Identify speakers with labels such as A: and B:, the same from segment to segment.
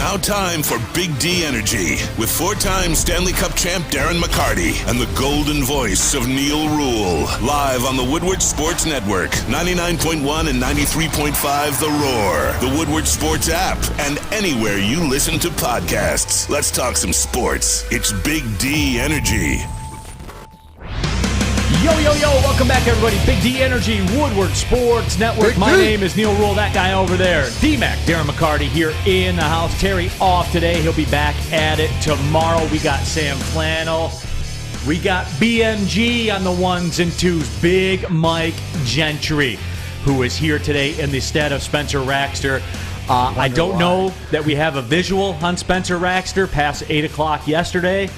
A: Now time for Big D Energy with four-time Stanley Cup champ Darren McCarty and the golden voice of Neal Ruhl. Live on the Woodward Sports Network, 99.1 and 93.5 The Roar, the Woodward Sports app, and anywhere you listen to podcasts. Let's talk some sports. It's Big D Energy.
B: Yo, welcome back, everybody. Big D Energy, Woodward Sports Network.
C: Big
B: My
C: D.
B: name is Neal Ruhl, that guy over there. D-Mac, Darren McCarty here in the house. Terry off today. He'll be back at it tomorrow. We got Sam Flannel. We got BMG on the ones and twos. Big Mike Gentry, who is here today in the stead of Spencer Raxter. I don't know that we have a visual on Spencer Raxter past 8 o'clock yesterday.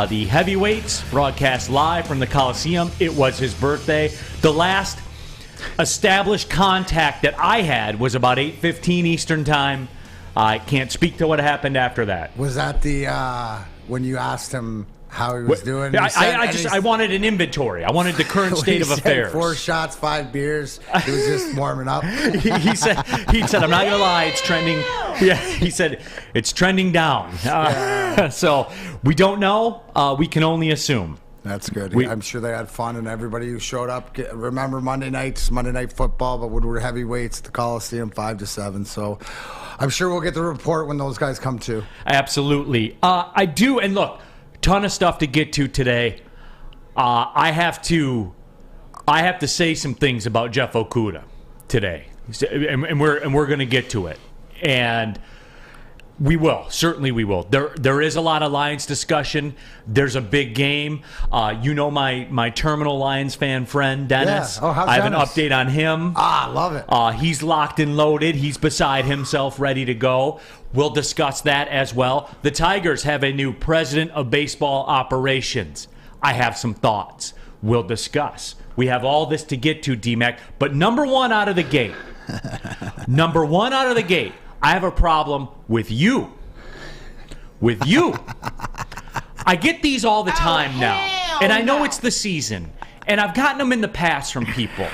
B: The heavyweights broadcast live from the Coliseum. It was his birthday. The last established contact that I had was about 8:15 Eastern time. I can't speak to what happened after that.
C: Was that the when you asked him how he was doing?
B: I wanted an inventory. I wanted the current state of affairs.
C: 4 shots, 5 beers. He was just warming up.
B: he said, I'm not gonna lie, it's trending. Yeah, he said it's trending down. So we don't know. We can only assume.
C: That's good. I'm sure they had fun, and everybody who showed up. Remember Monday Night Football, but Woodward Heavyweights at the Coliseum, 5 to 7. So I'm sure we'll get the report when those guys come too.
B: Absolutely. I do, and look, ton of stuff to get to today. I have to say some things about Jeff Okudah today, and we're going to get to it, and we will. Certainly we will. There is a lot of Lions discussion. There's a big game. My Terminal Lions fan friend Dennis.
C: Yeah. Oh, how's
B: I have
C: Dennis?
B: An update on him.
C: Love it.
B: He's locked and loaded. He's beside himself, ready to go. We'll discuss that as well. The Tigers have a new president of baseball operations. I have some thoughts. We'll discuss. We have all this to get to, D-Mac. But number one out of the gate, I have a problem with you. I get these all the time now. And I know it's the season. And I've gotten them in the past from people.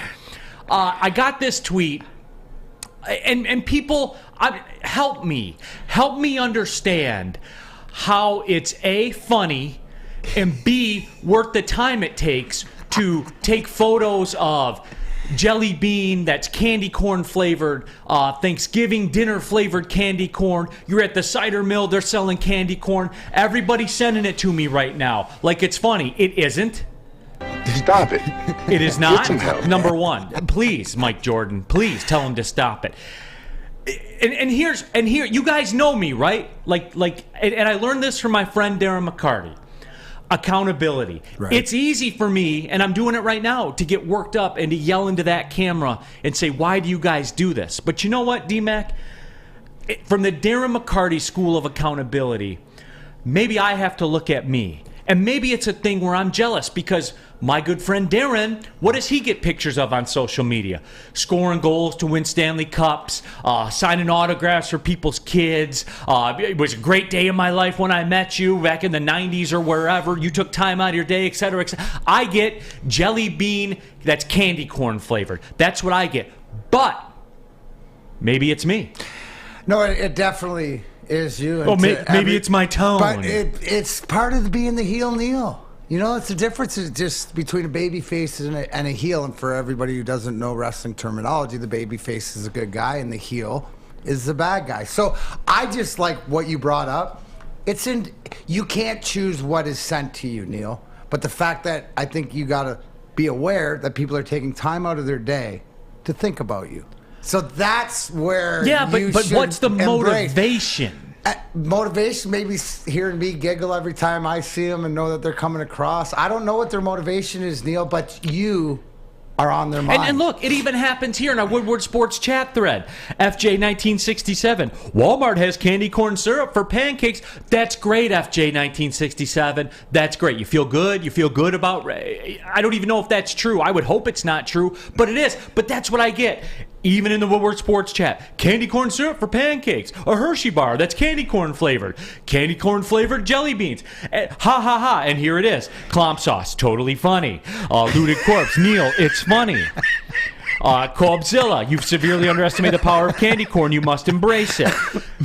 B: I got this tweet. And people, help me understand how it's A, funny, and B, worth the time it takes to take photos of jelly bean that's candy corn flavored, Thanksgiving dinner flavored candy corn. You're at the cider mill, they're selling candy corn. Everybody's sending it to me right now like it's funny. It isn't.
D: Stop it.
B: It is not.
D: Get some help.
B: Number one, please, Mike Jordan, please tell him to stop it. And here, you guys know me, right? And I learned this from my friend Darren McCarty. Accountability. Right. It's easy for me, and I'm doing it right now, to get worked up and to yell into that camera and say, why do you guys do this? But you know what, D-Mac? From the Darren McCarty School of Accountability, maybe I have to look at me. And maybe it's a thing where I'm jealous because my good friend Darren, what does he get pictures of on social media? Scoring goals to win Stanley Cups, signing autographs for people's kids. It was a great day in my life when I met you back in the 90s or wherever. You took time out of your day, et cetera, et cetera. I get jelly bean that's candy corn flavored. That's what I get. But maybe it's me.
C: No, it definitely is you.
B: Oh, maybe it's my tone.
C: But it's part of being the heel, Neal. You know, it's the difference is just between a baby face and a heel. And for everybody who doesn't know wrestling terminology, the baby face is a good guy and the heel is the bad guy. So I just like what you brought up. You can't choose what is sent to you, Neal. But the fact that I think you got to be aware that people are taking time out of their day to think about you. So that's where
B: but what's the motivation?
C: Motivation, maybe hearing me giggle every time I see them and know that they're coming across. I don't know what their motivation is, Neal, but you are on their mind.
B: And look, it even happens here in our Woodward Sports chat thread. FJ 1967. Walmart has candy corn syrup for pancakes. That's great, FJ 1967. That's great. You feel good? You feel good about... I don't even know if that's true. I would hope it's not true, but it is. But that's what I get. Even in the Woodward Sports chat. Candy corn syrup for pancakes. A Hershey bar that's candy corn flavored. Candy corn flavored jelly beans. Ha ha ha. And here it is. Clomp sauce. Totally funny. Looted corpse. Neal, it's funny. Cobbzilla, you've severely underestimated the power of candy corn. You must embrace it.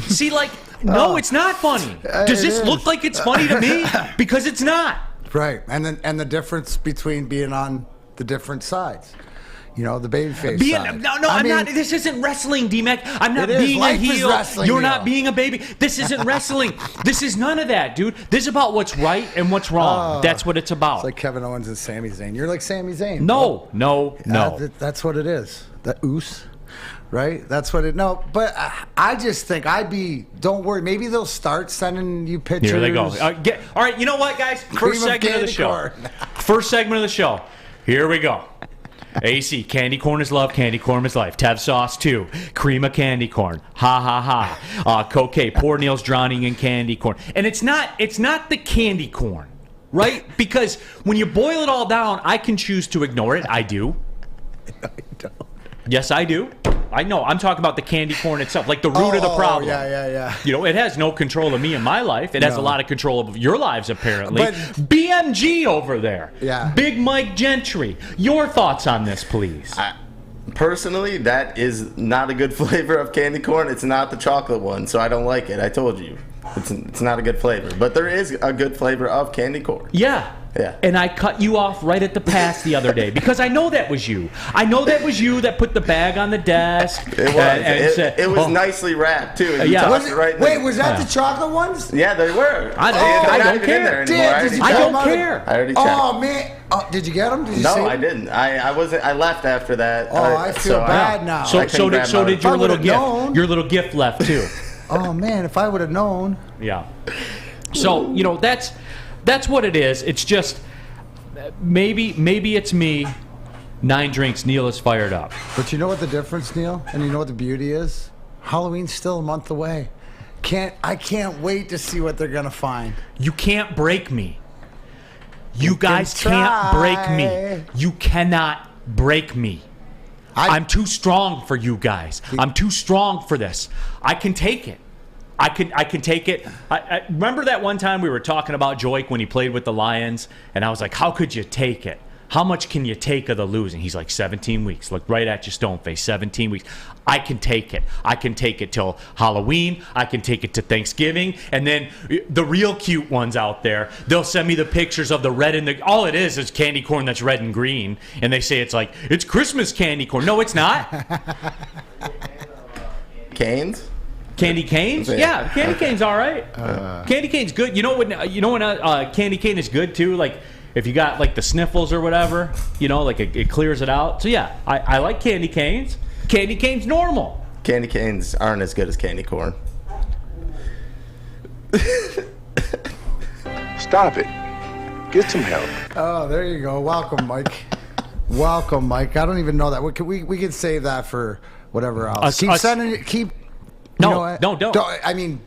B: See, like, No, it's not funny. Does this look like it's funny to me? Because it's not.
C: Right, and the difference between being on the different sides. You know, the babyface side.
B: No, I'm not. This isn't wrestling, D-Mac. I'm not
C: It is.
B: being
C: Life
B: a
C: is
B: heel.
C: wrestling,
B: You're
C: Neal.
B: not being a baby. This isn't wrestling. This is none of that, dude. This is about what's right and what's wrong. That's what it's about.
C: It's like Kevin Owens and Sami Zayn. You're like Sami Zayn.
B: No.
C: That's what it is. That oos. Right? That's what it. No, but I just think don't worry. Maybe they'll start sending you pictures.
B: Here they go. All right, you know what, guys? First segment of the show. First segment of the show. Here we go. AC, candy corn is love, candy corn is life. Tev sauce 2, cream of candy corn. Ha ha ha. Cocaine, poor Neal's drowning in candy corn. And it's not the candy corn, right? Because when you boil it all down, I can choose to ignore it. I do.
C: No, you don't.
B: Yes, I do. I know. I'm talking about the candy corn itself, like the root of the problem.
C: Yeah.
B: You know, it has no control of me and my life. It has a lot of control of your lives, apparently.
C: But-
B: BMG over there.
C: Yeah.
B: Big Mike Gentry. Your thoughts on this, please.
D: Personally, that is not a good flavor of candy corn. It's not the chocolate one, so I don't like it. I told you. It's not a good flavor. But there is a good flavor of candy corn.
B: Yeah. And I cut you off right at the pass the other day because I know that was you. I know that was you that put the bag on the desk.
D: It was. It was nicely wrapped, too. And you tossed it right in
C: Wait, was that the chocolate ones?
D: Yeah, they were.
B: I don't care. I don't care.
D: I already checked.
C: Oh, man. Did you get them? Did you
D: No,
C: see
D: I
C: them?
D: didn't. I wasn't. I left after that.
C: I feel bad now.
B: So did your little gift.
C: known.
B: Your little gift left, too.
C: Oh, man, if I would have known.
B: Yeah. So, you know, that's what it is. It's just maybe it's me. 9 drinks, Neal is fired up.
C: But you know what the difference, Neal? And you know what the beauty is? Halloween's still a month away. I can't wait to see what they're going to find.
B: You can't break me. You guys can't break me. You cannot break me. I'm too strong for you guys. I'm too strong for this. I can take it. I can take it. I remember that one time we were talking about Joik when he played with the Lions, and I was like, how could you take it? How much can you take of the losing? He's like, 17 weeks. Look right at you, Stoneface. 17 weeks. I can take it. I can take it till Halloween. I can take it to Thanksgiving. And then the real cute ones out there, they'll send me the pictures of the red and the... All it is candy corn that's red and green. And they say it's Christmas candy corn. No, it's not.
D: Canes?
B: Candy canes? Yeah, candy cane's all right. Candy cane's good. You know when candy cane is good too? Like if you got like the sniffles or whatever, you know, like it clears it out. So yeah, I like candy canes. Candy cane's normal.
D: Candy canes aren't as good as candy corn.
E: Stop it. Get some help.
C: Oh, there you go. Welcome, Mike. Welcome, Mike. I don't even know that. We could save that for whatever else. Keep sending it. Keep.
B: No, don't.
C: I mean,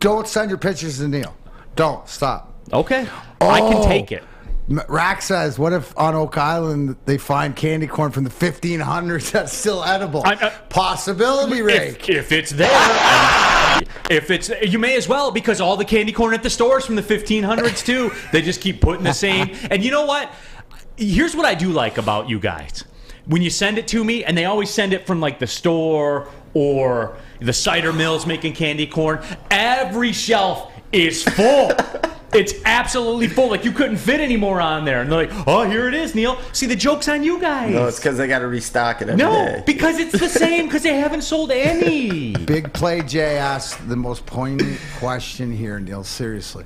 C: don't send your pictures to Neal. Don't. Stop.
B: Okay. I can take it.
C: Rack says, what if on Oak Island they find candy corn from the 1500s that's still edible? Possibility, Rick.
B: If it's there. You may as well, because all the candy corn at the stores from the 1500s too. They just keep putting the same. And you know what? Here's what I do like about you guys. When you send it to me, and they always send it from like the store or the cider mills making candy corn, every shelf is full. It's absolutely full. Like you couldn't fit any more on there. And they're like, oh, here it is, Neal. See, the joke's on you guys.
D: No, it's because they got to restock it every day.
B: No, because it's the same, because they haven't sold any.
C: Big Play Jay asked the most poignant question here, Neal. Seriously.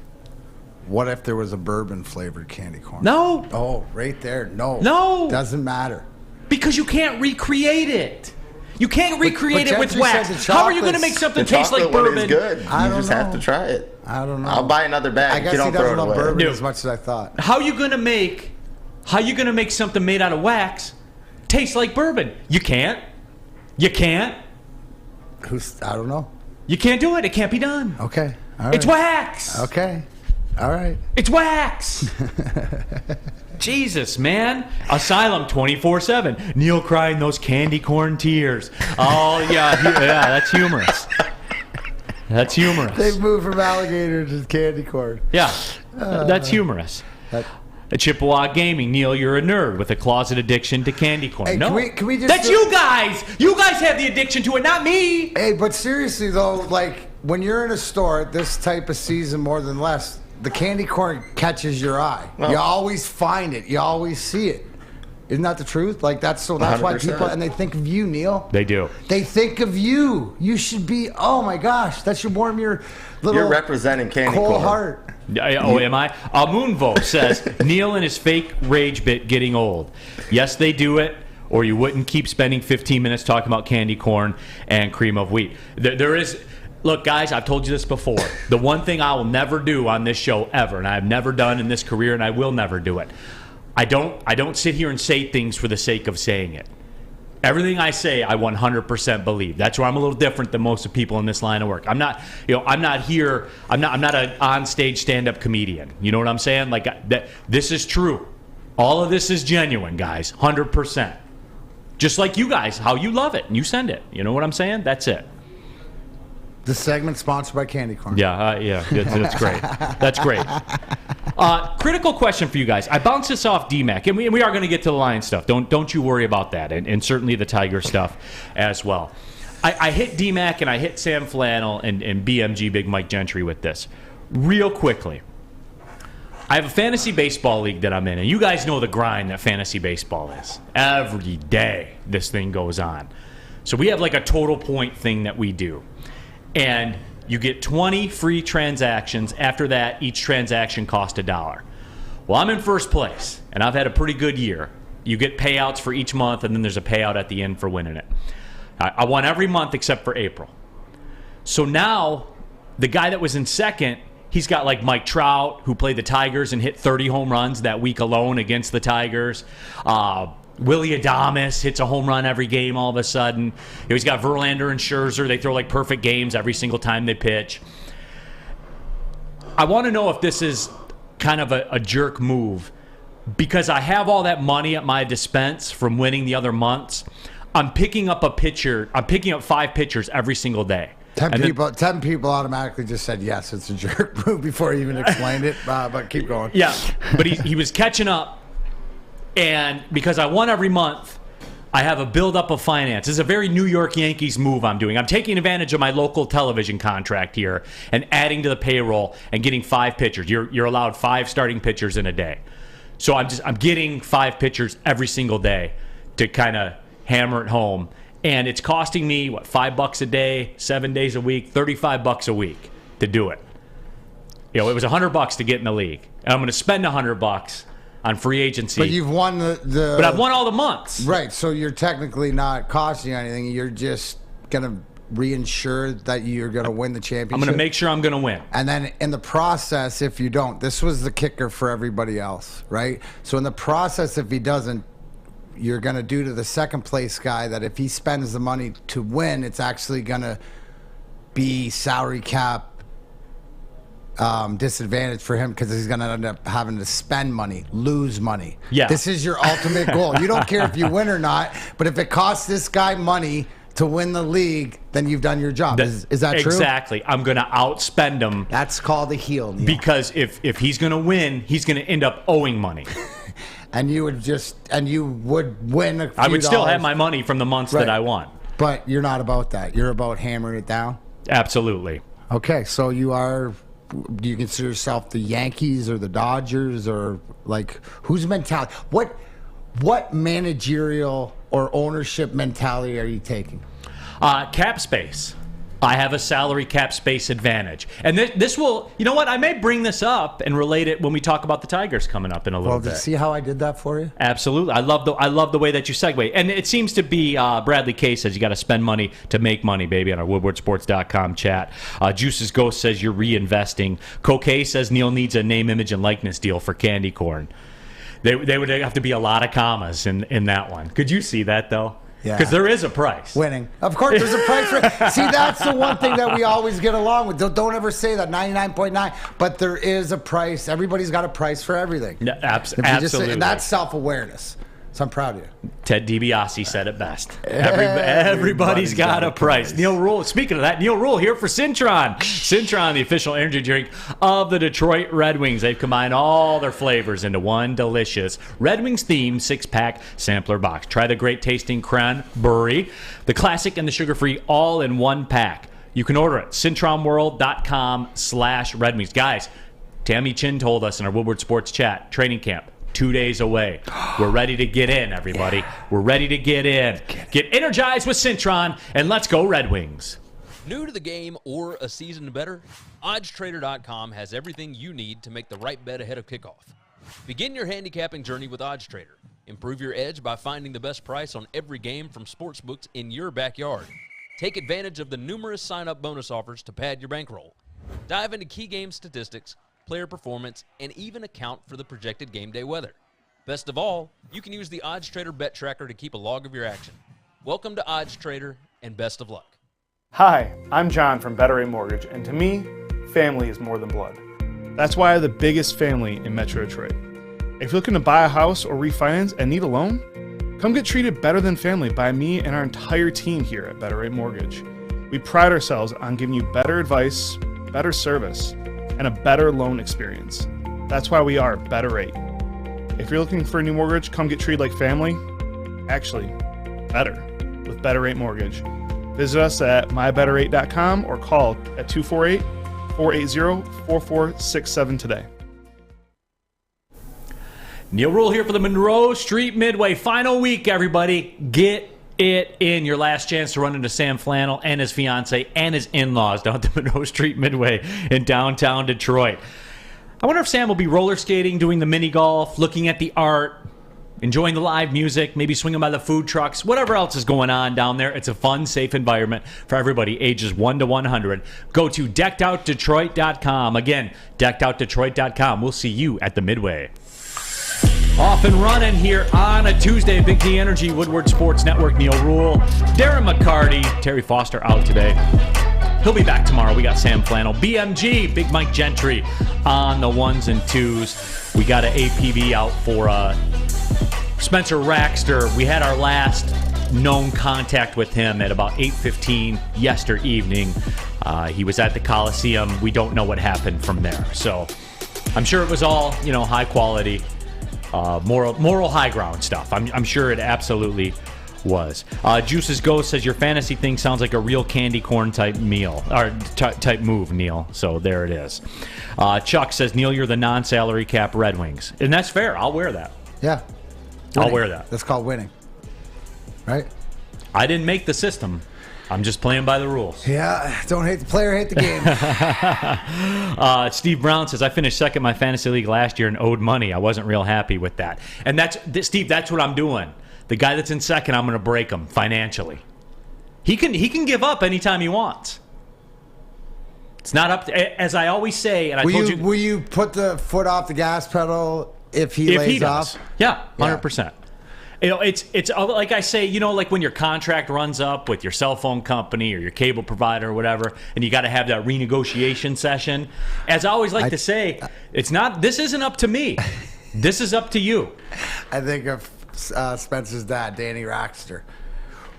C: What if there was a bourbon-flavored candy corn?
B: No.
C: Oh, right there. No.
B: No.
C: Doesn't matter.
B: Because you can't recreate it. You can't recreate it with
C: Gentry
B: wax.
C: said the
B: How are you going to make something taste like
D: chocolate one
B: bourbon?
D: is good.
C: I
D: You
C: don't
D: just
C: know.
D: have to try it.
C: I don't know.
D: I'll buy another bag.
C: I guess
D: you don't
C: he doesn't
D: throw it
C: love
D: away.
C: bourbon
B: Dude.
C: as much as I thought.
B: How you going to make something made out of wax taste like bourbon? You can't. You can't.
C: I don't know.
B: You can't do it. It can't be done.
C: Okay. All right.
B: It's wax.
C: Okay. All right.
B: It's wax. Jesus, man. Asylum 24/7. Neal crying those candy corn tears. Oh, yeah, that's humorous. That's humorous.
C: They've moved from alligator to candy corn.
B: Yeah, that's humorous. Chippewa Gaming. Neal, you're a nerd with a closet addiction to candy corn.
C: Hey,
B: no,
C: can we just
B: that's you guys. You guys have the addiction to it, not me.
C: Hey, but seriously though, like when you're in a store this type of season more than less, the candy corn catches your eye.
D: Well,
C: you always find it. You always see it. Isn't that the truth? Like that's why
D: 100%.
C: people, and they think of you, Neal.
B: They do.
C: They think of you. You should be. Oh my gosh, that should warm your little.
D: You're representing candy
C: cold
D: corn.
C: heart.
B: Oh, am I? Amunvo says, Neal and his fake rage bit getting old. Yes, they do it, or you wouldn't keep spending 15 minutes talking about candy corn and cream of wheat. There is... Look, guys, I've told you this before. The one thing I will never do on this show ever, and I've never done in this career, and I will never do it, I don't sit here and say things for the sake of saying it. Everything I say, I 100% believe. That's where I'm a little different than most of the people in this line of work. I'm not here. I'm not an on-stage stand-up comedian. You know what I'm saying? Like that. This is true. All of this is genuine, guys. 100%. Just like you guys, how you love it and you send it. You know what I'm saying? That's it.
C: The segment sponsored by Candy Corn.
B: Yeah, that's great. That's great. Critical question for you guys. I bounced this off DMAC, and we are going to get to the Lions stuff. Don't you worry about that, and certainly the Tiger stuff as well. I hit DMAC and I hit Sam Flannel and BMG Big Mike Gentry with this real quickly. I have a fantasy baseball league that I'm in, and you guys know the grind that fantasy baseball is. Every day this thing goes on. So we have like a total point thing that we do. And you get 20 free transactions. After that, each transaction costs $1. Well, I'm in first place, and I've had a pretty good year. You get payouts for each month, and then there's a payout at the end for winning it. I won every month except for April. So now, the guy that was in second, he's got like Mike Trout, who played the Tigers and hit 30 home runs that week alone against the Tigers. Willie Adames hits a home run every game all of a sudden. He's got Verlander and Scherzer. They throw like perfect games every single time they pitch. I want to know if this is kind of a jerk move because I have all that money at my dispense from winning the other months. I'm picking up a pitcher. I'm picking up 5 pitchers every single day.
C: 10 people automatically just said yes, it's a jerk move before he even explained it. But keep going.
B: Yeah, but he was catching up. And because I won every month, I have a buildup of finance. This is a very New York Yankees move I'm doing. I'm taking advantage of my local television contract here and adding to the payroll and getting 5 pitchers. You're allowed 5 starting pitchers in a day. So I'm getting 5 pitchers every single day to kind of hammer it home. And it's costing me, $5 a day, 7 days a week, $35 a week to do it. It was $100 to get in the league. And I'm going to spend $100 on free agency.
C: But you've won the
B: But I've won all the months.
C: Right, so you're technically not costing you anything. You're just going to reinsure that you're going to win the championship.
B: I'm going to make sure I'm going to win.
C: And then in the process, if you don't, this was the kicker for everybody else, right? So in the process, if he doesn't, you're going to do to the second place guy that if he spends the money to win, it's actually going to be salary cap disadvantage for him because he's going to end up having to spend money, lose money.
B: Yeah.
C: This is your ultimate goal. You don't care if you win or not, but if it costs this guy money to win the league, then you've done your job. Is that true?
B: Exactly. I'm going to outspend him.
C: That's called a heel, Neal.
B: Because if he's going to win, he's going to end up owing money.
C: And you would win a few
B: I would still
C: dollars.
B: have my money from the months that I won.
C: But you're not about that. You're about hammering it down?
B: Absolutely.
C: Okay, so do you consider yourself the Yankees or the Dodgers or like whose mentality? What managerial or ownership mentality are you taking?
B: Cap space. I have a salary cap space advantage. And this will, you know what? I may bring this up and relate it when we talk about the Tigers coming up in a little
C: Well,
B: bit.
C: see how I did that for you?
B: Absolutely. I love the way that you segue. And it seems to be Bradley K says you got to spend money to make money, baby, on our WoodwardSports.com chat. Juice's Ghost says you're reinvesting. Coquet says Neal needs a name, image, and likeness deal for candy corn. They would have to be a lot of commas in that one. Could you see that, though?
C: Yeah.
B: Because there is a price.
C: Winning. Of course, there's a price for it. See, that's the one thing that we always get along with. Don't ever say that, 99.9. But there is a price. Everybody's got a price for everything.
B: Yeah,
C: Absolutely. And that's self-awareness. So I'm proud of you.
B: Ted DiBiase said it best. Everybody's got a price. Neal Ruhl. Speaking of that, Neal Ruhl here for Cintron. Cintron, the official energy drink of the Detroit Red Wings. They've combined all their flavors into one delicious Red Wings themed 6-pack sampler box. Try the great tasting cranberry, the classic and the sugar-free all in one pack. You can order it, cintronworld.com/Red Wings. Guys, Tammy Chin told us in our Woodward Sports Chat, training camp, 2 days away. We're ready to get in, everybody. Yeah. We're ready to get in. Get energized with Cintron, and let's go Red Wings.
F: New to the game or a season better? OddsTrader.com has everything you need to make the right bet ahead of kickoff. Begin your handicapping journey with OddsTrader. Improve your edge by finding the best price on every game from sportsbooks in your backyard. Take advantage of the numerous sign-up bonus offers to pad your bankroll. Dive into key game statistics, player performance, and even account for the projected game day weather. Best of all, you can use the OddsTrader bet tracker to keep a log of your action. Welcome to OddsTrader, and best of luck.
G: Hi, I'm John from Better Rate Mortgage, and to me, family is more than blood. That's why I have the biggest family in Metro Detroit. If you're looking to buy a house or refinance and need a loan, come get treated better than family by me and our entire team here at Better Rate Mortgage. We pride ourselves on giving you better advice, better service, and a better loan experience. That's why we are Better Rate. If you're looking for a new mortgage, come get treated like family. Actually, better with Better Rate Mortgage. Visit us at mybetterrate.com or call at 248-480-4467 today.
B: Neal Ruhl here for the Monroe Street Midway. Final week, everybody. Get it in. Your last chance to run into Sam Flannel and his fiance and his in-laws down at the Monroe Street Midway in downtown Detroit. I wonder if Sam will be roller skating, doing the mini golf, looking at the art, enjoying the live music, maybe swinging by the food trucks, whatever else is going on down there. It's a fun, safe environment for everybody ages 1 to 100. Go to deckedoutdetroit.com. Again, deckedoutdetroit.com. We'll see you at the Midway. Off and running here on a Tuesday. Big D Energy, Woodward Sports Network, Neal Ruhl, Darren McCarty, Terry Foster out today. He'll be back tomorrow. We got Sam Flannel, BMG, Big Mike Gentry on the ones and twos. We got an APB out for Spencer Raxter. We had our last known contact with him at about 8:15 yesterday evening. He was at the Coliseum. We don't know what happened from there. So I'm sure it was all, high quality. Moral high ground stuff. I'm sure it absolutely was. Juice's Ghost says your fantasy thing sounds like a real candy corn type meal or type move, Neal. So there it is. Chuck says, Neal, you're the non-salary cap Red Wings, and that's fair. I'll wear that.
C: Yeah,
B: I'll wear that.
C: That's called winning, right?
B: I didn't make the system. I'm just playing by the rules.
C: Yeah, don't hate the player, hate the game.
B: Steve Brown says, I finished second in my fantasy league last year and owed money. I wasn't real happy with that. And Steve, that's what I'm doing. The guy that's in second, I'm going to break him financially. He can give up anytime he wants. It's not up to, as I always say, and I told you.
C: Will you put the foot off the gas pedal if he lays off?
B: Yeah, 100%. It's like I say, like when your contract runs up with your cell phone company or your cable provider or whatever, and you got to have that renegotiation session. As I always like to say, this isn't up to me. This is up to you.
C: I think of Spencer's dad, Danny Raxter.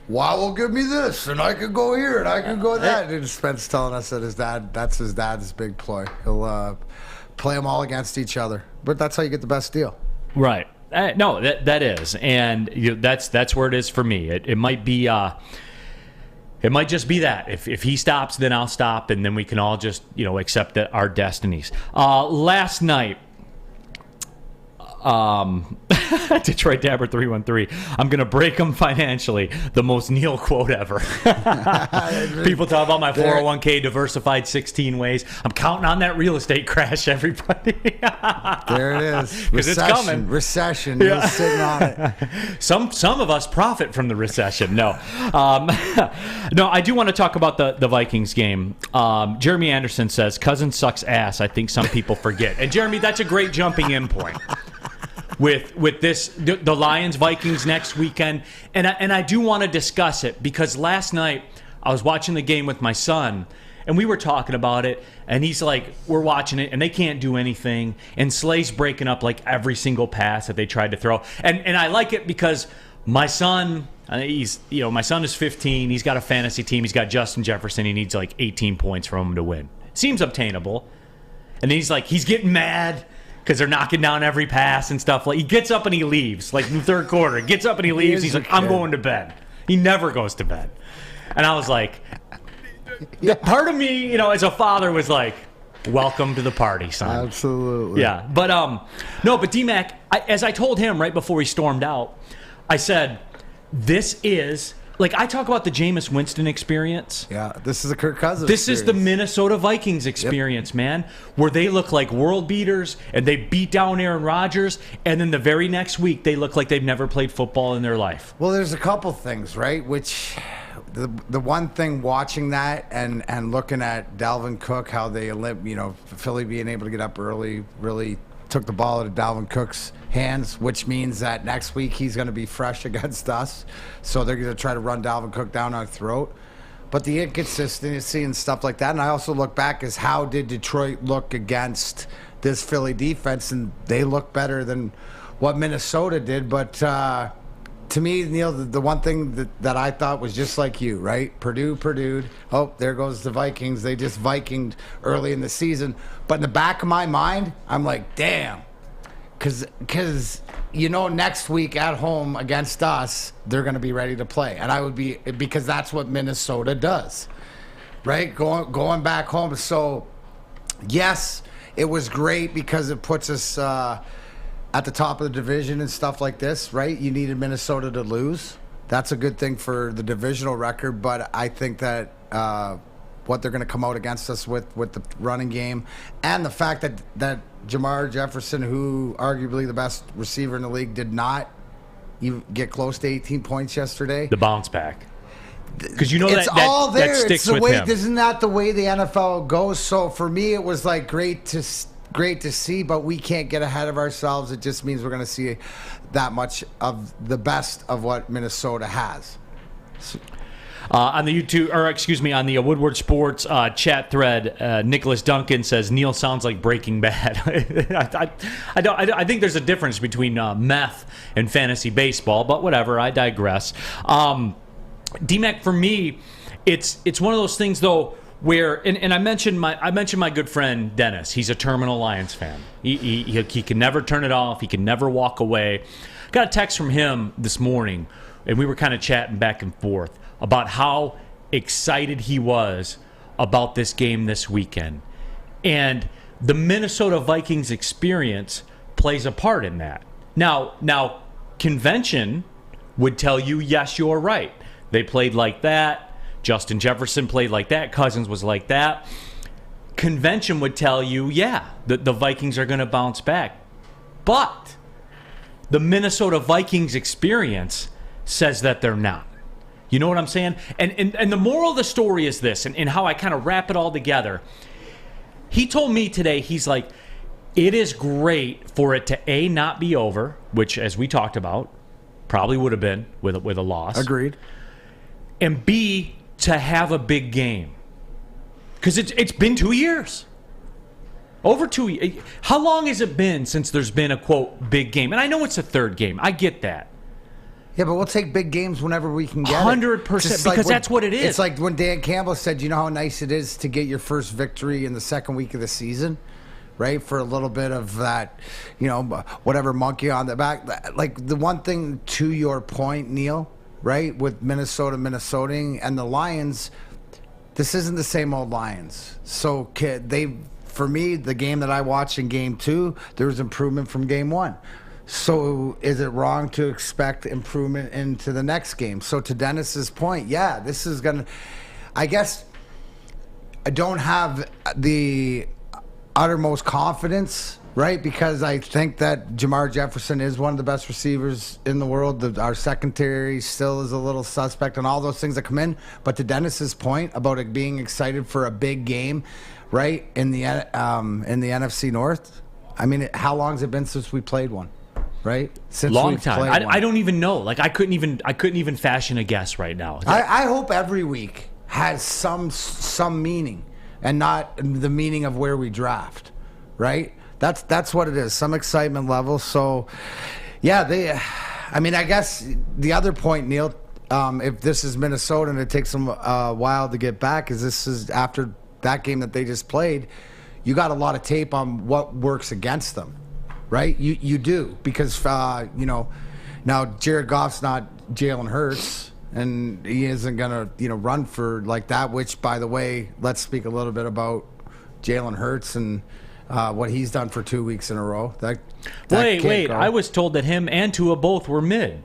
C: Why will give me this, and I could go here, and I could go that. And Spencer's telling us that that's his dad's big ploy. He'll play them all against each other, but that's how you get the best deal.
B: Right. No, that is, and that's where it is for me. It might be, it might just be that if he stops, then I'll stop, and then we can all just accept our destinies. Last night, Detroit Dabber 313. I'm gonna break them financially. The most Neal quote ever. People talk about my 401k diversified 16 ways. I'm counting on that real estate crash, everybody.
C: There it is.
B: Because it's coming.
C: Recession. Yeah. He's sitting on it.
B: Some of us profit from the recession. No, no. I do want to talk about the Vikings game. Jeremy Anderson says Cousins sucks ass. I think some people forget. And Jeremy, that's a great jumping in point. With this, the Lions Vikings next weekend, and I do want to discuss it because last night I was watching the game with my son, and we were talking about it, and he's like, we're watching it, and they can't do anything, and Slay's breaking up like every single pass that they tried to throw, and I like it because my son, my son is 15, he's got a fantasy team, he's got Justin Jefferson, he needs like 18 points from him to win. Seems obtainable, and then he's getting mad because they're knocking down every pass and stuff. Like he gets up and he leaves, like in the third quarter. He gets up and he leaves. He's like, I'm going to bed. He never goes to bed. And I was like, Part of me, as a father, was like, welcome to the party, son.
C: Absolutely.
B: Yeah. But no, but D-Mac, as I told him right before he stormed out, I said, this is, like, I talk about the Jameis Winston experience.
C: Yeah, this is a Kirk Cousins
B: This is the
C: experience.
B: Minnesota Vikings experience, man, where they look like world beaters and they beat down Aaron Rodgers, and then the very next week they look like they've never played football in their life.
C: Well, there's a couple things, right? Which the one thing watching that and looking at Dalvin Cook, how they Philly being able to get up early really took the ball out of Dalvin Cook's hands, which means that next week he's going to be fresh against us. So they're going to try to run Dalvin Cook down our throat. But the inconsistency and stuff like that, and I also look back as how did Detroit look against this Philly defense, and they look better than what Minnesota did. But to me, Neal, the one thing that I thought was just like you, right? Purdue. Oh, there goes the Vikings. They just Vikinged early in the season. But in the back of my mind, I'm like, damn. Because next week at home against us, they're going to be ready to play. And I would be, because that's what Minnesota does, right? Going back home. So, yes, it was great because it puts us at the top of the division and stuff like this, right? You needed Minnesota to lose. That's a good thing for the divisional record, but I think that what they're going to come out against us with the running game and the fact that Jamar Jefferson, who arguably the best receiver in the league, did not even get close to 18 points yesterday.
B: The bounce back. Because
C: it's all there.
B: That sticks
C: it's the
B: with
C: way,
B: him.
C: Isn't that the way the NFL goes? So for me, it was like great to see, but we can't get ahead of ourselves. It just means we're going to see that much of the best of what Minnesota has.
B: On the on the Woodward Sports chat thread, Nicholas Duncan says Neal sounds like Breaking Bad. I think there's a difference between meth and fantasy baseball, but whatever. I digress. D-Mac, for me, it's one of those things though where and I mentioned my good friend Dennis. He's a terminal Lions fan. He can never turn it off. He can never walk away. Got a text from him this morning, and we were kind of chatting back and forth about how excited he was about this game this weekend. And the Minnesota Vikings experience plays a part in that. Now, convention would tell you, yes, you're right. They played like that. Justin Jefferson played like that. Cousins was like that. Convention would tell you, yeah, the Vikings are going to bounce back. But the Minnesota Vikings experience says that they're not. You know what I'm saying? And the moral of the story is this, and how I kind of wrap it all together. He told me today, he's like, it is great for it to, A, not be over, which, as we talked about, probably would have been with a loss.
C: Agreed.
B: And B, to have a big game. Because it's been 2 years. Over 2 years. How long has it been since there's been a, quote, big game? And I know it's a third game. I get that.
C: Yeah, but we'll take big games whenever we can get
B: 100%, because that's what it is.
C: It's like when Dan Campbell said, you know how nice it is to get your first victory in the second week of the season, right? For a little bit of that, whatever monkey on the back. Like the one thing to your point, Neal, right, with Minnesoting and the Lions, this isn't the same old Lions. So for me, the game that I watched in game 2, there was improvement from game 1. So is it wrong to expect improvement into the next game? So to Dennis's point, yeah, this is going to, I guess I don't have the uttermost confidence, right? Because I think that Jamar Jefferson is one of the best receivers in the world. Our secondary still is a little suspect and all those things that come in. But to Dennis's point about it being excited for a big game, right, in the NFC North, I mean, how long has it been since we played one? Right? Since
B: long time. I don't even know. Like I couldn't even fashion a guess right now.
C: I hope every week has some meaning and not the meaning of where we draft. Right? That's what it is. Some excitement level. So yeah, I guess the other point, Neal, if this is Minnesota and it takes them a while to get back, is this is after that game that they just played, you got a lot of tape on what works against them. Right? You do, because, now Jared Goff's not Jalen Hurts, and he isn't gonna run for like that. Which, by the way, let's speak a little bit about Jalen Hurts and what he's done for 2 weeks in a row.
B: Wait! I was told that him and Tua both were mid.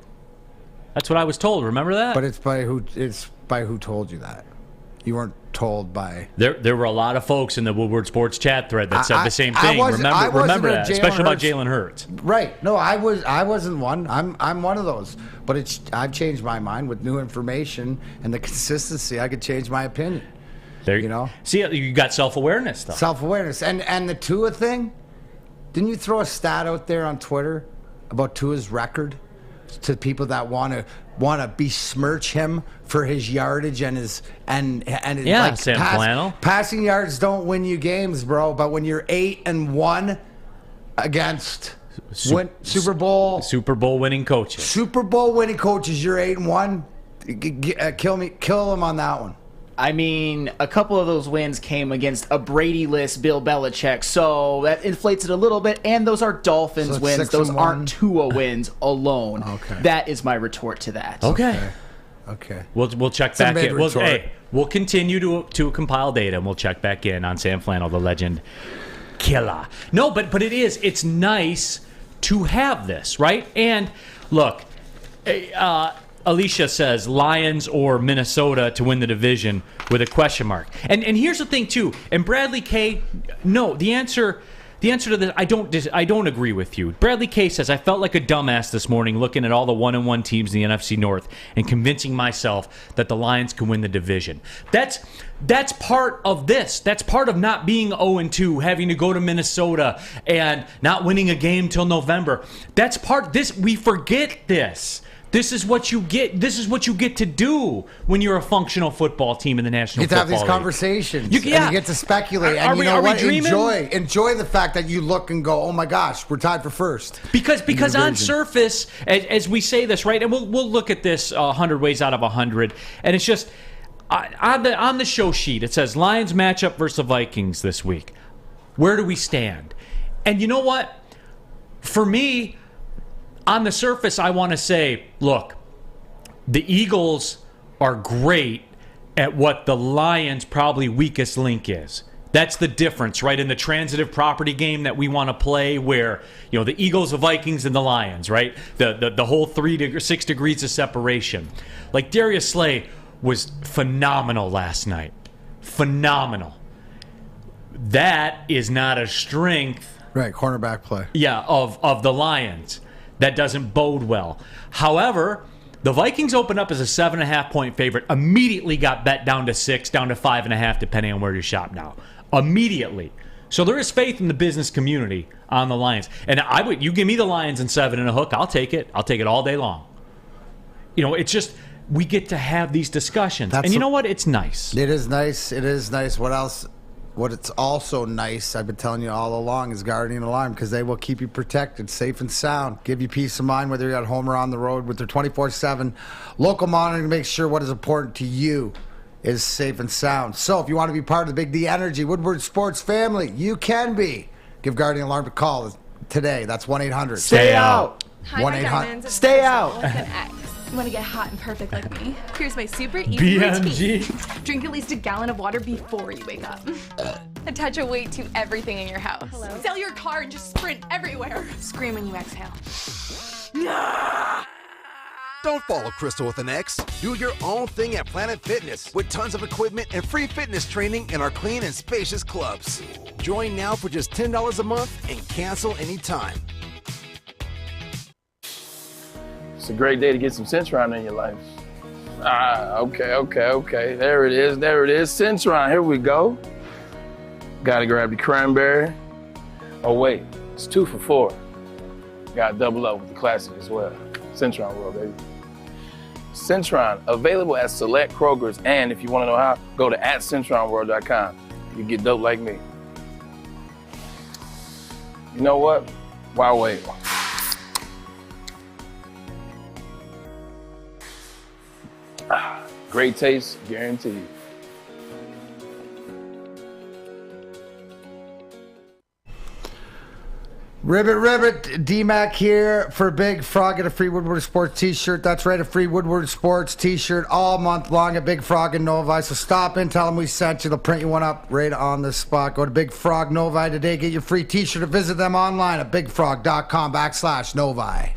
B: That's what I was told. Remember that?
C: But it's by who told you that? You weren't told by.
B: There were a lot of folks in the Woodward Sports chat thread that said the same thing. Remember that, especially about Jalen Hurts.
C: Right? No, I wasn't one. I'm one of those. But I've changed my mind with new information and the consistency. I could change my opinion.
B: See, you got self-awareness though.
C: Self-awareness and the Tua thing. Didn't you throw a stat out there on Twitter about Tua's record to people that want to besmirch him for his yardage and his Sam Flannel. Passing yards don't win you games, bro. But when you're 8-1 against Super Bowl
B: winning coaches,
C: you're 8-1. Kill him on that one.
H: I mean, a couple of those wins came against a Brady-less Bill Belichick, so that inflates it a little bit. And those are Dolphins wins; those aren't Tua wins alone.
C: Okay.
H: That is my retort to that.
B: Okay. We'll check back in. We'll continue to compile data, and we'll check back in on Sam Flannel, the legend killer. No, but it's nice to have this, right? And look, Alicia says Lions or Minnesota to win the division with a question mark. And here's the thing too. And Bradley K, no, the answer to this, I don't agree with you. Bradley K says, I felt like a dumbass this morning looking at all the 1-1 teams in the NFC North and convincing myself that the Lions can win the division. That's part of this. That's part of not being 0-2, having to go to Minnesota and not winning a game till November. That's part this. We forget this. This is what you get. This is what you get to do when you're a functional football team in the National Football League.
C: You get to have these conversations. And you get to speculate.
B: Are we dreaming?
C: Enjoy the fact that you look and go, oh my gosh, we're tied for first.
B: Because on surface, as we say this, right, and we'll look at this 100 ways out of 100, and it's just on the show sheet it says Lions matchup versus the Vikings this week. Where do we stand? And you know what? For me, on the surface, I want to say, look, the Eagles are great at what the Lions' probably weakest link is. That's the difference, right? In the transitive property game that we want to play where, the Eagles, the Vikings, and the Lions, right? The whole 6 degrees of separation. Like Darius Slay was phenomenal last night. Phenomenal. That is not a strength.
C: Right, cornerback play.
B: Yeah, of the Lions. That doesn't bode well. However, the Vikings opened up as a 7.5-point favorite, immediately got bet down to 6, down to 5.5, depending on where you shop now. Immediately. So there is faith in the business community on the Lions. And you give me the Lions and 7 and a hook, I'll take it. I'll take it all day long. It's just, we get to have these discussions. And you know what? It's nice.
C: It is nice. It is nice. What else? What it's also nice, I've been telling you all along, is Guardian Alarm, because they will keep you protected, safe and sound, give you peace of mind whether you're at home or on the road with their 24/7 local monitoring to make sure what is important to you is safe and sound. So if you want to be part of the Big D Energy Woodward Sports family, you can be. Give Guardian Alarm a call today. That's 1-800.
H: Stay out.
I: Hi,
C: 1-800.
H: Stay out.
I: You want to get hot and perfect like me? Here's my super easy routine. Drink at least a gallon of water before you wake up. Attach a weight to everything in your house. Sell your car and just sprint everywhere. Scream when you exhale.
J: Don't follow Crystal with an X. Do your own thing at Planet Fitness with tons of equipment and free fitness training in our clean and spacious clubs. Join now for just $10 a month and cancel anytime.
K: It's a great day to get some Centron in your life. Okay. There it is. Centron, here we go. Gotta grab the cranberry. Oh wait, it's 2 for $4. Gotta double up with the classic as well. Centron World, baby. Centron, available at select Krogers, and if you wanna know how, go to @CentronWorld.com. You get dope like me. You know what? Why wait? Great taste, guaranteed.
C: Ribbit, D-Mac here for Big Frog. Get a free Woodward Sports t-shirt. That's right, a free Woodward Sports t-shirt all month long at Big Frog in Novi. So stop in, tell them we sent you. They'll print you one up right on the spot. Go to Big Frog Novi today. Get your free t-shirt or visit them online at bigfrog.com/Novi.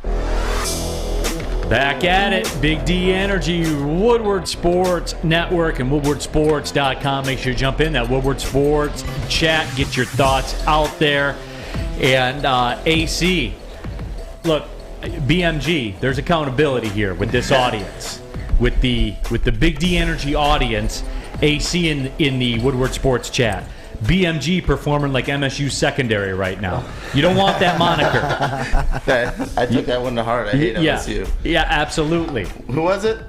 B: Back at it, Big D Energy, Woodward Sports Network, and woodwardsports.com. Make sure you jump in that Woodward Sports chat, get your thoughts out there. And AC, look, BMG, there's accountability here with this audience, with the Big D Energy audience. AC in the Woodward Sports chat. BMG performing like MSU secondary right now. You don't want that moniker.
D: I took that one to heart. I hate MSU.
B: Yeah, absolutely.
D: Who was it?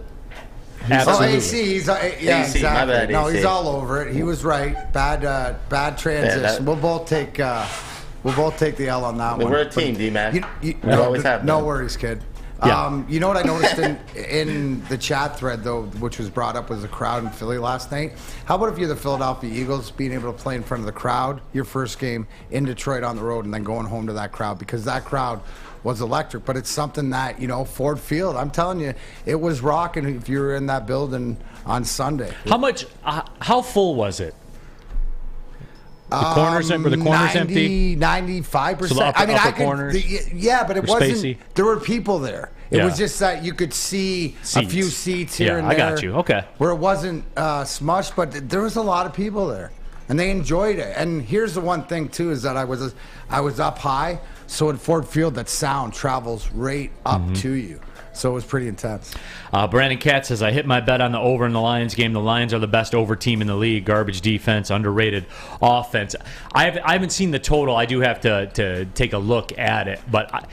B: Absolutely.
C: Oh, AC. He's,
D: AC,
C: exactly.
D: my bad,
C: No,
D: AC.
C: he's all over it. He was right. Bad transition. We'll both take the L on that one.
D: We're a team, D-Mac. We always have.
C: No worries, kid.
B: Yeah.
C: You know what I noticed in the chat thread, though, which was brought up, was the crowd in Philly last night. How about if you're the Philadelphia Eagles, being able to play in front of the crowd, your first game in Detroit on the road, and then going home to that crowd? Because that crowd was electric. But it's something that, Ford Field, I'm telling you, it was rocking if you were in that building on Sunday.
B: How full was it? The corners were the corners empty?
C: 95%.
B: So the upper corners?
C: But it wasn't.
B: Spacey?
C: There were people there. It was just that you could see a few seats here and there.
B: I got you. Okay.
C: Where it wasn't smushed, but there was a lot of people there, and they enjoyed it. And here's the one thing too, is that I was up high, so at Ford Field, that sound travels right up to you. So it was pretty intense.
B: Brandon Katz says, I hit my bet on the over in the Lions game. The Lions are the best over team in the league. Garbage defense, underrated offense. I haven't seen the total. I do have to take a look at it. But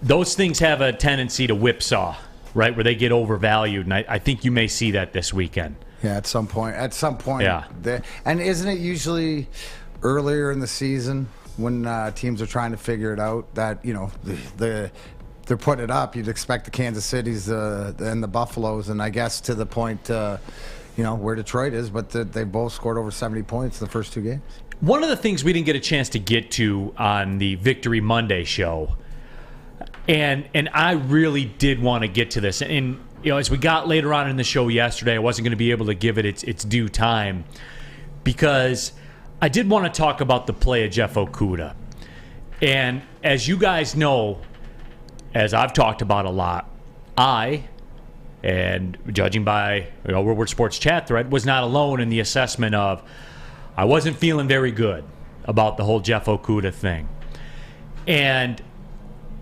B: those things have a tendency to whipsaw, right, where they get overvalued. And I think you may see that this weekend.
C: Yeah, at some point.
B: Yeah.
C: And isn't it usually earlier in the season when teams are trying to figure it out that, they're putting it up? You'd expect the Kansas Cities and the Buffaloes, and I guess to the point, where Detroit is, but they both scored over 70 points the first two games.
B: One of the things we didn't get a chance to get to on the Victory Monday show, and I really did want to get to this, and as we got later on in the show yesterday, I wasn't going to be able to give it its due time, because I did want to talk about the play of Jeff Okudah. And as you guys know, as I've talked about a lot, and judging by Woodward Sports chat thread, was not alone in the assessment of I wasn't feeling very good about the whole Jeff Okudah thing. And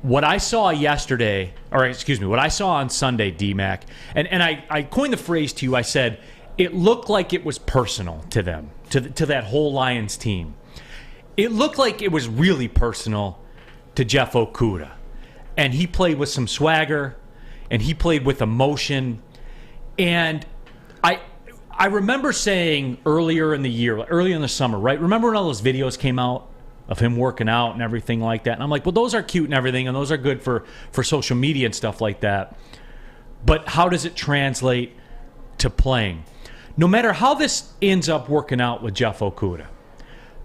B: what I saw yesterday, what I saw on Sunday, D-Mac, and I coined the phrase to you, I said, it looked like it was personal to them, to that whole Lions team. It looked like it was really personal to Jeff Okudah. And he played with some swagger, and he played with emotion. And I remember saying earlier in the year, earlier in the summer, right? Remember when all those videos came out of him working out and everything like that? And I'm like, well, those are cute and everything, and those are good for social media and stuff like that. But how does it translate to playing? No matter how this ends up working out with Jeff Okudah,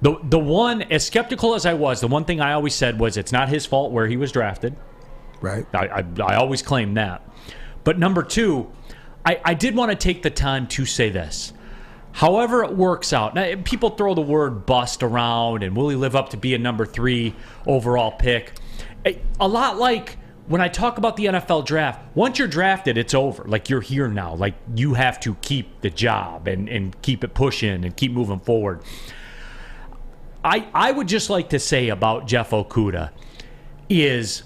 B: the one, as skeptical as I was, the one thing I always said was it's not his fault where he was drafted.
C: Right.
B: I always claim that. But number two, I did want to take the time to say this. However it works out, now, people throw the word bust around, and will he live up to be a number 3 overall pick? A lot like when I talk about the NFL draft, once you're drafted, it's over. Like, you're here now. Like, you have to keep the job and keep it pushing and keep moving forward. I would just like to say about Jeff Okudah is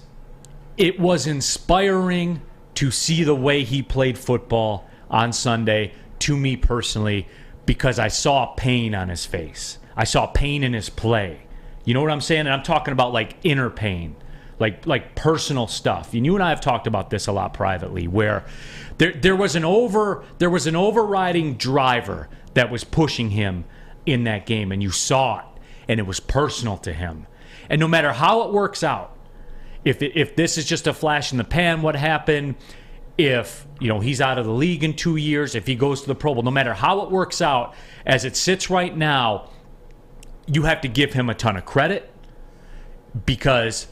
B: it was inspiring to see the way he played football on Sunday, to me personally, because I saw pain on his face. I saw pain in his play. You know what I'm saying? And I'm talking about like inner pain, like personal stuff. And you and I have talked about this a lot privately, where there was an overriding driver that was pushing him in that game, and you saw it, and it was personal to him. And no matter how it works out, if this is just a flash in the pan, what happened, if he's out of the league in 2 years, if he goes to the Pro Bowl, no matter how it works out, as it sits right now, you have to give him a ton of credit. because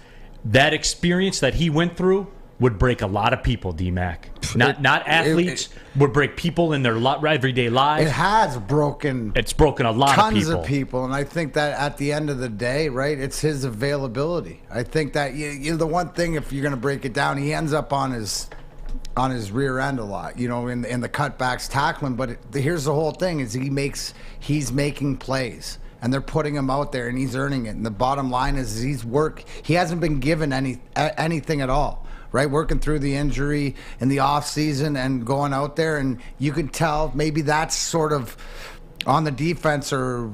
B: that experience that he went through would break a lot of people, D-Mac. Not athletes, would break people in their everyday lives.
C: It has broken.
B: It's broken a lot of people.
C: Tons of people, and I think that at the end of the day, right, it's his availability. I think that the one thing, if you're going to break it down, he ends up on his rear end a lot, in the cutbacks, tackling. But here's the whole thing: is he's making plays. And they're putting him out there, and he's earning it. And the bottom line is he hasn't been given anything at all. Right, working through the injury in the off season and going out there, and you can tell maybe that's sort of on the defense, or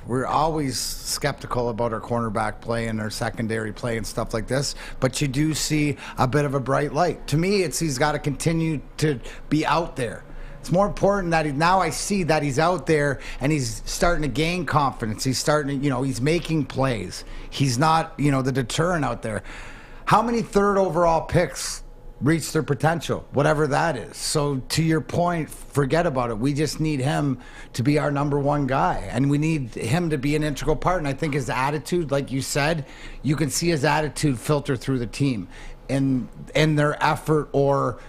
C: we're always skeptical about our cornerback play and our secondary play and stuff like this. But you do see a bit of a bright light. To me, he's got to continue to be out there. It's more important that now I see that he's out there and he's starting to gain confidence. He's starting to, he's making plays. He's not, the deterrent out there. How many third overall picks reach their potential, whatever that is? So to your point, forget about it. We just need him to be our number one guy, and we need him to be an integral part. And I think his attitude, like you said, you can see his attitude filter through the team in their effort, or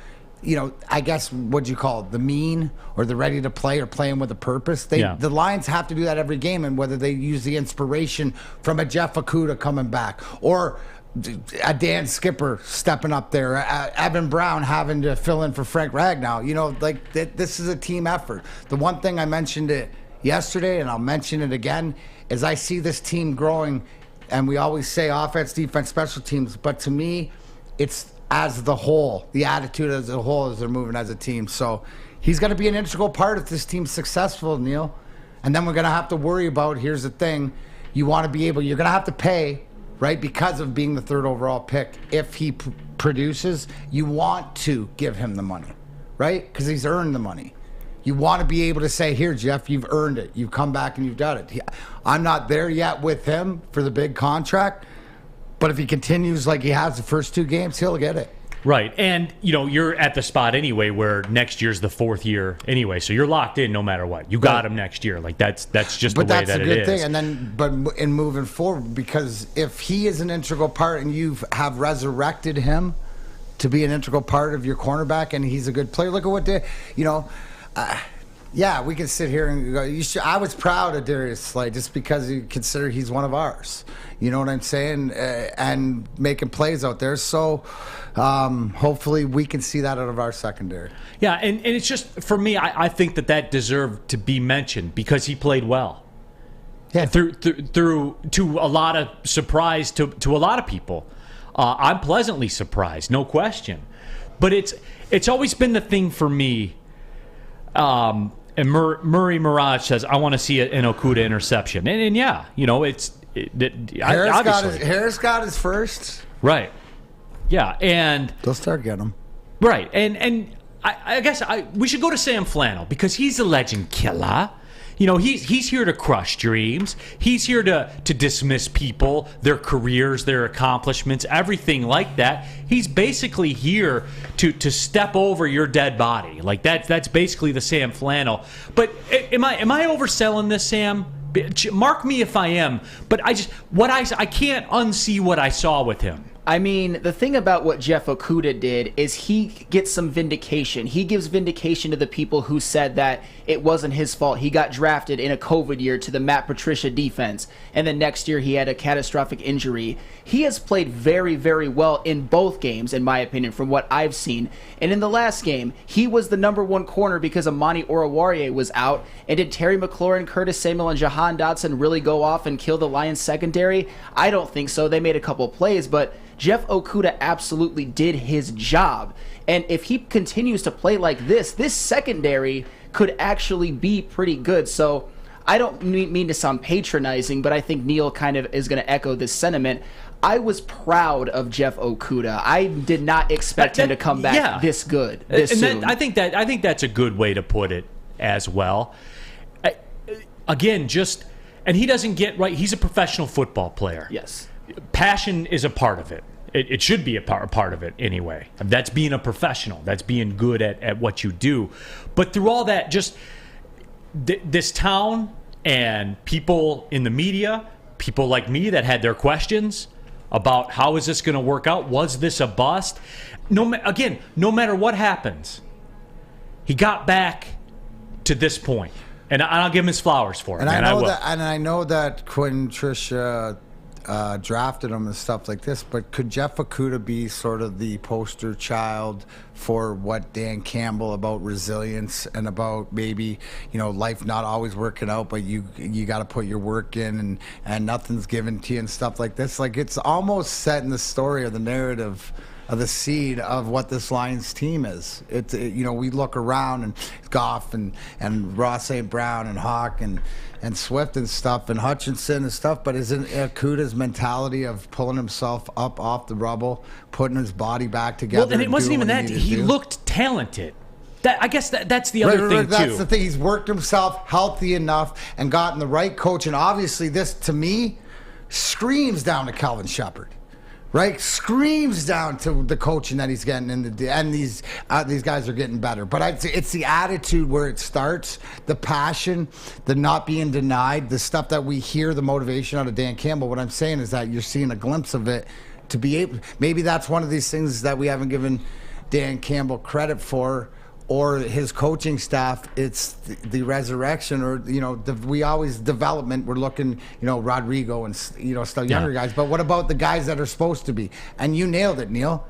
C: I guess what you call it, the mean or the ready to play or playing with a purpose. The Lions have to do that every game, and whether they use the inspiration from a Jeff Okudah coming back, or a Dan Skipper stepping up there, Evan Brown having to fill in for Frank Ragnow. This is a team effort. The one thing I mentioned it yesterday, and I'll mention it again, is I see this team growing, and we always say offense, defense, special teams, but to me, it's as the whole, the attitude as a whole as they're moving as a team. So he's going to be an integral part if this team's successful, Neal. And then we're going to have to worry about, here's the thing, you're going to have to pay, right, because of being the third overall pick. If he produces, you want to give him the money, right? Because he's earned the money. You want to be able to say, here, Jeff, you've earned it. You've come back and you've done it. I'm not there yet with him for the big contract, but if he continues like he has the first two games, he'll get it.
B: Right. And, you're at the spot anyway where next year's the fourth year anyway. So you're locked in no matter what. You got him next year. That's just the way that it is. But that's a good thing.
C: And then, but in moving forward, because if he is an integral part and you have resurrected him to be an integral part of your cornerback and he's a good player, look at what we can sit here and go, I was proud of Darius Slay just because you consider he's one of ours. You know what I'm saying? And making plays out there. So hopefully we can see that out of our secondary.
B: Yeah, and it's just, for me, I think that deserved to be mentioned because he played well. Yeah. Through to a lot of surprise to a lot of people. I'm pleasantly surprised, no question. But it's always been the thing for me. And Murray Mirage says, I want to see an Okudah interception. And yeah,
C: Harris got his first.
B: Right. Yeah, and
C: they'll start getting him.
B: Right, and I guess we should go to Sam Flannel because he's a legend killer. He's here to crush dreams. He's here to dismiss people, their careers, their accomplishments, everything like that. He's basically here to step over your dead body. Like that's basically the Sam Flannel. But am I overselling this, Sam? Mark me if I am. But I can't unsee what I saw with him.
H: I mean, the thing about what Jeff Okudah did is he gets some vindication. He gives vindication to the people who said that it wasn't his fault. He got drafted in a COVID year to the Matt Patricia defense, and then next year he had a catastrophic injury. He has played very, very well in both games, in my opinion, from what I've seen. And in the last game, he was the number one corner because Amani Oruwariye was out. And did Terry McLaurin, Curtis Samuel, and Jahan Dotson really go off and kill the Lions secondary? I don't think so. They made a couple plays, but Jeff Okudah absolutely did his job. And if he continues to play like this secondary could actually be pretty good. So I don't mean to sound patronizing, but I think Neal kind of is going to echo this sentiment. I was proud of Jeff Okudah. I did not expect him to come back this good, this soon.
B: I think that's a good way to put it as well. Again, and he doesn't get right. He's a professional football player.
H: Yes.
B: Passion is a part of it. It should be a part of it anyway. That's being a professional. That's being good at what you do. But through all that, just this town and people in the media, people like me that had their questions about how is this going to work out. Was this a bust? No matter what happens, he got back to this point. And I'll give him his flowers for it.
C: And I know that Quinn Tricia drafted him and stuff like this, but could Jeff Okudah be sort of the poster child for what Dan Campbell about resilience and about maybe, life not always working out, but you got to put your work in and nothing's given to you and stuff like this? Like, it's almost set in the story or the narrative of the seed of what this Lions team is. We look around and Goff and Ross St. Brown and Hawk and Swift and stuff and Hutchinson and stuff, but isn't Okudah's mentality of pulling himself up off the rubble, putting his body back together?
B: Well, and it wasn't even that. He looked talented. I guess that's the other thing, too.
C: That's the thing. He's worked himself healthy enough and gotten the right coach, and obviously this, to me, screams down to Kelvin Shepard. Right, screams down to the coaching that he's getting, and these guys are getting better. But it's the attitude where it starts, the passion, the not being denied, the stuff that we hear, the motivation out of Dan Campbell. What I'm saying is that you're seeing a glimpse of it. To be able, maybe that's one of these things that we haven't given Dan Campbell credit for, or his coaching staff. It's the resurrection, or we always development. We're looking, Rodrigo and still younger guys. But what about the guys that are supposed to be? And you nailed it, Neal.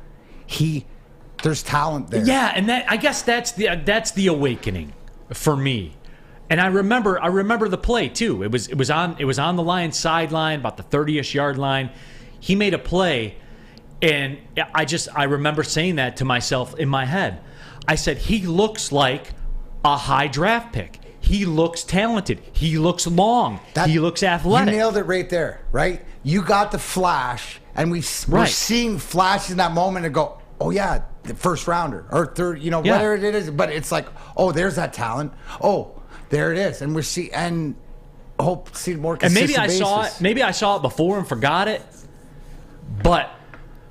C: There's talent there.
B: Yeah, and I guess that's the awakening for me. And I remember the play too. It was on the Lions sideline, about the 30-ish yard line. He made a play, and I remember saying that to myself in my head. I said, he looks like a high draft pick. He looks talented. He looks long. He looks athletic.
C: You nailed it right there, right? You got the flash, and we're seeing flashes in that moment and go, oh, yeah, the first rounder or third, whatever it is. But it's like, oh, there's that talent. Oh, there it is. And we're see more consistent
B: and maybe
C: basis.
B: Maybe I saw it before and forgot it, but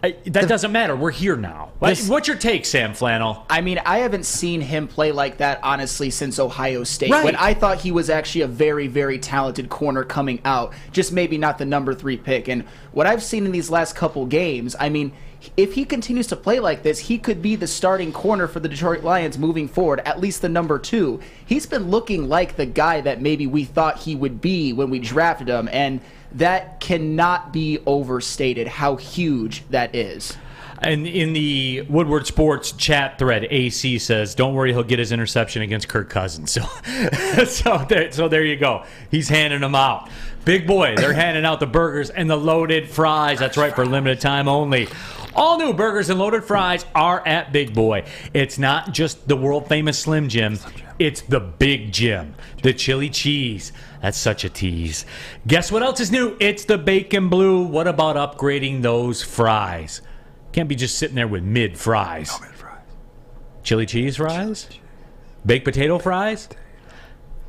B: that doesn't matter. We're here now. What's your take, Sam Flannel?
H: I mean, I haven't seen him play like that, honestly, since Ohio State.
B: Right.
H: When I thought he was actually a very, very talented corner coming out, just maybe not the number 3 pick. And what I've seen in these last couple games, I mean, if he continues to play like this, he could be the starting corner for the Detroit Lions moving forward, at least the number 2. He's been looking like the guy that maybe we thought he would be when we drafted him, and that cannot be overstated how huge that is.
B: And in the Woodward Sports chat thread, AC says, don't worry, he'll get his interception against Kirk Cousins. So there you go. He's handing them out. Big boy, they're handing out the burgers and the loaded fries. That's right, for limited time only. All new burgers and loaded fries are at Big Boy. It's not just the world-famous Slim Jim. It's the Big Jim. The chili cheese. That's such a tease. Guess what else is new? It's the Bacon Blue. What about upgrading those fries? Can't be just sitting there with mid fries. No mid fries. Chili cheese fries? Baked potato fries?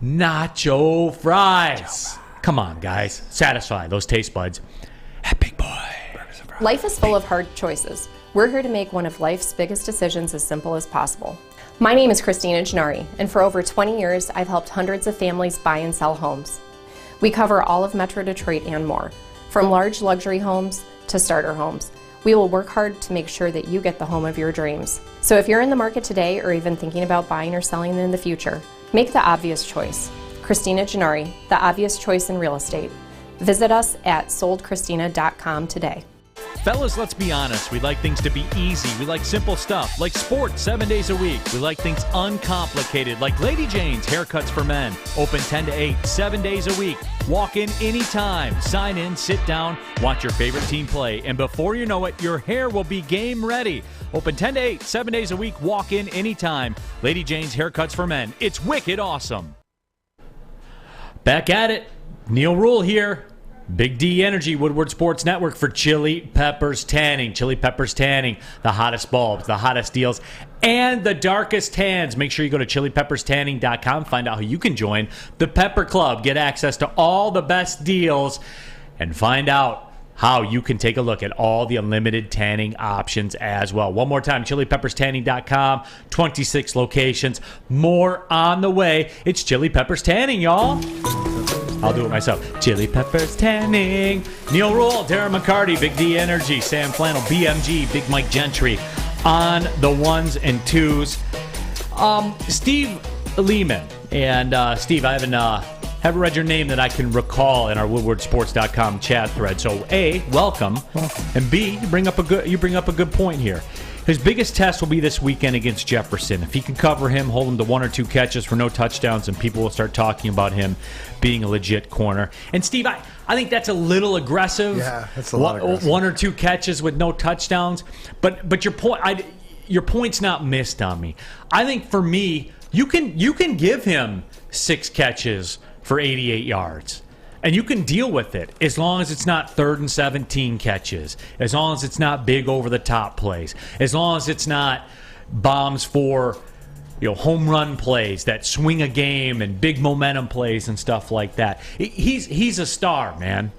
B: Nacho fries. Come on, guys. Satisfy those taste buds at Big Boy.
L: Life is full of hard choices. We're here to make one of life's biggest decisions as simple as possible. My name is Christina Gennari, and for over 20 years, I've helped hundreds of families buy and sell homes. We cover all of Metro Detroit and more, from large luxury homes to starter homes. We will work hard to make sure that you get the home of your dreams. So if you're in the market today or even thinking about buying or selling in the future, make the obvious choice. Christina Gennari, the obvious choice in real estate. Visit us at soldchristina.com today.
B: Fellas, let's be honest. We like things to be easy. We like simple stuff, like sports 7 days a week. We like things uncomplicated, like Lady Jane's Haircuts for Men. Open 10 to 8, 7 days a week. Walk in anytime. Sign in, sit down, watch your favorite team play. And before you know it, your hair will be game ready. Open 10 to 8, 7 days a week. Walk in anytime. Lady Jane's Haircuts for Men. It's wicked awesome. Back at it. Neal Ruhl here. Big D Energy, Woodward Sports Network for Chili Peppers Tanning. Chili Peppers Tanning, the hottest bulbs, the hottest deals, and the darkest tans. Make sure you go to chilipepperstanning.com. Find out how you can join the Pepper Club. Get access to all the best deals and find out how you can take a look at all the unlimited tanning options as well. One more time, chilipepperstanning.com. 26 locations. More on the way. It's Chili Peppers Tanning, y'all. I'll do it myself. Chili peppers tanning. Neal Ruhl, Darren McCarty, Big D Energy, Sam Flannel, BMG, Big Mike Gentry on the ones and twos. Steve Lehman. And Steve, I haven't read your name that I can recall in our WoodwardSports.com chat thread. So A, welcome. And B, you bring up a good point here. His biggest test will be this weekend against Jefferson. If he can cover him, hold him to 1 or 2 catches for no touchdowns, and people will start talking about him being a legit corner. And Steve, I think that's a little aggressive.
C: Yeah, that's a lot aggressive.
B: 1 or 2 catches with no touchdowns. But your point's not missed on me. I think for me, you can give him 6 catches for 88 yards. And you can deal with it as long as it's not 3rd and 17 catches, as long as it's not big over-the-top plays, as long as it's not bombs for home run plays that swing a game and big momentum plays and stuff like that. He's a star, man.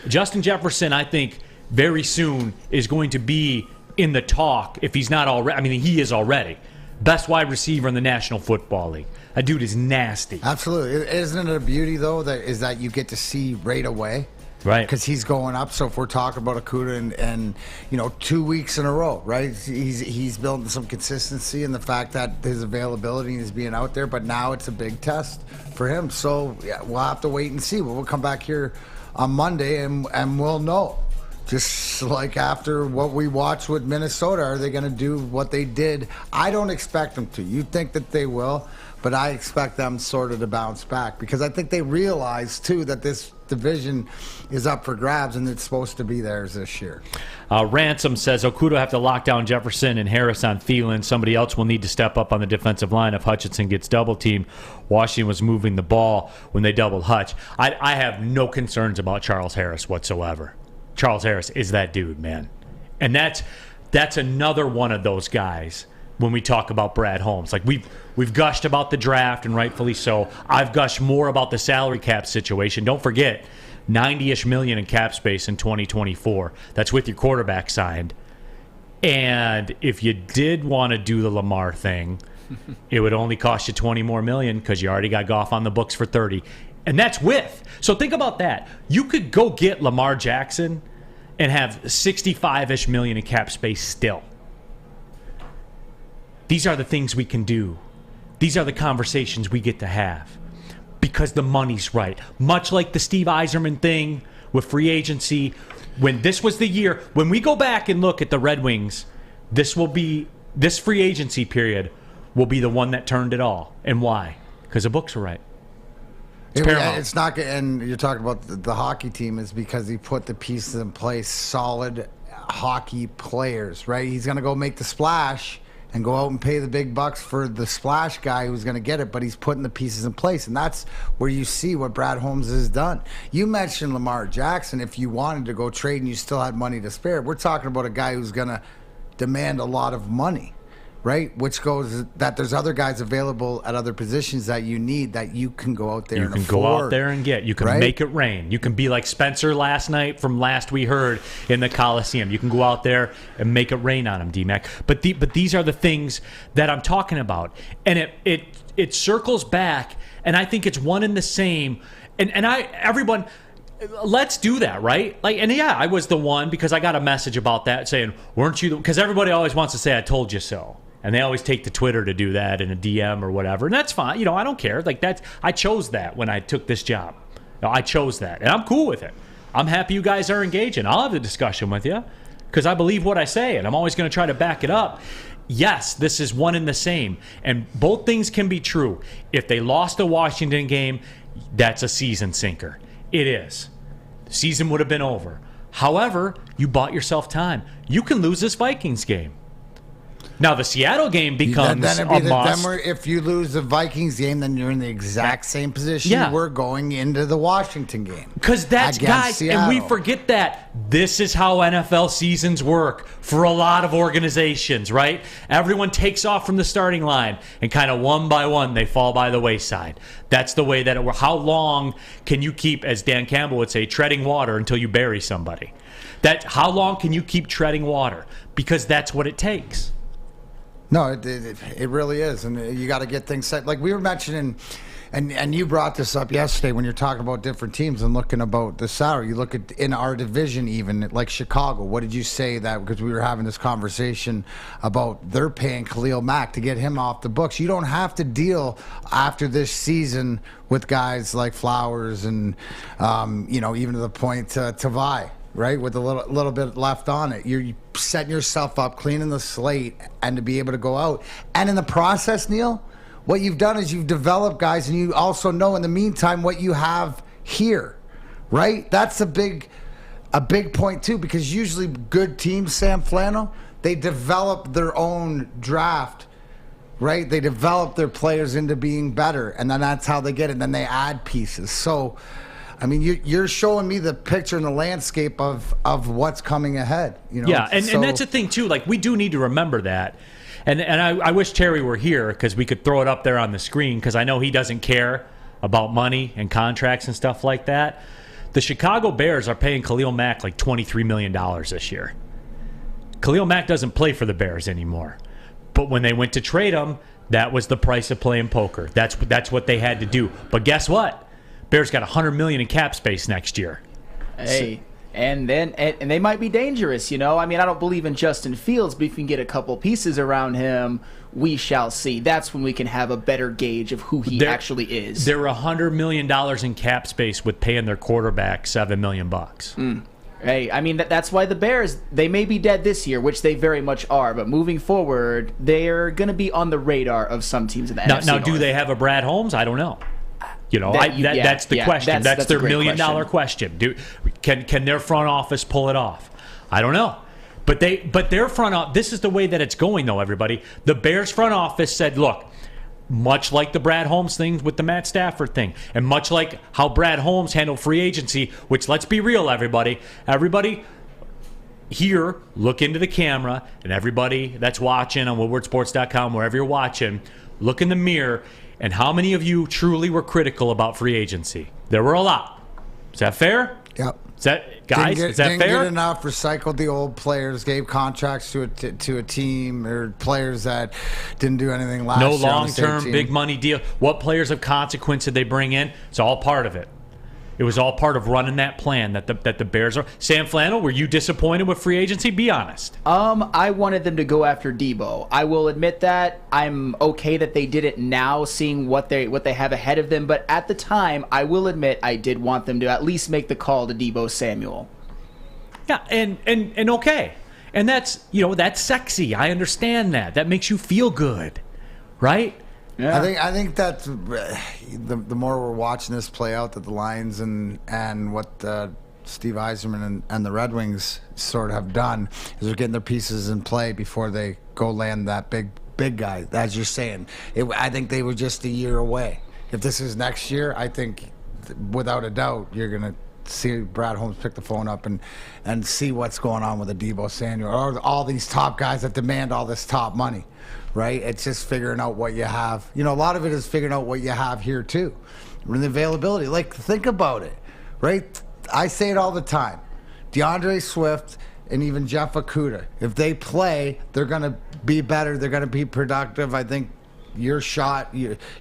B: Justin Jefferson, I think, very soon is going to be in the talk if he's not already. I mean, he is already. Best wide receiver in the National Football League. That dude is nasty.
C: Absolutely. Isn't it a beauty, though, that you get to see right away?
B: Right.
C: Because he's going up. So if we're talking about Okudah and 2 weeks in a row, right? He's building some consistency in the fact that his availability is being out there. But now it's a big test for him. So yeah, we'll have to wait and see. We'll come back here on Monday and we'll know. Just like after what we watched with Minnesota, are they going to do what they did? I don't expect them to. You think that they will, but I expect them sort of to bounce back because I think they realize, too, that this division is up for grabs and it's supposed to be theirs this year.
B: Ransom says Okudah have to lock down Jefferson and Harris on Thielen. Somebody else will need to step up on the defensive line if Hutchinson gets double-teamed. Washington was moving the ball when they doubled Hutch. I have no concerns about Charles Harris whatsoever. Charles Harris is that dude, man. And that's another one of those guys when we talk about Brad Holmes. Like we've gushed about the draft, and rightfully so. I've gushed more about the salary cap situation. Don't forget, $90-ish million in cap space in 2024. That's with your quarterback signed. And if you did want to do the Lamar thing, it would only cost you $20 more million because you already got Goff on the books for $30. And that's with. So think about that. You could go get Lamar Jackson and have $65-ish million in cap space still. These are the things we can do. These are the conversations we get to have because the money's right. Much like the Steve Yzerman thing with free agency. When this was the year, when we go back and look at the Red Wings, this free agency period will be the one that turned it all. And why? Because the books are right.
C: It's not, and you're talking about the hockey team is because he put the pieces in place, solid hockey players, right? He's going to go make the splash and go out and pay the big bucks for the splash guy who's going to get it, but he's putting the pieces in place, and that's where you see what Brad Holmes has done. You mentioned Lamar Jackson. If you wanted to go trade and you still had money to spare, we're talking about a guy who's going to demand a lot of money. Right, which goes that there's other guys available at other positions that you need that you can go out there and afford.
B: You can go out there and get. You can make it rain. You can be like Spencer last night from last we heard in the Coliseum. You can go out there and make it rain on him, D-Mac. But these are the things that I'm talking about. And it circles back, and I think it's one and the same. And everyone... Let's do that, right? I was the one because I got a message about that saying, weren't you? Because everybody always wants to say, I told you so. And they always take to Twitter to do that in a DM or whatever. And that's fine. I don't care. I chose that when I took this job. I chose that. And I'm cool with it. I'm happy you guys are engaging. I'll have a discussion with you because I believe what I say. And I'm always going to try to back it up. Yes, this is one and the same. And both things can be true. If they lost the Washington game, that's a season sinker. It is. The season would have been over. However, you bought yourself time. You can lose this Vikings game. Now, the Seattle game becomes a must.
C: If you lose the Vikings game, then you're in the exact same position you were going into the Washington game.
B: Because that's, guys,
C: Seattle.
B: And we forget that. This is how NFL seasons work for a lot of organizations, right? Everyone takes off from the starting line, and kind of one by one, they fall by the wayside. That's the way that it works. How long can you keep, as Dan Campbell would say, treading water until you bury somebody? How long can you keep treading water? Because that's what it takes.
C: No, it really is, and you got to get things set. Like we were mentioning And you brought this up yesterday when you're talking about different teams and looking about the salary. You look at in our division, even like Chicago. What did you say that because we were having this conversation about they're paying Khalil Mack to get him off the books. You don't have to deal after this season with guys like Flowers and even to the point Tavai, right, with a little bit left on it. You're setting yourself up, cleaning the slate, and to be able to go out. And in the process, Neal, what you've done is you've developed guys, and you also know in the meantime what you have here, right? That's a big point too, because usually good teams, Sam Flannel, they develop their own draft, right? They develop their players into being better, and then that's how they get it. And then they add pieces. So, I mean, you're showing me the picture and the landscape of what's coming ahead.
B: Yeah, and that's the thing too. Like, we do need to remember that. And I wish Terry were here because we could throw it up there on the screen because I know he doesn't care about money and contracts and stuff like that. The Chicago Bears are paying Khalil Mack like $23 million this year. Khalil Mack doesn't play for the Bears anymore. But when they went to trade him, that was the price of playing poker. That's what they had to do. But guess what? Bears got $100 million in cap space next year.
H: Hey. And they might be dangerous, I mean, I don't believe in Justin Fields, but if you can get a couple pieces around him, we shall see. That's when we can have a better gauge of who he actually is.
B: They're $100 million in cap space with paying their quarterback $7 million.
H: Hey, I mean, that's why the Bears, they may be dead this year, which they very much are, but moving forward, they're going to be on the radar of some teams in the NFC
B: Now, do
H: North.
B: they have a Brad Holmes? I don't know. That's the question. That's their $1 million question. Can their front office pull it off? I don't know. But their front office, this is the way that it's going, though, everybody. The Bears front office said, look, much like the Brad Holmes thing with the Matt Stafford thing, and much like how Brad Holmes handled free agency, which, let's be real, everybody here, look into the camera, and everybody that's watching on woodwardsports.com, wherever you're watching, look in the mirror. And how many of you truly were critical about free agency? There were a lot. Is that fair?
C: Yep.
B: Is that fair?
C: Didn't get enough. Recycled the old players. Gave contracts to a team or players that didn't do anything last year.
B: No long-term big money deal. What players of consequence did they bring in? It's all part of it. It was all part of running that plan that the Bears are. Sam Flannel, were you disappointed with free agency? Be honest.
H: I wanted them to go after Debo. I will admit that. I'm okay that they did it now, seeing what they have ahead of them. But at the time, I will admit I did want them to at least make the call to Debo Samuel.
B: Yeah, and okay, and that's that's sexy. I understand that. That makes you feel good, right?
C: Yeah. I think that's the more we're watching this play out, that the Lions and what Steve Yzerman and the Red Wings sort of have done is they're getting their pieces in play before they go land that big guy. As you're saying, I think they were just a year away. If this is next year, I think without a doubt you're gonna see Brad Holmes pick the phone up and see what's going on with a Debo Samuel or all these top guys that demand all this top money. Right? It's just figuring out what you have. A lot of it is figuring out what you have here, too. And the availability. Like, think about it, right? I say it all the time. DeAndre Swift and even Jeff Okudah, if they play, they're going to be better. They're going to be productive. I think your shot,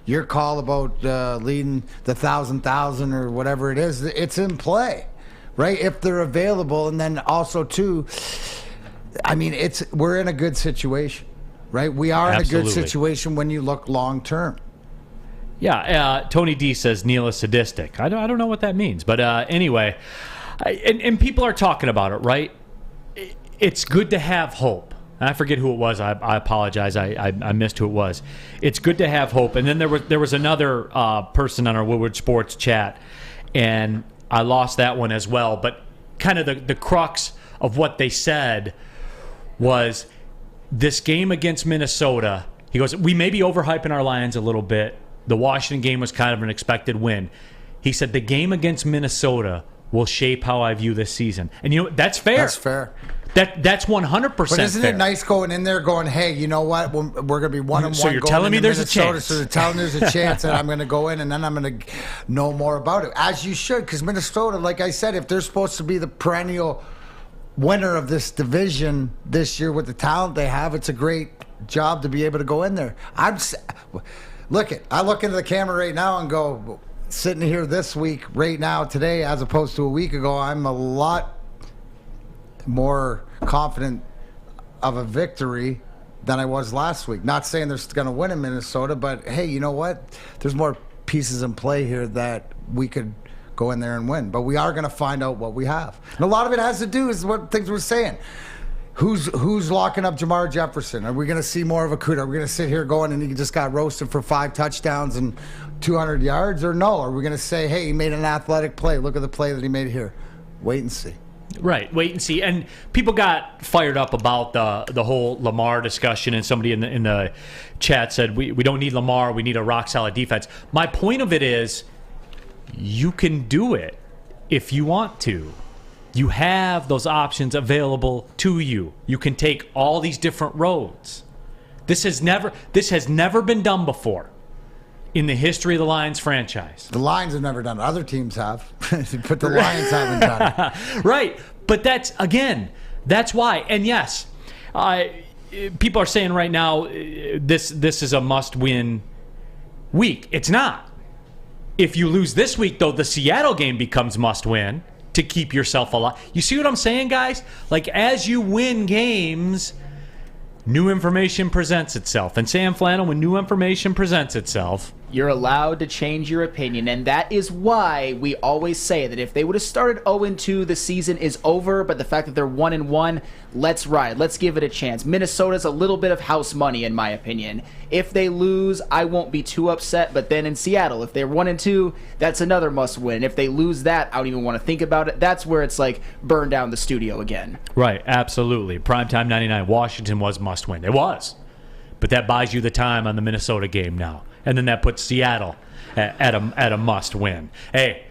C: your call about leading the 1,000 or whatever it is, it's in play, right? If they're available. And then also, too, I mean, we're in a good situation. Right, we are in a good situation when you look long term.
B: Yeah, Tony D says Neal is sadistic. I don't know what that means, but anyway, and people are talking about it, right? It's good to have hope. And I forget who it was. I apologize. I missed who it was. It's good to have hope. And then there was another person on our Woodward Sports chat, and I lost that one as well. But kind of the crux of what they said was, this game against Minnesota, he goes, we may be overhyping our Lions a little bit. The Washington game was kind of an expected win. He said the game against Minnesota will shape how I view this season. And that's fair.
C: That's fair.
B: That's 100%
C: But isn't
B: fair.
C: it nice going in there going, hey, you know what? We're going to be 1-1.
B: So you're telling me there's a chance.
C: So they're telling there's a chance that I'm going to go in and then I'm going to know more about it. As you should, because Minnesota, like I said, if they're supposed to be the perennial winner of this division this year with the talent they have, it's a great job to be able to go in there. I look into the camera right now and go, sitting here this week, right now, today, as opposed to a week ago, I'm a lot more confident of a victory than I was last week. Not saying they're going to win in Minnesota, but hey, you know what? There's more pieces in play here that we could go in there and win. But we are going to find out what we have. And a lot of it has to do is what things we're saying. Who's locking up Jamar Jefferson? Are we going to see more of Okudah? Are we going to sit here going and he just got roasted for 5 touchdowns and 200 yards? Or no? Are we going to say, hey, he made an athletic play. Look at the play that he made here. Wait and see.
B: Right, wait and see. And people got fired up about the whole Lamar discussion, and somebody in the chat said, we don't need Lamar, we need a rock-solid defense. My point of it is, you can do it if you want to. You have those options available to you. You can take all these different roads. This has never been done before in the history of the Lions franchise.
C: The Lions have never done it. Other teams have. But the Lions haven't done it.
B: Right. But that's why. And yes, people are saying right now this is a must-win week. It's not. If you lose this week, though, the Seattle game becomes must-win to keep yourself alive. You see what I'm saying, guys? Like, as you win games, new information presents itself. And Sam Flannel, when new information presents itself,
H: you're allowed to change your opinion, and that is why we always say that if they would have started 0-2, the season is over, but the fact that they're 1-1, let's ride. Let's give it a chance. Minnesota's a little bit of house money, in my opinion. If they lose, I won't be too upset, but then in Seattle, if they're 1-2, that's another must-win. If they lose that, I don't even want to think about it. That's where it's like burn down the studio again.
B: Right, absolutely. Primetime 99, Washington was must-win. It was. But that buys you the time on the Minnesota game now. And then that puts Seattle at a must-win. Hey,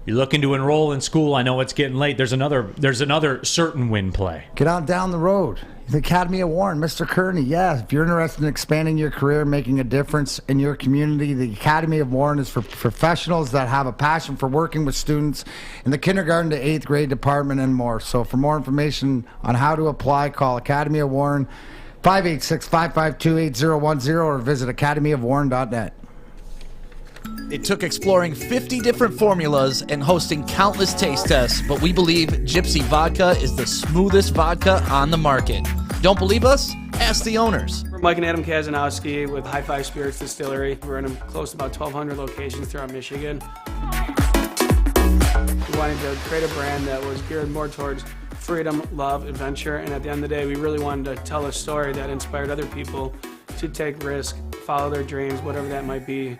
B: you're looking to enroll in school. I know it's getting late. There's another certain win play.
C: Get on down the road. The Academy of Warren, Mr. Kearney. Yeah, if you're interested in expanding your career, making a difference in your community, the Academy of Warren is for professionals that have a passion for working with students in the kindergarten to 8th grade department and more. So for more information on how to apply, call Academy of Warren 586-552-8010 or visit academyofwarren.net.
M: It took exploring 50 different formulas and hosting countless taste tests, but we believe Gypsy Vodka is the smoothest vodka on the market. Don't believe us? Ask the owners.
N: We're Mike and Adam Kazanowski with High Five Spirits Distillery. We're in close to about 1,200 locations throughout Michigan. We wanted to create a brand that was geared more towards freedom, love, adventure, and at the end of the day, we really wanted to tell a story that inspired other people to take risk, follow their dreams, whatever that might be.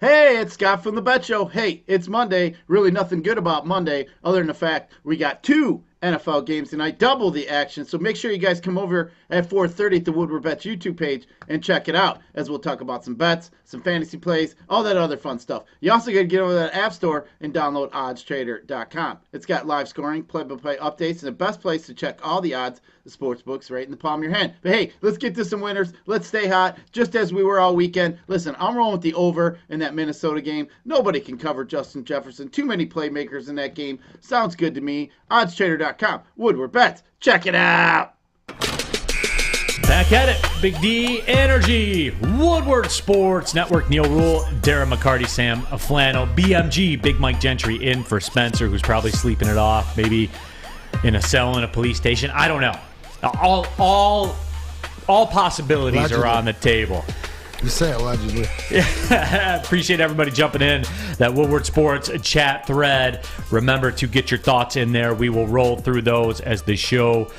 O: Hey, it's Scott from The Bet Show. Hey, it's Monday. Really nothing good about Monday other than the fact we got 2 NFL games tonight, double the action. So make sure you guys come over at 4:30 at the Woodward Bets YouTube page and check it out as we'll talk about some bets, some fantasy plays, all that other fun stuff. You also got to get over to that app store and download oddstrader.com. It's got live scoring, play-by-play updates, and the best place to check all the odds, the sports books right in the palm of your hand. But hey, let's get to some winners. Let's stay hot, just as we were all weekend. Listen, I'm rolling with the over in that Minnesota game. Nobody can cover Justin Jefferson. Too many playmakers in that game. Sounds good to me. oddstrader.com. Woodward Bets. Check it out.
B: Back at it. Big D Energy. Woodward Sports Network. Neal Ruhl, Darren McCarty, Sam Flannel, BMG, Big Mike Gentry in for Spencer, who's probably sleeping it off, maybe in a cell in a police station. I don't know. All possibilities allegedly are on the table.
C: You say allegedly.
B: Yeah, appreciate everybody jumping in. That Woodward Sports chat thread. Remember to get your thoughts in there. We will roll through those as the show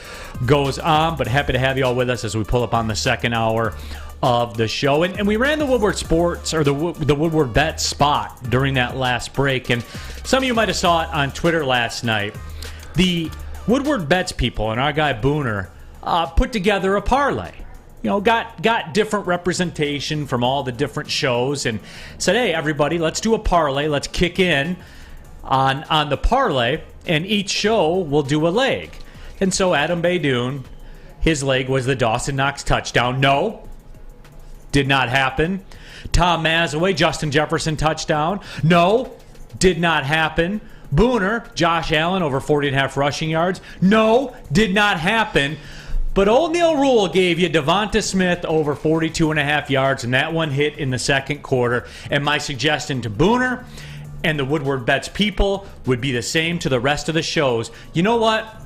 B: goes on. But happy to have you all with us as we pull up on the second hour of the show. And we ran the Woodward Sports, or the Woodward Bet spot during that last break. And some of you might have saw it on Twitter last night. The Woodward Bets people and our guy Booner put together a parlay. You know, got different representation from all the different shows and said, hey, everybody, let's do a parlay. Let's kick in on the parlay, and each show will do a leg. And so Adam Baydoun, his leg was the Dawson Knox touchdown. No, did not happen. Tom Mazaway, Justin Jefferson touchdown. No, did not happen. Booner, Josh Allen over 40.5 rushing yards. No, did not happen. But old Neal Ruhl gave you Devonta Smith over 42.5 yards, and that one hit in the second quarter. And my suggestion to Booner and the Woodward Bets people would be the same to the rest of the shows. You know what?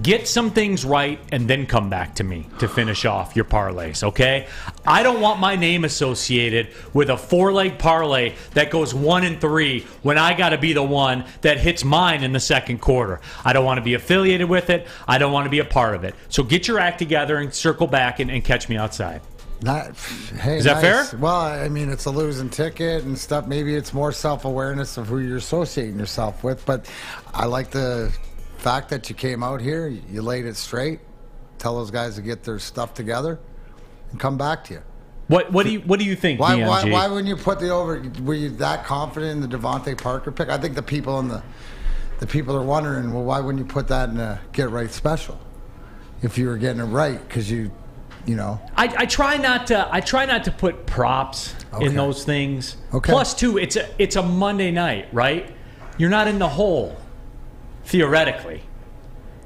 B: Get some things right and then come back to me to finish off your parlays, okay? I don't want my name associated with a 4-leg parlay that goes 1-3 when I got to be the one that hits mine in the second quarter. I don't want to be affiliated with it. I don't want to be a part of it. So get your act together and circle back and catch me outside.
C: Is
B: that fair?
C: Well, I mean, it's a losing ticket and stuff. Maybe it's more self-awareness of who you're associating yourself with. But I like the fact that you came out here, you laid it straight, tell those guys to get their stuff together, and come back to you.
B: What do you think, BMG?
C: Why wouldn't you put the over? Were you that confident in the Devontae Parker pick? I think the people are wondering, well, why wouldn't you put that in a get right special if you were getting it right? Because you know.
B: I try not to put props in those things.
C: Okay.
B: Plus, too, it's a Monday night, right? You're not in the hole. Theoretically,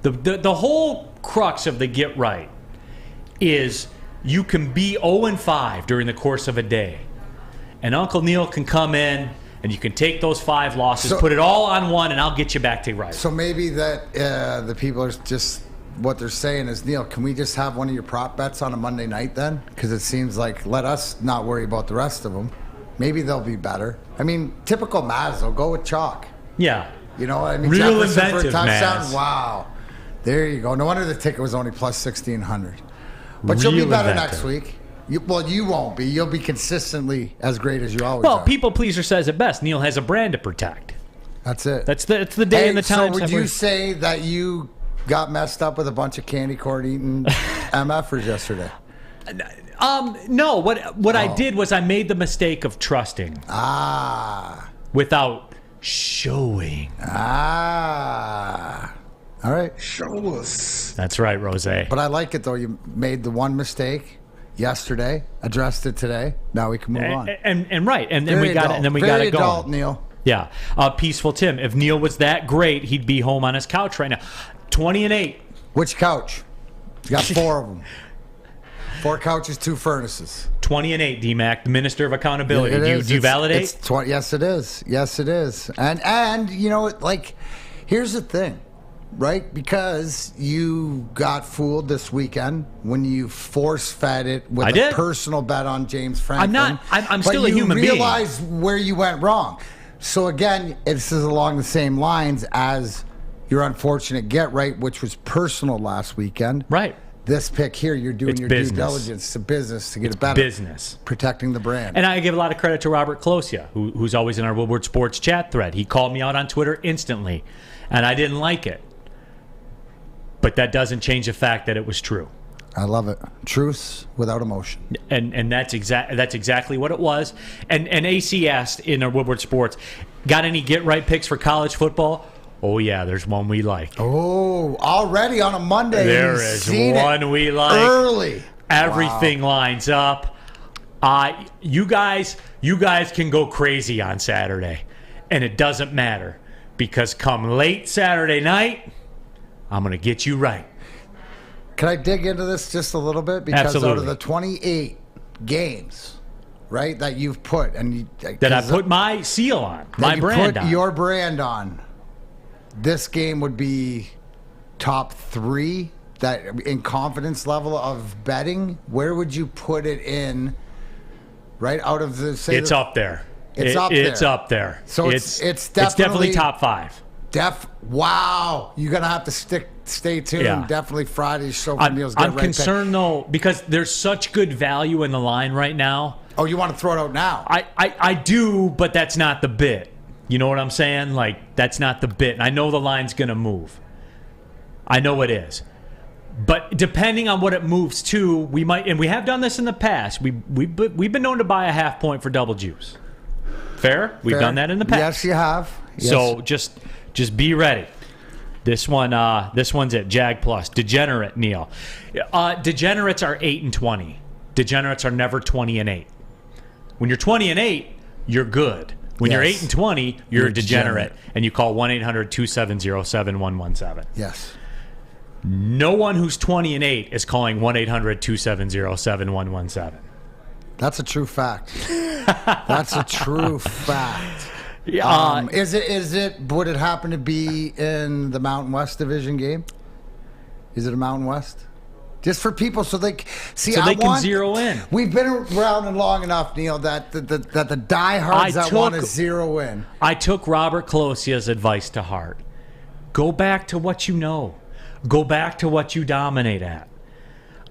B: the whole crux of the get right is you can be 0-5 during the course of a day, and Uncle Neal can come in and you can take those 5 losses, put it all on one, and I'll get you back to right.
C: So maybe that the people are just what they're saying is, Neal, can we just have one of your prop bets on a Monday night then? Because it seems like let us not worry about the rest of them. Maybe they'll be better. I mean, typical Maz, they'll go with chalk.
B: Yeah.
C: You know, I mean,
B: real
C: Jefferson
B: inventive,
C: for a touchdown.
B: Maz.
C: Wow, there you go. No wonder the ticket was only plus 1,600. But you'll
B: Real
C: be better
B: inventive.
C: next week. You won't be. You'll be consistently as great as you always
B: Well,
C: are.
B: people pleaser says it best. Neal has a brand to protect.
C: That's it.
B: It's the day and the time.
C: So would you say that you got messed up with a bunch of candy corn eating MFers yesterday?
B: No. What I did was I made the mistake of trusting. Without showing.
C: All right. Show us.
B: That's right, Rose.
C: But I like it, though. You made the one mistake yesterday, addressed it today. Now we can move on.
B: And then we got it, and then we
C: Very
B: got it going.
C: adult, Neal.
B: Yeah. Peaceful Tim. If Neal was that great, he'd be home on his couch right now. 20-8.
C: Which couch? You got 4 of them. 4 couches, 2 furnaces.
B: 20-8, D-Mac, the Minister of Accountability. Do you validate?
C: Yes, it is. Yes, it is. And you know, like, here's the thing, right? Because you got fooled this weekend when you force-fed it with a personal bet on James Franklin.
B: I'm still a human being.
C: But you realize where you went wrong. So, again, this is along the same lines as your unfortunate get right, which was personal last weekend.
B: Right.
C: This pick here, you're doing your due diligence to business to get it better.
B: Business.
C: Protecting the brand.
B: And I give a lot of credit to Robert Closia, who's always in our Woodward Sports chat thread. He called me out on Twitter instantly, and I didn't like it. But that doesn't change the fact that it was true.
C: I love it. Truth without emotion.
B: And that's exactly what it was. And AC asked in our Woodward Sports, got any get-right picks for college football? Oh, yeah, there's one we like.
C: Oh, already on a Monday.
B: There is one we like.
C: Early.
B: Everything lines up. You guys can go crazy on Saturday, and it doesn't matter because come late Saturday night, I'm going to get you right.
C: Can I dig into this just a little bit? Because
B: Absolutely.
C: out of the 28 games, right, that you've put
B: that I put my seal on, my brand on.
C: Your brand on. This game would be top 3 that in confidence level of betting. Where would you put it in? Right out of the.
B: It's up there.
C: It's up there.
B: It's up there.
C: So it's
B: definitely top 5.
C: Wow, you're gonna have to stay tuned.
B: Yeah.
C: Definitely Friday's show for Neal's Get
B: I'm
C: Right
B: concerned though because there's such good value in the line right now.
C: Oh, you want to throw it out now?
B: I do, but that's not the bit. You know what I'm saying? Like, that's not the bit. And I know the line's going to move. I know it is. But depending on what it moves to, we might, and we have done this in the past, we've been known to buy a half point for double juice. Fair? We've done that in the past.
C: Yes, you have. Yes.
B: So just be ready. This one's at Jag Plus. Degenerate, Neal. Degenerates are 8-20. Degenerates are never 20-8. When you're 20-8, you're good. When you're 8-20, you're a degenerate, and you call 1-800-270-7117.
C: Yes.
B: No one who's 20-8 is calling 1-800-270-7117.
C: That's a true fact. That's a true fact. Is it? Would it happen to be in the Mountain West Division game? Is it a Mountain West? Just for people, so they see.
B: So they can zero in.
C: We've been around long enough, Neal, that the diehards that want to zero in.
B: I took Robert Colosia's advice to heart. Go back to what you know. Go back to what you dominate at.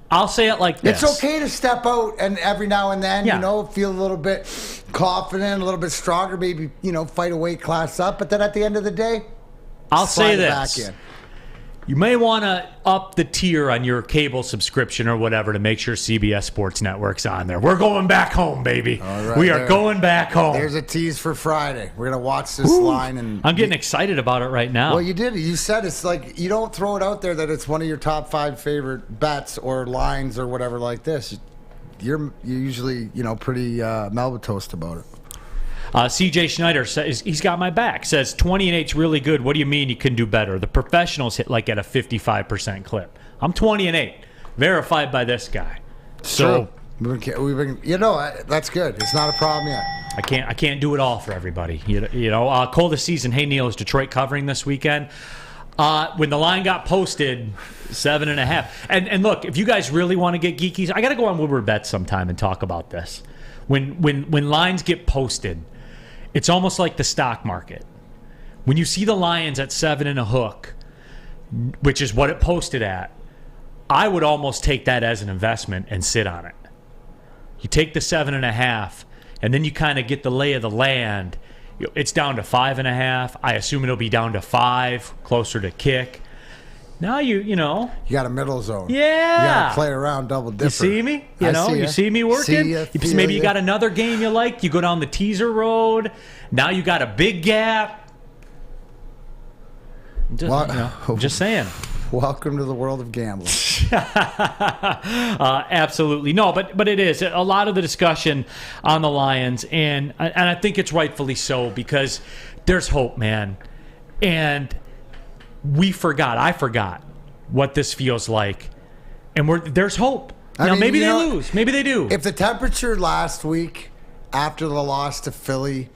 B: I'll say it like this.
C: It's okay to step out and every now and then, feel a little bit confident, a little bit stronger, maybe, fight a weight class up. But then at the end of the day,
B: I'll say this.
C: Back in.
B: You may want to up the tier on your cable subscription or whatever to make sure CBS Sports Network's on there. We're going back home, baby.
C: Right,
B: we are going back home.
C: There's a tease for Friday. We're going to watch this line. And
B: I'm getting excited about it right now.
C: Well, you did. You said it's like you don't throw it out there that it's one of your top 5 favorite bets or lines or whatever like this. You're usually, pretty melba-toast about it.
B: CJ Schneider says he's got my back. Says 20-8's really good. What do you mean you can do better? The professionals hit like at a 55% clip. I'm 20-8, verified by this guy. So
C: we've been, that's good. It's not a problem yet.
B: I can't do it all for everybody. Coldest season. Hey Neal, is Detroit covering this weekend? When the line got posted, 7.5. And look, if you guys really want to get geeky, I got to go on Woodward Bets sometime and talk about this. When lines get posted, it's almost like the stock market. When you see the Lions at 7 and a hook, which is what it posted at, I would almost take that as an investment and sit on it. You take the 7.5, and then you kind of get the lay of the land. It's down to 5.5. I assume it'll be down to 5, closer to kick. Now you
C: got a middle zone.
B: Yeah,
C: you got to play around double dipper.
B: You see me? You see me working. Maybe you got another game you like. You go down the teaser road. Now you got a big gap. Just saying.
C: Welcome to the world of gambling.
B: Absolutely. No, but it is a lot of the discussion on the Lions, and I think it's rightfully so because there's hope, man, and I forgot what this feels like, and there's hope. Maybe they lose, maybe they do.
C: If the temperature last week after the loss to Philly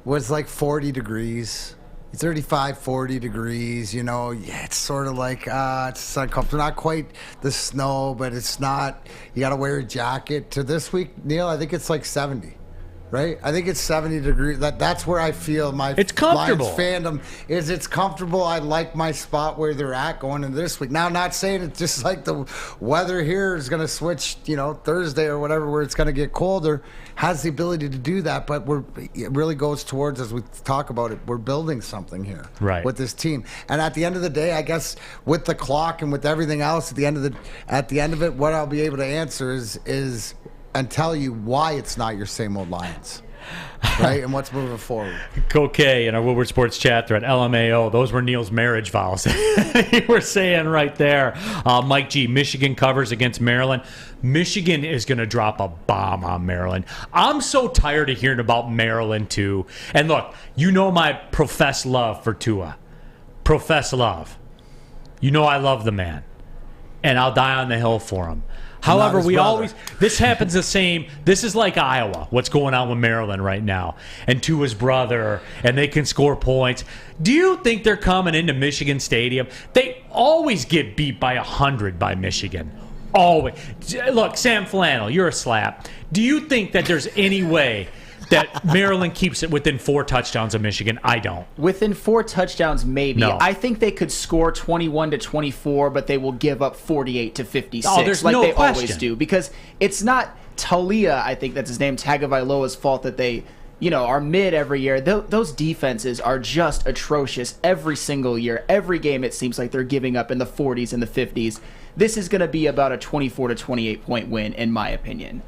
C: was like 40 degrees, 35, 40 degrees, it's sort of like it's uncomfortable. Not quite the snow, but it's not. You got to wear a jacket. To this week, Neal, I think it's like 70. Right? I think it's 70 degrees. That's where I feel
B: it's comfortable.
C: Lions fandom is. It's comfortable. I like my spot where they're at going into this week. Now, I'm not saying it's just like the weather here is going to switch, Thursday or whatever, where it's going to get colder. Has the ability to do that, but it really goes towards, as we talk about it, we're building something here with this team. And at the end of the day, I guess with the clock and with everything else, at the end of it, what I'll be able to answer is and tell you why it's not your same old Lions, right? And what's moving forward.
B: Okay, in our Woodward Sports chat thread, LMAO, those were Neal's marriage vows. You were saying right there. Mike G, Michigan covers against Maryland. Michigan is going to drop a bomb on Maryland. I'm so tired of hearing about Maryland, too. And look, my professed love for Tua. Professed love. I love the man. And I'll die on the hill for him. However, this happens the same. This is like Iowa, what's going on with Maryland right now. And Tua's brother, and they can score points. Do you think they're coming into Michigan Stadium? They always get beat by 100 by Michigan. Always. Look, Sam Flannel, you're a slap. Do you think that there's any way that Maryland keeps it within 4 touchdowns of Michigan? I don't.
H: Within 4 touchdowns, maybe.
B: No.
H: I think they could score 21-24, but they will give up 48-56,
B: there's
H: like
B: no
H: they
B: question.
H: always do. Because it's not Talia, I think that's his name, Tagovailoa's fault that they, are mid every year. Those defenses are just atrocious every single year. Every game, it seems like they're giving up in the 40s and the 50s. This is going to be about a 24-28 point win, in my opinion.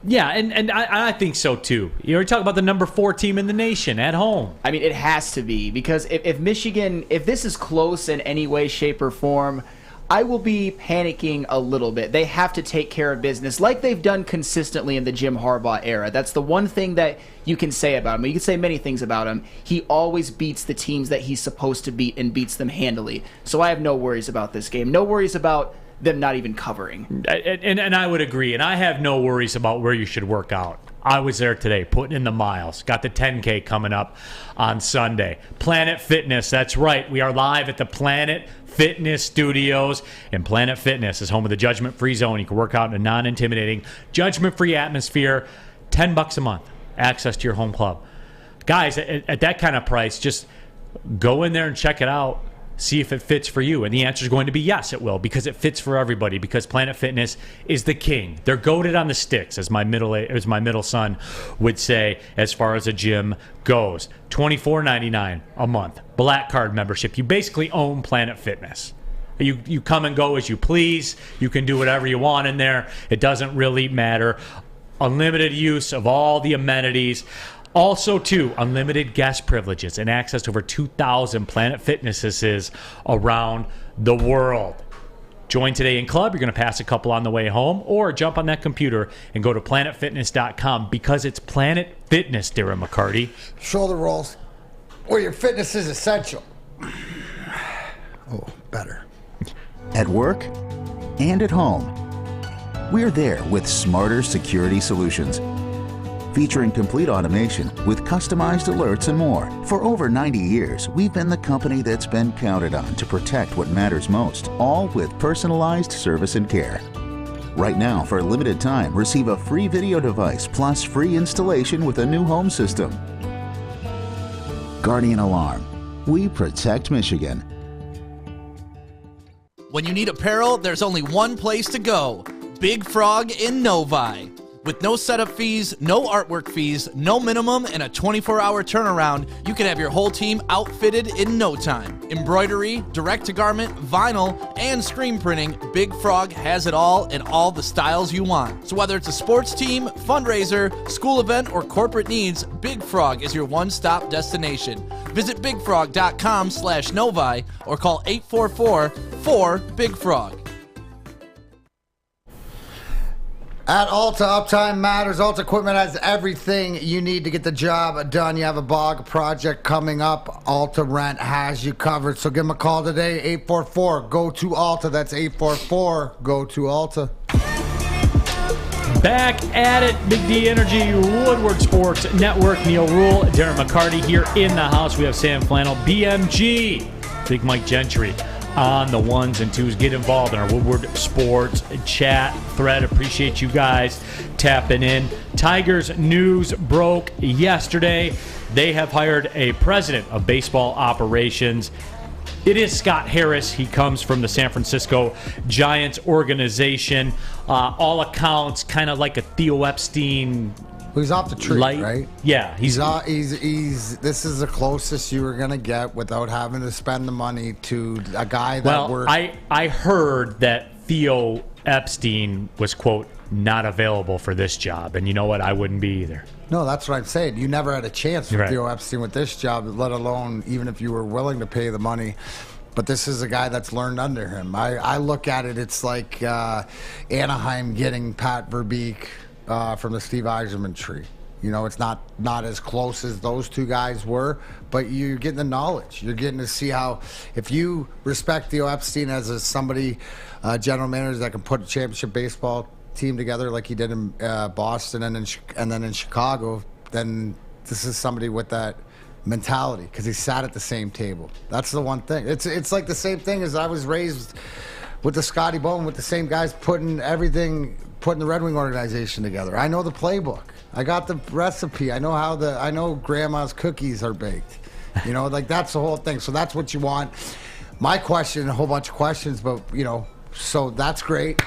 B: Yeah, and I think so, too. You're talking about the number 4 team in the nation at home.
H: I mean, it has to be, because if Michigan, if this is close in any way, shape, or form, I will be panicking a little bit. They have to take care of business like they've done consistently in the Jim Harbaugh era. That's the one thing that you can say about him. You can say many things about him. He always beats the teams that he's supposed to beat and beats them handily. So I have no worries about this game. No worries about them not even covering.
B: And I would agree. And I have no worries about where you should work out. I was there today, putting in the miles. Got the 10K coming up on Sunday. Planet Fitness, that's right. We are live at the Planet Fitness Studios. And Planet Fitness is home of the judgment-free zone. You can work out in a non-intimidating, judgment-free atmosphere. $10 a month. Access to your home club. Guys, at that kind of price, just go in there and check it out. See if it fits for you. And the answer is going to be yes, it will, because it fits for everybody, because Planet Fitness is the king. They're goated on the sticks, as my middle son would say, as far as a gym goes. $24.99 a month. Black Card membership. You basically own Planet Fitness. You come and go as you please. You can do whatever you want in there. It doesn't really matter. Unlimited use of all the amenities. Also, too, unlimited guest privileges and access to over 2,000 Planet Fitnesses around the world. Join today in club. You're going to pass a couple on the way home, or jump on that computer and go to planetfitness.com, because it's Planet Fitness, Darren McCarty.
C: Shoulder rolls, where your fitness is essential. Oh, better.
P: At work and at home, we're there with smarter security solutions. Featuring complete automation with customized alerts and more. For over 90 years, we've been the company that's been counted on to protect what matters most, all with personalized service and care. Right now, for a limited time, receive a free video device plus free installation with a new home system. Guardian Alarm. We protect Michigan.
M: When you need apparel, there's only one place to go. Big Frog in Novi. With no setup fees, no artwork fees, no minimum, and a 24-hour turnaround, you can have your whole team outfitted in no time. Embroidery, direct-to-garment, vinyl, and screen printing, Big Frog has it all in all the styles you want. So whether it's a sports team, fundraiser, school event, or corporate needs, Big Frog is your one-stop destination. Visit bigfrog.com/Novi or call 844-4-BIG-FROG.
C: At Alta, uptime matters. Alta Equipment has everything you need to get the job done. You have a bog project coming up, Alta Rent has you covered. So give them a call today, 844-GO-TO-ALTA. That's 844-GO-TO-ALTA.
B: Back at it, Big D Energy, Woodward Sports Network. Neal Ruhl, Darren McCarty here in the house. We have Sam Flannel, BMG, Big Mike Gentry on the ones and twos. Get involved in our Woodward Sports chat thread. Appreciate you guys tapping in. Tigers news broke yesterday. They have hired a president of baseball operations. It is Scott Harris. He comes from the San Francisco Giants organization. All accounts, kind of like a Theo Epstein.
C: He's off the tree, right?
B: Yeah,
C: he's this is the closest you were gonna get without having to spend the money to a guy that works.
B: I heard that Theo Epstein was, quote, not available for this job, and you know what? I wouldn't be either.
C: No, that's what I'm saying. You never had a chance with
B: Right.
C: Theo Epstein with this job, let alone even if you were willing to pay the money. But this is a guy that's learned under him. I look at it, it's like Anaheim getting Pat Verbeek from the Steve Yzerman tree. You know, it's not as close as those two guys were, but you're getting the knowledge. You're getting to see how, if you respect Theo Epstein as somebody, general manager that can put a championship baseball team together like he did in Boston and then in Chicago, then this is somebody with that mentality, because he sat at the same table. That's the one thing. It's like the same thing as I was raised with the Scotty Bowman, with the same guys putting the Red Wing organization together. I know the playbook. I got the recipe. I know grandma's cookies are baked. You know, like that's the whole thing. So that's what you want. My question, a whole bunch of questions, but you know, so that's great.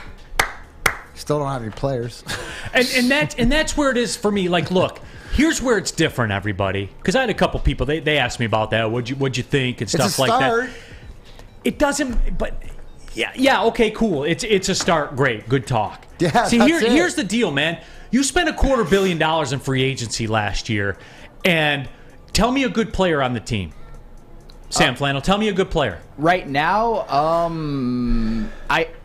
C: Still don't have any players.
B: And that's where it is for me. Like, look, here's where it's different, everybody. Because I had a couple people, they asked me about that. What'd you think and stuff like that. It doesn't, but yeah, okay, cool. It's a start. Great, good talk.
C: Yeah.
B: See, here's the deal, man. You spent $250 million in free agency last year, and tell me a good player on the team. Sam Flannel, tell me a good player.
H: Right now,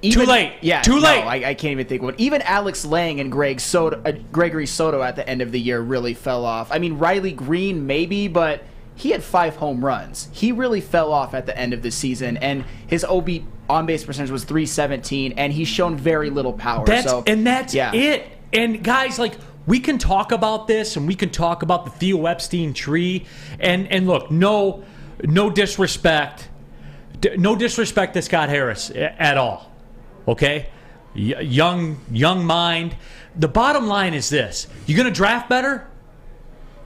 B: Too late.
H: Yeah,
B: Too late.
H: No, I can't even think of one. Even Alex Lang and Gregory Soto at the end of the year really fell off. I mean, Riley Green maybe, but he had 5 home runs. He really fell off at the end of the season, and his OB on-base percentage was .317, and he's shown very little power.
B: That's it. And guys, like, we can talk about this, and we can talk about the Theo Epstein tree, and look, no disrespect. No disrespect to Scott Harris at all. Okay? Young mind. The bottom line is this. You're going to draft better?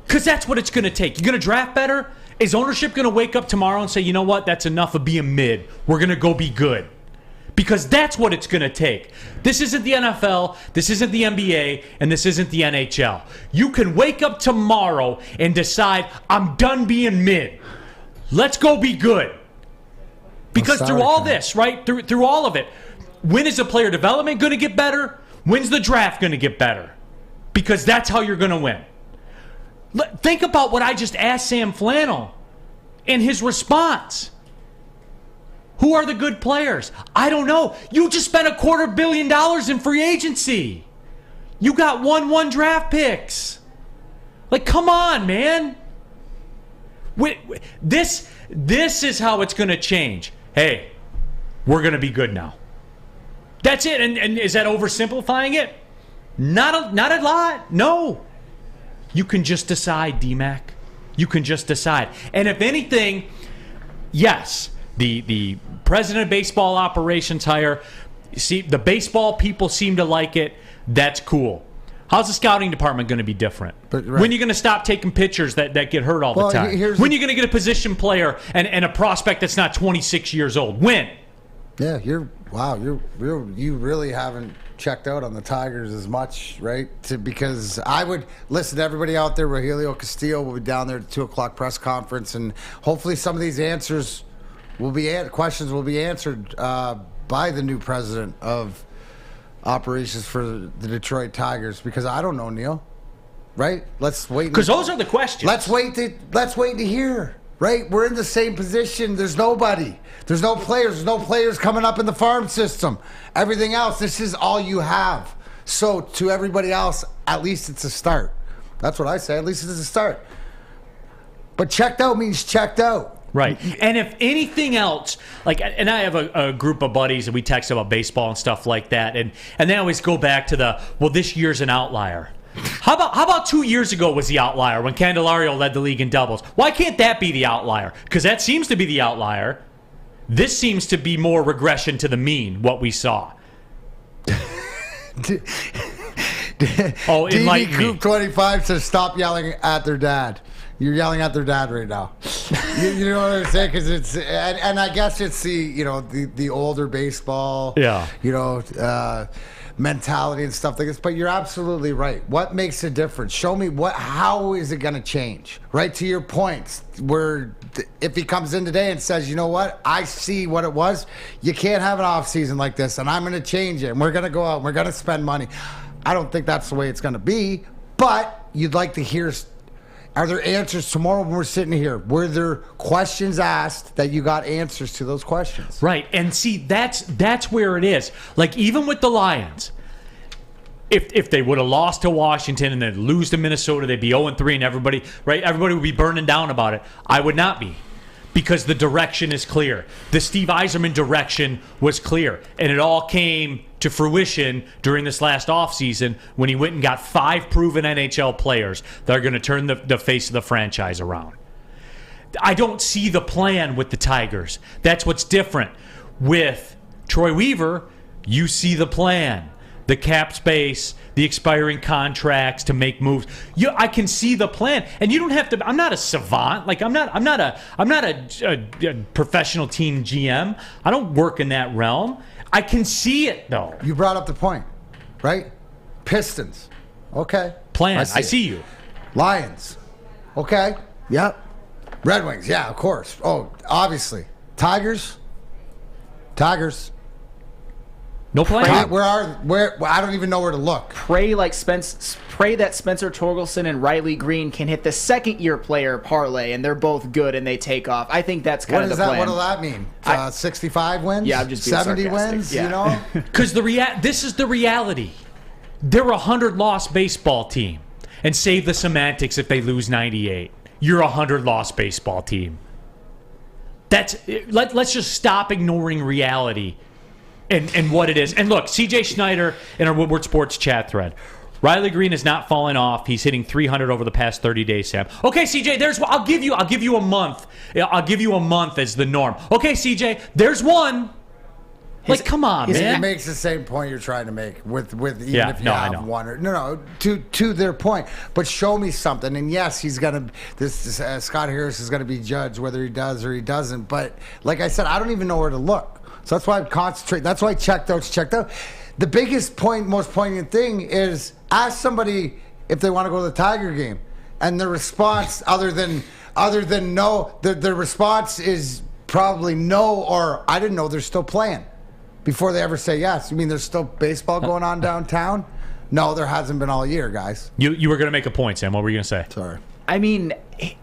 B: Because that's what it's going to take. You're going to draft better? Is ownership going to wake up tomorrow and say, you know what? That's enough of being mid. We're going to go be good. Because that's what it's going to take. This isn't the NFL, this isn't the NBA, and this isn't the NHL. You can wake up tomorrow and decide, I'm done being mid. Let's go be good. Because through all this, right, through all of it, when is the player development going to get better? When's the draft going to get better? Because that's how you're going to win. Think about what I just asked Sam Flannel and his response. Who are the good players? I don't know. You just spent $250 million in free agency. You got 1 draft picks. Like, come on, man. This is how it's going to change. Hey, we're going to be good now. That's it. And is that oversimplifying it? Not a lot. No. You can just decide, D-Mac. You can just decide. And if anything, yes, the president of baseball operations hire, see, the baseball people seem to like it. That's cool. How's the scouting department going to be different? When are you going to stop taking pitchers that get hurt all the time? When are you going to get a position player and a prospect that's not 26 years old? When?
C: Yeah, you really haven't checked out on the Tigers as much, right? Because I would listen to everybody out there. Rogelio Castillo will be down there at the 2:00 press conference, and hopefully some of these questions will be answered by the new president of operations for the Detroit Tigers. Because I don't know, Neal. Right? Let's wait.
B: Because those are the questions.
C: Let's wait to hear. Right? We're in the same position. There's nobody. There's no players. There's no players coming up in the farm system. Everything else, this is all you have. So to everybody else, at least it's a start. That's what I say. At least it's a start. But checked out means checked out.
B: Right. And if anything else, like, and I have a group of buddies and we text about baseball and stuff like that, and they always go back to this year's an outlier. How about 2 years ago was the outlier when Candelario led the league in doubles? Why can't that be the outlier? Because that seems to be the outlier. This seems to be more regression to the mean, what we saw.
C: DB Coop 25 says stop yelling at their dad. You're yelling at their dad right now. You know what I'm saying? Because it's and I guess it's the older baseball, mentality and stuff like this. But you're absolutely right. What makes a difference? Show me how is it going to change? Right to your points. Where if he comes in today and says, you know what, I see what it was. You can't have an off season like this, and I'm going to change it. And we're going to go out and we're going to spend money. I don't think that's the way it's going to be. But you'd like to hear. Are there answers tomorrow when we're sitting here? Were there questions asked that you got answers to those questions?
B: Right. And see, that's where it is. Like, even with the Lions, if they would have lost to Washington and then lose to Minnesota, they'd be 0-3 and everybody would be burning down about it. I would not be. Because the direction is clear. The Steve Yzerman direction was clear. And it all came to fruition during this last offseason when he went and got 5 proven NHL players that are going to turn the face of the franchise around. I don't see the plan with the Tigers. That's what's different. With Troy Weaver, you see the plan. The cap space, the expiring contracts to make moves. I can see the plan, and you don't have to. I'm not a savant. Like I'm not a professional team GM. I don't work in that realm. I can see it though.
C: You brought up the point, right? Pistons, okay.
B: Plan. I see you.
C: Lions, okay. Yep. Red Wings, yeah, of course. Oh, obviously. Tigers.
B: No plan.
C: Where I don't even know where to look.
H: Pray that Spencer Torkelson and Riley Green can hit the second-year player parlay, and they're both good and they take off. I think that's kind of the plan.
C: What does that mean? 65 wins?
H: Yeah, I'm just being
C: 70
H: sarcastic.
C: wins?
H: Yeah.
C: You know?
B: Because this is the reality. They're a 100-loss baseball team. And save the semantics if they lose 98. You're a 100-loss baseball team. Let's just stop ignoring reality and what it is. And look, CJ Schneider in our Woodward Sports chat thread. Riley Green is not falling off. He's hitting 300 over the past 30 days, Sam. Okay, CJ, I'll give you a month. I'll give you a month as the norm. Okay, CJ, there's one. Come on, man.
C: It makes the same point you're trying to make with if you have one or to their point. But show me something. And yes, he's gonna. Scott Harris is gonna be judged whether he does or he doesn't. But like I said, I don't even know where to look. So that's why I concentrate. That's why checked out. The biggest point, most poignant thing is ask somebody if they want to go to the Tiger game, and the response, other than no, the response is probably no or I didn't know they're still playing. Before they ever say yes. You mean there's still baseball going on downtown? No, there hasn't been all year, guys.
B: You were going to make a point, Sam. What were you going to say?
C: Sorry.
H: I mean,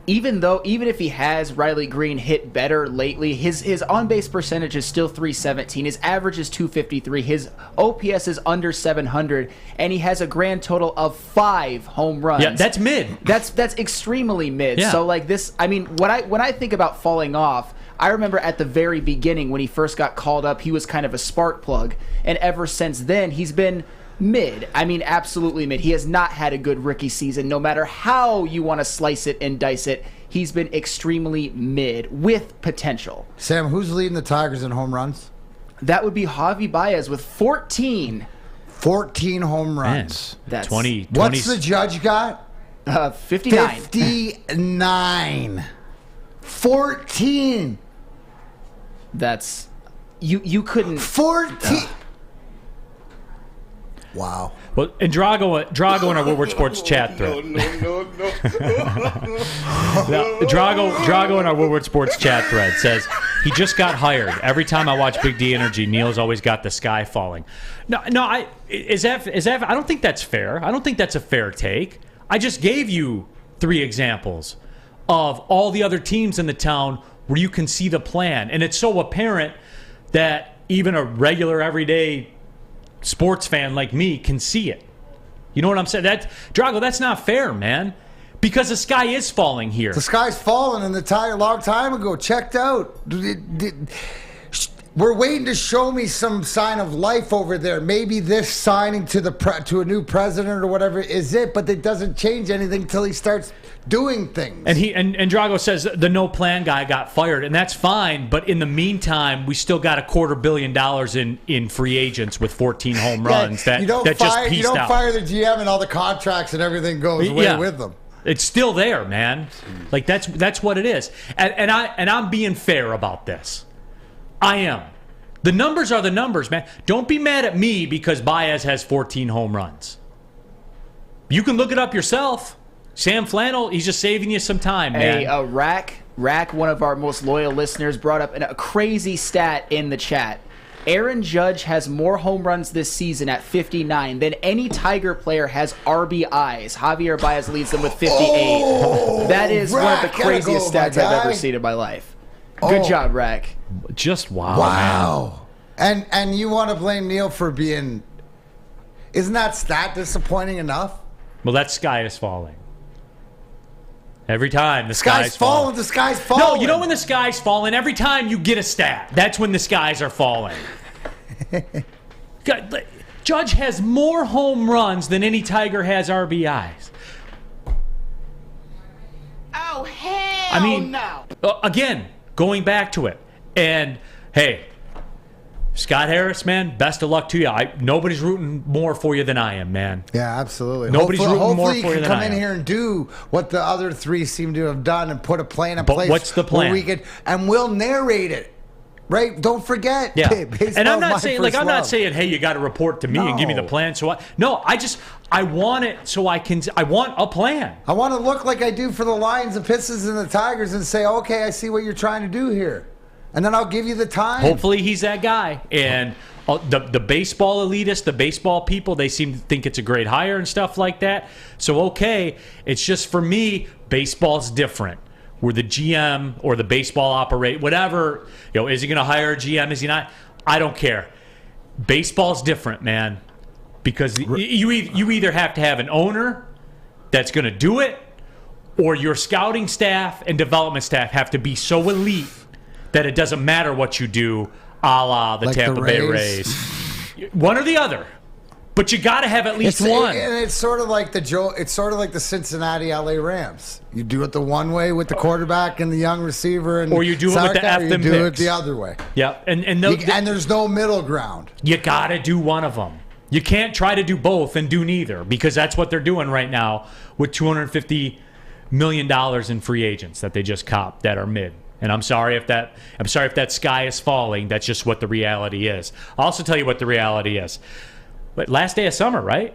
H: even if he has Riley Green hit better lately, his on-base percentage is still .317. His average is .253. His OPS is under 700, and he has a grand total of 5 home runs.
B: Yeah, that's mid.
H: That's extremely mid.
B: Yeah.
H: So like this, I mean, when I think about falling off, I remember at the very beginning when he first got called up, he was kind of a spark plug, and ever since then he's been mid. I mean, absolutely mid. He has not had a good rookie season, no matter how you want to slice it and dice it. He's been extremely mid with potential.
C: Sam, who's leading the Tigers in home runs?
H: That would be Javi Baez with 14.
C: 14 home runs.
B: Man,
H: that's
B: 20.
C: What's the judge got?
H: 59.
C: 59. 14.
H: That's you couldn't
C: 14. Wow.
B: Well, and Drago in our Woodward Sports chat thread. Drago in our Woodward Sports chat thread says he just got hired. Every time I watch Big D Energy, Neal's always got the sky falling. No, I don't think that's fair. I don't think that's a fair take. I just gave you 3 examples of all the other teams in the town where you can see the plan, and it's so apparent that even a regular everyday sports fan like me can see it. You know what I'm saying? Drago, that's not fair, man. Because the sky is falling here.
C: The sky's falling, and the tire long time ago checked out. We're waiting to show me some sign of life over there. Maybe this signing to a new president or whatever is it, but it doesn't change anything until he starts doing things.
B: And Drago says the no plan guy got fired, and that's fine. But in the meantime, we still got $250 million in free agents with 14 home runs that just peaced out.
C: You don't fire the GM and all the contracts and everything goes away with them.
B: It's still there, man. Like that's what it is. And I'm being fair about this. I am. The numbers are the numbers, man. Don't be mad at me because Baez has 14 home runs. You can look it up yourself. Sam Flannel, he's just saving you some time, man.
H: Hey, Rack, one of our most loyal listeners, brought up a crazy stat in the chat. Aaron Judge has more home runs this season at 59 than any Tiger player has RBIs. Javier Baez leads them with 58. That is one of the craziest stats I've ever seen in my life. Good job, Rack.
B: Just wow.
C: Man. And you want to blame Neal for being... Isn't that stat disappointing enough?
B: Well, that sky is falling. Every time the sky's
C: falling. The sky's falling.
B: No, you know when the sky's falling? Every time you get a stat, that's when the skies are falling. Judge has more home runs than any Tiger has RBIs.
H: Oh, hell no.
B: Again, going back to it. And, hey, Scott Harris, man, best of luck to you. Nobody's rooting more for you than I am, man.
C: Yeah, absolutely.
B: Nobody's rooting more for you than I am.
C: Hopefully you can come in here and do what the other 3 seem to have done and put a plan in place.
B: What's the plan?
C: And we'll narrate it. Right? Don't forget.
B: Yeah. And I'm not saying, hey, you got to report to me and give me the plan. I want it so I want a plan.
C: I want to look like I do for the Lions, the Pistons, and the Tigers and say, okay, I see what you're trying to do here. and then I'll give you the time.
B: Hopefully he's that guy. And the baseball elitists, the baseball people, they seem to think it's a great hire and stuff like that. So, okay, it's just for me, baseball's different. Where the GM or the baseball whatever, is he going to hire a GM? Is he not? I don't care. Baseball's different, man, because you either have to have an owner that's going to do it, or your scouting staff and development staff have to be so elite that it doesn't matter what you do, a la the Tampa Bay Rays. One or the other. But you got to have at least one.
C: And it's sort of like the Cincinnati LA Rams. You do it the one way with the quarterback and the young receiver,
B: or you do it with the F them
C: picks. You do it the
B: picks.
C: other way.
B: Yep. And
C: there's no middle ground.
B: You got to do one of them. You can't try to do both and do neither, because that's what they're doing right now with $250 million in free agents that they just copped that are mid. And I'm sorry if that sky is falling. That's just what the reality is. I'll also tell you what the reality is. But last day of summer, right?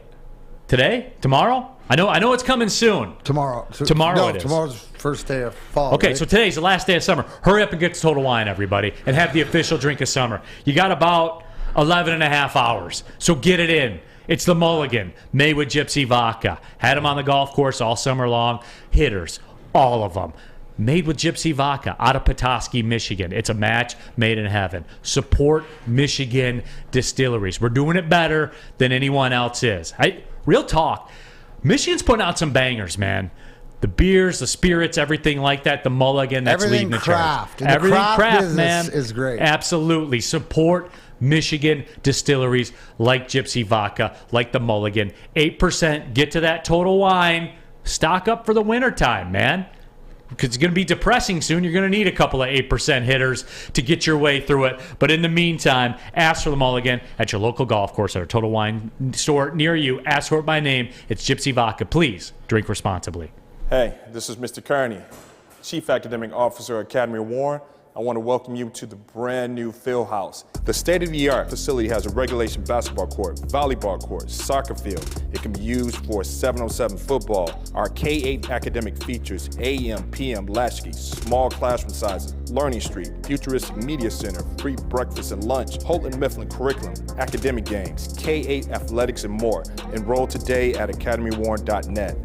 B: Today? Tomorrow? I know it's coming soon.
C: Tomorrow it is. Tomorrow's first day of fall.
B: Okay,
C: right?
B: so today's the last day of summer. Hurry up and get to Total Wine, everybody, and have the official drink of summer. You got about 11 and a half hours, so get it in. It's the Mulligan, made with Gypsy Vodka. Had them on the golf course all summer long. Hitters, all of them. Made with Gypsy Vodka out of Petoskey, Michigan. It's a match made in heaven. Support Michigan distilleries. We're doing it better than anyone else is. Real talk. Michigan's putting out some bangers, man. The beers, the spirits, everything like that. The Mulligan, that's leading the charge. Everything craft, man,
C: is great.
B: Absolutely. Support Michigan distilleries like Gypsy Vodka, like the Mulligan. 8%. Get to that Total Wine. Stock up for the wintertime, man. Because it's going to be depressing soon. You're going to need a couple of 8% hitters to get your way through it. But in the meantime, ask for the Mulligan at your local golf course or Total Wine store near you. Ask for it by name. It's Gypsy Vodka. Please drink responsibly.
Q: Hey, this is Mr. Kearney, Chief Academic Officer at Academy of Warren. I want to welcome you to the brand new field house. The state-of-the-art facility has a regulation basketball court, volleyball court, soccer field. It can be used for 7-on-7 football. Our K-8 academic features AM, PM, latchkey, small classroom sizes, learning street, futuristic media center, free breakfast and lunch, Holton Mifflin curriculum, academic games, K-8 athletics, and more. Enroll today at academywarren.net.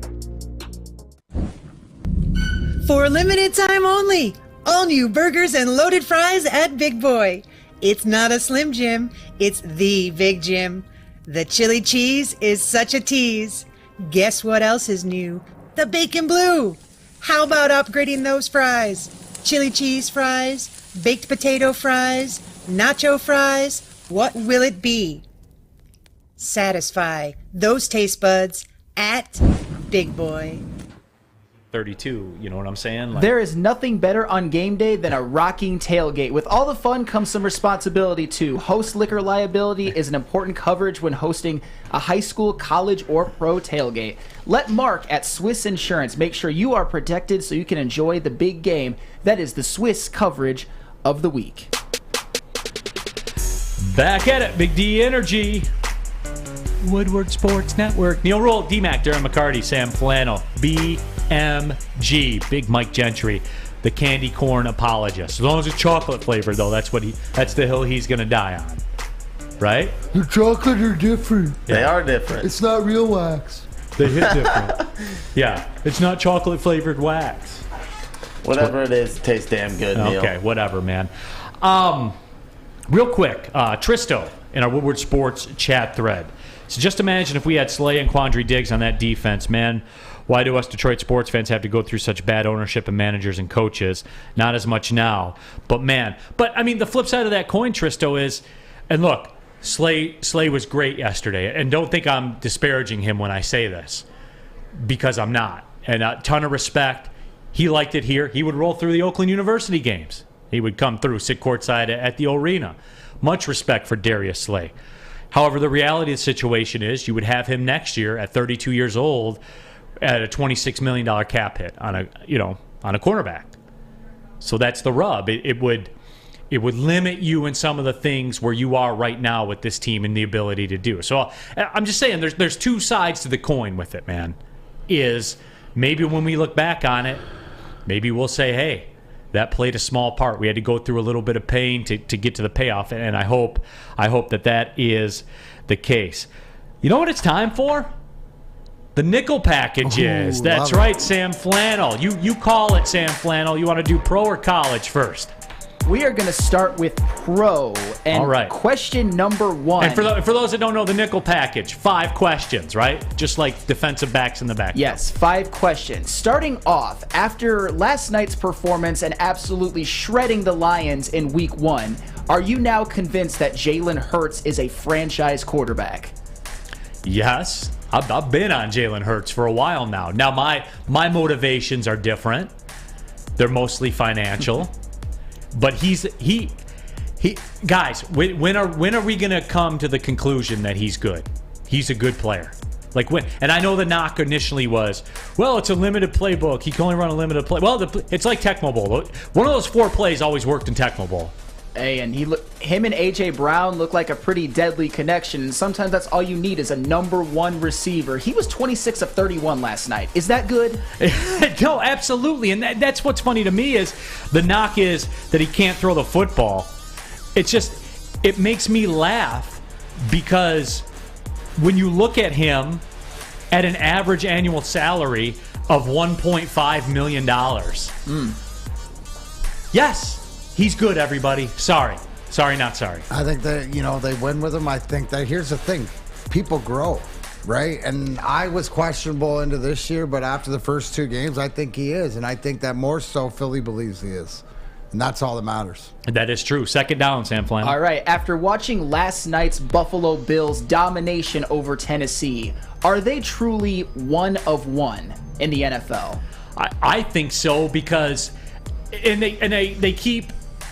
R: For a limited time only. All new burgers and loaded fries at Big Boy. It's not a Slim Jim, it's the Big Jim. The chili cheese is such a tease. Guess what else is new? The bacon blue. How about upgrading those fries? Chili cheese fries, baked potato fries, nacho fries. What will it be? Satisfy those taste buds at Big Boy.
B: 32, you know what I'm saying?
H: There is nothing better on game day than a rocking tailgate. With all the fun comes some responsibility too. Host liquor liability is an important coverage when hosting a high school, college, or pro tailgate. Let Mark at Swiss Insurance make sure you are protected so you can enjoy the big game. That is the Swiss coverage of the week.
B: Back at it, Big D Energy. Woodward Sports Network. Neal Ruhl, D-Mac, Darren McCarty, Sam Flannel, BMG, Big Mike Gentry, the candy corn apologist. As long as it's chocolate flavored, though, that's the hill he's going to die on. Right?
C: The chocolate are different.
D: They are different.
C: It's not real wax.
B: They hit different. Yeah, it's not chocolate flavored wax.
D: Whatever it is, it tastes damn good, Neal.
B: Okay, whatever, man. Real quick, Tristo in our Woodward Sports chat thread. So just imagine if we had Slay and Quandre Diggs on that defense, man. Why do us Detroit sports fans have to go through such bad ownership and managers and coaches? Not as much now. But, man. But, I mean, the flip side of that coin, Tristo, is, and look, Slay was great yesterday. And don't think I'm disparaging him when I say this, because I'm not. And a ton of respect. He liked it here. He would roll through the Oakland University games. He would come through, sit courtside at the arena. Much respect for Darius Slay. However, the reality of the situation is you would have him next year at 32 years old at a $26 million cap hit on a cornerback. So that's the rub. It would limit you in some of the things where you are right now with this team and the ability to do. So I'm just saying there's two sides to the coin with it, man. Is maybe when we look back on it, maybe we'll say, hey, that played a small part. We had to go through a little bit of pain to get to the payoff, and I hope that is the case. You know what it's time for? The nickel packages.
C: Ooh,
B: That's right, Sam Flannel. You call it, Sam Flannel. You want to do pro or college first?
H: We are going to start with pro. And
B: All right.
H: question number 1.
B: And for those that don't know the nickel package, 5 questions, right? Just like defensive backs in the back.
H: Yes, 5 questions. Starting off, after last night's performance and absolutely shredding the Lions in week 1, are you now convinced that Jalen Hurts is a franchise quarterback?
B: Yes. I've been on Jalen Hurts for a while now. Now, my motivations are different. They're mostly financial. But he guys, when are we going to come to the conclusion that he's good? He's a good player. Like when, and I know the knock initially was, well, it's a limited playbook. He can only run a limited play. Well, it's like Tecmo Bowl. One of those 4 plays always worked in Tecmo Bowl.
H: Hey, and him and A.J. Brown look like a pretty deadly connection. Sometimes that's all you need is a number 1 receiver. He was 26 of 31 last night. Is that good?
B: No, absolutely. And that's what's funny to me is the knock is that he can't throw the football. It makes me laugh because when you look at him at an average annual salary of $1.5 million. Yes. He's good, everybody. Sorry, not sorry.
C: I think that, they win with him. I think that here's the thing. People grow, right? And I was questionable into this year, but after the first 2 games, I think he is. And I think that more so Philly believes he is. And that's all that matters.
B: That is true. Second down, Sam Flynn.
H: All right. After watching last night's Buffalo Bills domination over Tennessee, are they truly one of one in the NFL?
B: I think so because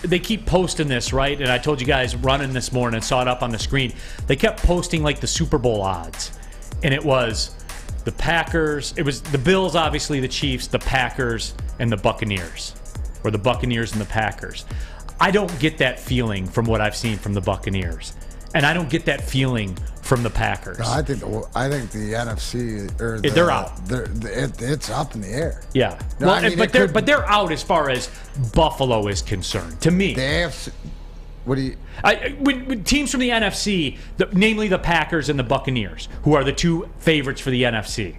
B: they keep posting this, right? And I told you guys running this morning and saw it up on the screen. They kept posting like the Super Bowl odds. And it was the Packers. It was the Bills, obviously, the Chiefs, the Packers, and the Buccaneers. Or the Buccaneers and the Packers. I don't get that feeling from what I've seen from the Buccaneers. And I don't get that feeling from the Packers.
C: No, I think the NFC
B: they're out.
C: It's up in the air.
B: Yeah,
C: No,
B: well, but they're out as far as Buffalo is concerned. To me,
C: the AFC. What do you?
B: When teams from the NFC, namely the Packers and the Buccaneers, who are the 2 favorites for the NFC,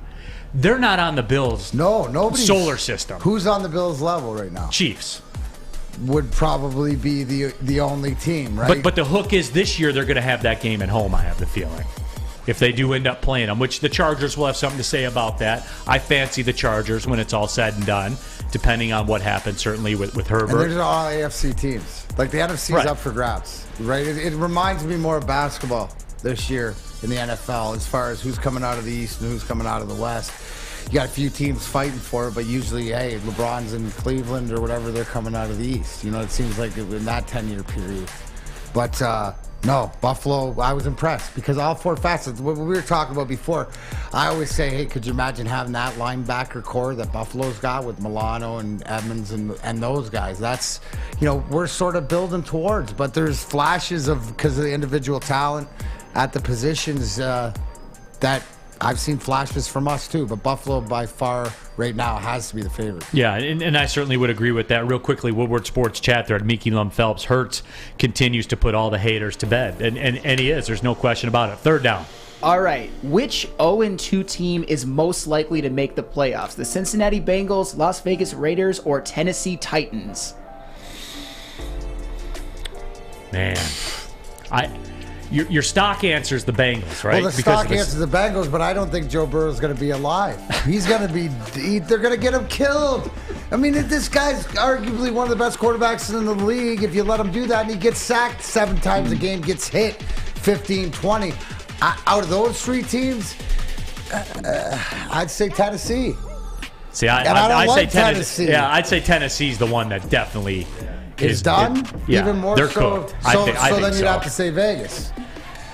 B: they're not on the Bills.
C: No, nobody's
B: solar system.
C: Who's on the Bills level right now?
B: Chiefs
C: would probably be the only team, right?
B: But the hook is this year they're going to have that game at home, I have the feeling. If they do end up playing them, which the Chargers will have something to say about that. I fancy the Chargers when it's all said and done, depending on what happens, certainly with Herbert.
C: And there's all AFC teams. Like the NFC is up for grabs, right? It reminds me more of basketball this year in the NFL as far as who's coming out of the East and who's coming out of the West. You got a few teams fighting for it, but usually, hey, LeBron's in Cleveland or whatever, they're coming out of the East. It seems like in that 10-year period. But no, Buffalo, I was impressed because all 4 facets, what we were talking about before, I always say, hey, could you imagine having that linebacker core that Buffalo's got with Milano and Edmonds and those guys? That's, we're sort of building towards, but there's flashes because of the individual talent at the positions that I've seen flashes from us too, but Buffalo by far right now has to be the favorite.
B: Yeah, and I certainly would agree with that. Real quickly, Woodward Sports Chat there at Mickey Lum Phelps. Hurts continues to put all the haters to bed, and he is. There's no question about it. Third down.
H: All right, which 0-2 team is most likely to make the playoffs? The Cincinnati Bengals, Las Vegas Raiders, or Tennessee Titans?
B: Man, Your stock answers the Bengals, right?
C: Well, the stock answers the Bengals, but I don't think Joe Burrow's going to be alive. He's going to be. They're going to get him killed. I mean, this guy's arguably one of the best quarterbacks in the league. If you let him do that, and he gets sacked 7 times a game, gets hit 15, 20. Out of those 3 teams, I'd say Tennessee.
B: See, I'd say Tennessee. Yeah, I'd say Tennessee's the one that definitely
C: is done. Even more
B: they're
C: so.
B: cooked.
C: So
B: I think
C: then you'd have to say Vegas.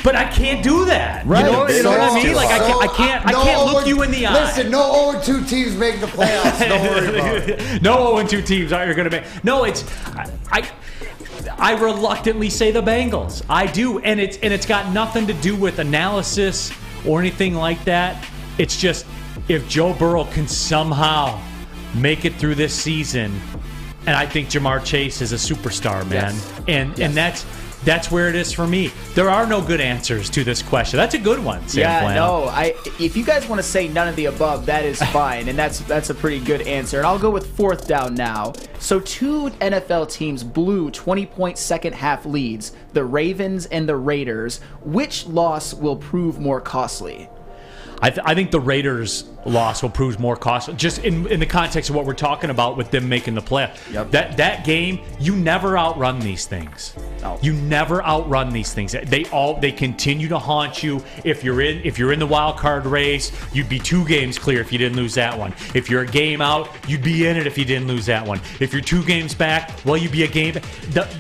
B: But I can't do that.
C: Right.
B: You know what I mean? Like I can't look you in the eye.
C: Listen, no 0-2 teams make the playoffs. Don't worry about it.
B: No 0-2 teams are going to make. No, it's I reluctantly say the Bengals. I do, and it's got nothing to do with analysis or anything like that. It's just if Joe Burrow can somehow make it through this season and I think Jamar Chase is a superstar, man.
H: Yes.
B: And that's where it is for me. There are no good answers to this question. That's a good one, Sam Flannel.
H: If you guys want to say none of the above, that is fine, and that's a pretty good answer. And I'll go with fourth down now. So 2 NFL teams blew 20-point second half leads, the Ravens and the Raiders. Which loss will prove more costly?
B: I think the Raiders' loss will prove more costly, just in the context of what we're talking about with them making the play.
H: Yep.
B: That game, you never outrun these things.
H: No.
B: You never outrun these things. They continue to haunt you. If you're in the wild card race, you'd be 2 games clear if you didn't lose that one. If you're a game out, you'd be in it if you didn't lose that one. If you're 2 games back, well, you'd be a game.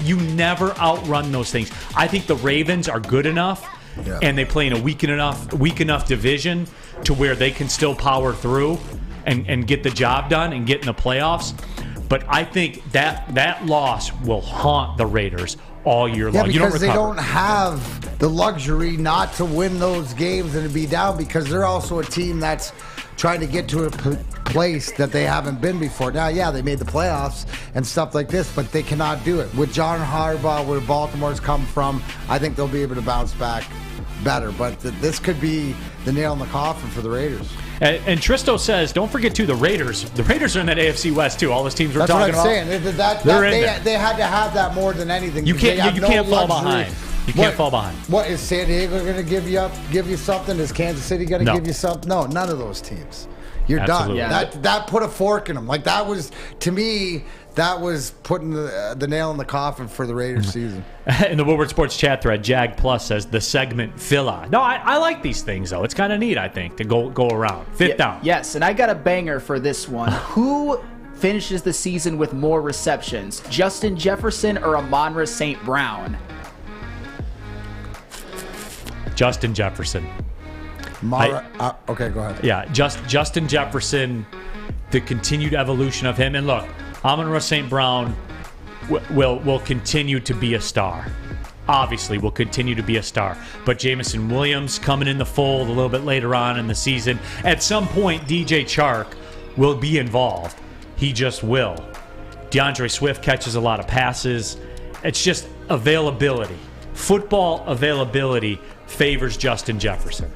B: You never outrun those things. I think the Ravens are good enough. Yeah. And they play in a weak enough division to where they can still power through and get the job done and get in the playoffs. But I think that loss will haunt the Raiders all year long.
C: Because they don't have the luxury not to win those games and to be down, because they're also a team that's trying to get to a place that they haven't been before. Now, yeah, they made the playoffs and stuff like this, but they cannot do it. With John Harbaugh, where Baltimore's come from, I think they'll be able to bounce back better. But this could be the nail in the coffin for the Raiders.
B: And Tristo says, don't forget, too, the Raiders. The Raiders are in that AFC West, too. All those teams we're talking about.
C: That's what I'm saying. They had to have that more than anything.
B: You can't fall behind. You can't fall behind.
C: What, is San Diego going to give you something? Is Kansas City going to give you something? No, none of those teams. You're
B: Absolutely.
C: done.
B: Yeah.
C: That put a fork in them. Like, that was, to me, that was putting the nail in the coffin for the Raiders season.
B: In the Woodward Sports chat thread, Jag Plus says the segment filler. No, I like these things, though. It's kind of neat, I think, to go around. Fifth down.
H: Yes, and I got a banger for this one. Who finishes the season with more receptions, Justin Jefferson or Amon-Ra St. Brown?
B: Justin Jefferson.
C: Okay, go ahead.
B: Yeah, Justin Jefferson, the continued evolution of him. And look, Amon-Ra St. Brown will continue to be a star. Obviously, will continue to be a star. But Jameson Williams coming in the fold a little bit later on in the season. At some point, DJ Chark will be involved. He just will. DeAndre Swift catches a lot of passes. It's just availability. Football availability favors Justin Jefferson.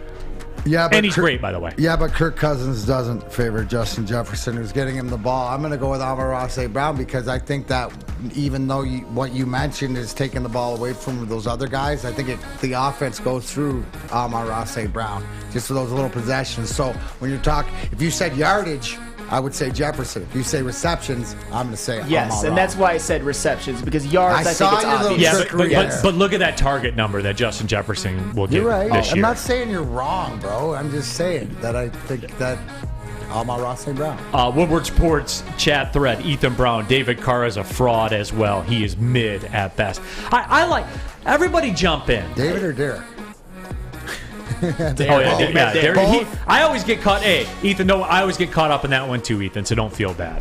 C: Yeah, but
B: and he's great, by the way.
C: Yeah, but Kirk Cousins doesn't favor Justin Jefferson, who's getting him the ball. I'm going to go with Amon-Ra St. Brown, because I think that even though what you mentioned is taking the ball away from those other guys, I think the offense goes through Amon-Ra St. Brown, just for those little possessions. So when you're talking, if you said yardage, I would say Jefferson. If you say receptions, I'm going to say
H: Yes, and that's why I said receptions, because yards, I think it's obvious.
B: Yeah, but look at that target number that Justin Jefferson will get.
C: You're right.
B: This year.
C: I'm not saying you're wrong, bro. I'm just saying that I think that Amon-Ra St. Brown.
B: Woodward Sports chat thread, Ethan Brown, David Carr is a fraud as well. He is mid at best. I like, everybody jump in.
C: David or Derek?
B: Derek. I always get caught. Hey, Ethan, no, I always get caught up in that one too, Ethan. So don't feel bad.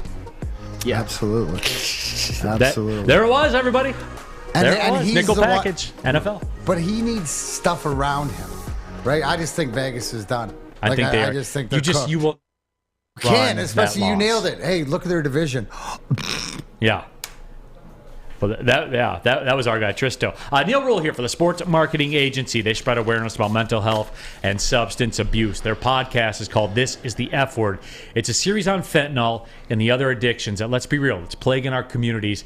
C: Yeah, absolutely.
B: There it was, everybody.
C: And he's
B: Nickle
C: the
B: package, NFL.
C: But he needs stuff around him, right? I just think Vegas is done.
B: I think they are.
C: I just think they're cooked.
B: You will.
C: Can, especially you nailed it. Hey, look at their division.
B: Yeah. Well, that was our guy, Tristo. Neal Ruhl here for the Sports Marketing Agency. They spread awareness about mental health and substance abuse. Their podcast is called This is the F Word. It's a series on fentanyl and the other addictions that, let's be real, it's plaguing our communities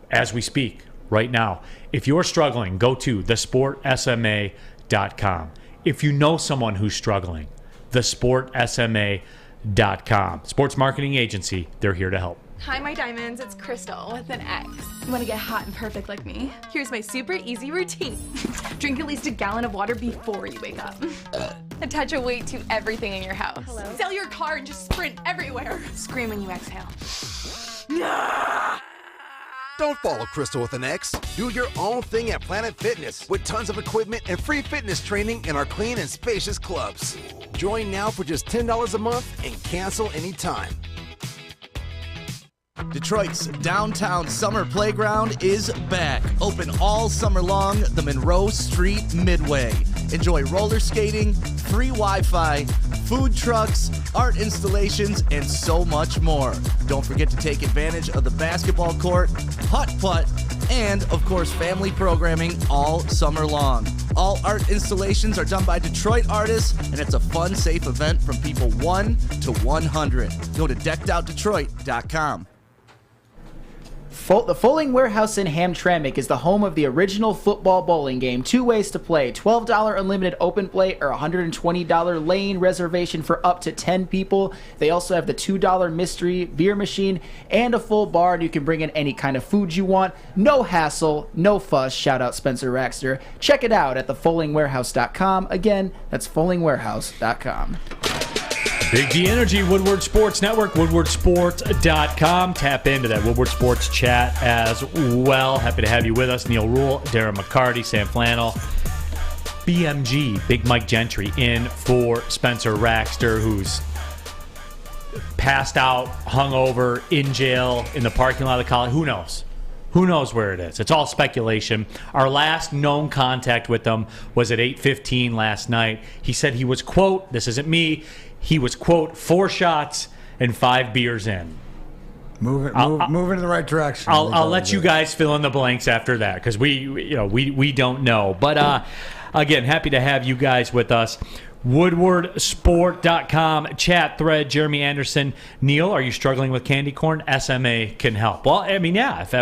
B: as we speak right now. If you're struggling, go to thesportsma.com. If you know someone who's struggling, thesportsma.com. Sports Marketing Agency, they're here to help.
I: Hi, my diamonds. It's Crystal with an X. You want to get hot and perfect like me? Here's my super easy routine. Drink at least a gallon of water before you wake up. Attach a weight to everything in your house. Sell your car and just sprint everywhere. Scream when you exhale.
J: Don't follow Crystal with an X. Do your own thing at Planet Fitness with tons of equipment and free fitness training in our clean and spacious clubs. Join now for just $10 a month and cancel anytime.
M: Detroit's downtown summer playground is back. Open all summer long, the Monroe Street Midway. Enjoy roller skating, free Wi-Fi, food trucks, art installations, and so much more. Don't forget to take advantage of the basketball court, putt-putt, and, of course, family programming all summer long. All art installations are done by Detroit artists, and it's a fun, safe event from people 1 to 100. Go to deckedoutdetroit.com.
H: The Fulling Warehouse in Hamtramck is the home of the original football bowling game. 2 ways to play: $12 unlimited open play or $120 lane reservation for up to 10 people. They also have the $2 mystery beer machine and a full bar, and you can bring in any kind of food you want. No hassle, no fuss. Shout out Spencer Raxter. Check it out at thefullingwarehouse.com. Again, that's fullingwarehouse.com.
B: Big D Energy, Woodward Sports Network, woodwardsports.com. Tap into that Woodward Sports chat as well. Happy to have you with us. Neal Ruhl, Darren McCarty, Sam Flannel, BMG, Big Mike Gentry in for Spencer Raxter, who's passed out, hungover, in jail, in the parking lot of the college. Who knows? Who knows where it is? It's all speculation. Our last known contact with them was at 8:15 last night. He said he was, quote, this isn't me, he was, quote, 4 shots and 5 beers in.
C: Moving in the right direction.
B: I'll let you guys fill in the blanks after that, because we don't know. But again, happy to have you guys with us. WoodwardSport.com chat thread. Jeremy Anderson, Neal, are you struggling with candy corn? SMA can help. Well, I mean, yeah. If I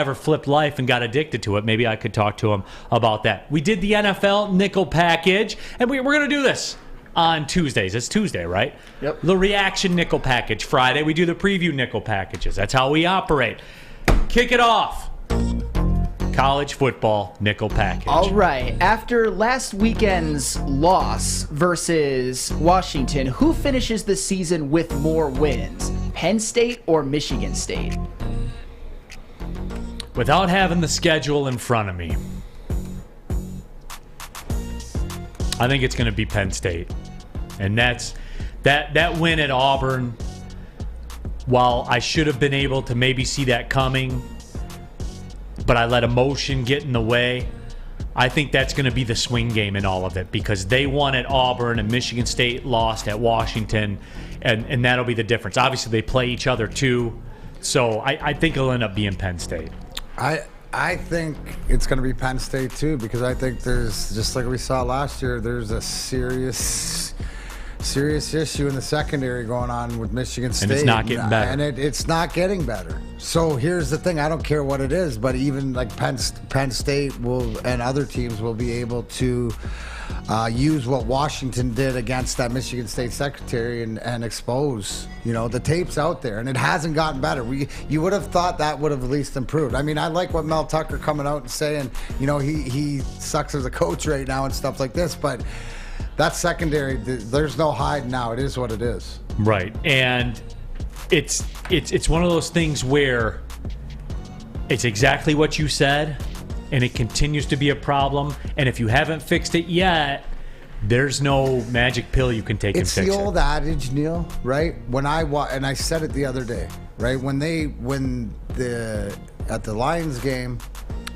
B: ever flipped life and got addicted to it, maybe I could talk to him about that. We did the NFL Nickle package, and we're going to do this on Tuesdays. It's Tuesday, right?
H: Yep.
B: The reaction Nickle package. Friday, we do the preview Nickle packages. That's how we operate. Kick it off. College football Nickle package.
H: All right. After last weekend's loss versus Washington, who finishes the season with more wins? Penn State or Michigan State?
B: Without having the schedule in front of me, I think it's going to be Penn State. And that win at Auburn, while I should have been able to maybe see that coming, but I let emotion get in the way, I think that's going to be the swing game in all of it, because they won at Auburn and Michigan State lost at Washington, and that'll be the difference. Obviously, they play each other too, so I think it'll end up being Penn State.
C: I think it's going to be Penn State too, because I think there's, just like we saw last year, there's a serious issue in the secondary going on with Michigan State.
B: And it's not getting better.
C: And it's not getting better. So here's the thing. I don't care what it is, but even like Penn State and other teams will be able to use what Washington did against that Michigan State secondary and expose, the tape's out there, and it hasn't gotten better. You would have thought that would have at least improved. I mean, I like what Mel Tucker coming out and saying, he sucks as a coach right now and stuff like this, but that secondary, there's no hiding now. It is what it is.
B: Right. And it's one of those things where it's exactly what you said, and it continues to be a problem. And if you haven't fixed it yet, there's no magic pill you can take and fix it.
C: It's the old adage, Neal, right? When and I said it the other day, right? At the Lions game,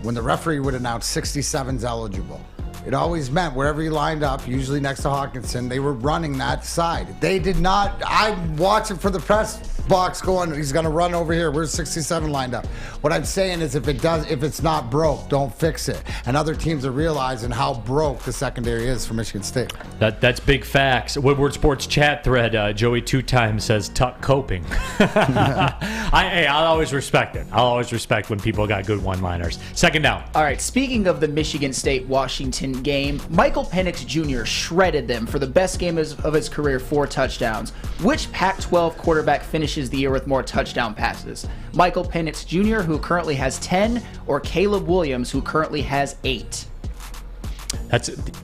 C: when the referee would announce 67's eligible, it always meant wherever he lined up, usually next to Hawkinson, they were running that side. They did not. I'm watching for the press box going, he's going to run over here. Where's 67 lined up? What I'm saying is if it's not broke, don't fix it. And other teams are realizing how broke the secondary is for Michigan State.
B: That's big facts. Woodward Sports chat thread, Joey 2 times says tuck coping. I'll always respect it. I'll always respect when people got good one-liners. Second down.
H: All right, speaking of the Michigan State-Washington game, Michael Penix Jr. shredded them for the best game of his career, 4 touchdowns. Which Pac-12 quarterback finishes the year with more touchdown passes? Michael Penix Jr., who currently has 10, or Caleb Williams, who currently has 8?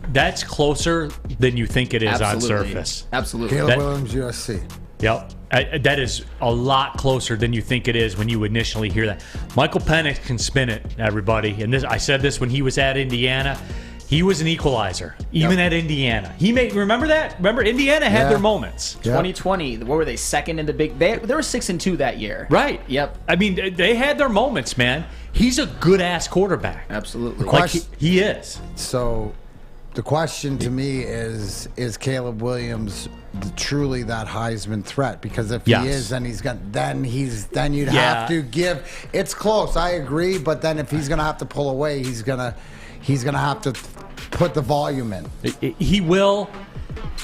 B: That's closer than you think it is on surface.
H: Absolutely.
C: Caleb Williams, USC.
B: Yep. That is a lot closer than you think it is when you initially hear that. Michael Penix can spin it, everybody. And I said this when he was at Indiana. He was an equalizer, even at Indiana. Remember that? Remember, Indiana had their moments.
H: 2020, what were they, second in the big? They were 6-2 that year.
B: Right.
H: Yep.
B: I mean, they had their moments, man. He's a good-ass quarterback.
H: Absolutely.
B: Like he is.
C: So, The question to me is Caleb Williams truly that Heisman threat? Because if
B: Yes.
C: he is, then you'd have to give. It's close, I agree, but then if he's gonna have to pull away, he's gonna have to put the volume in.
B: He will.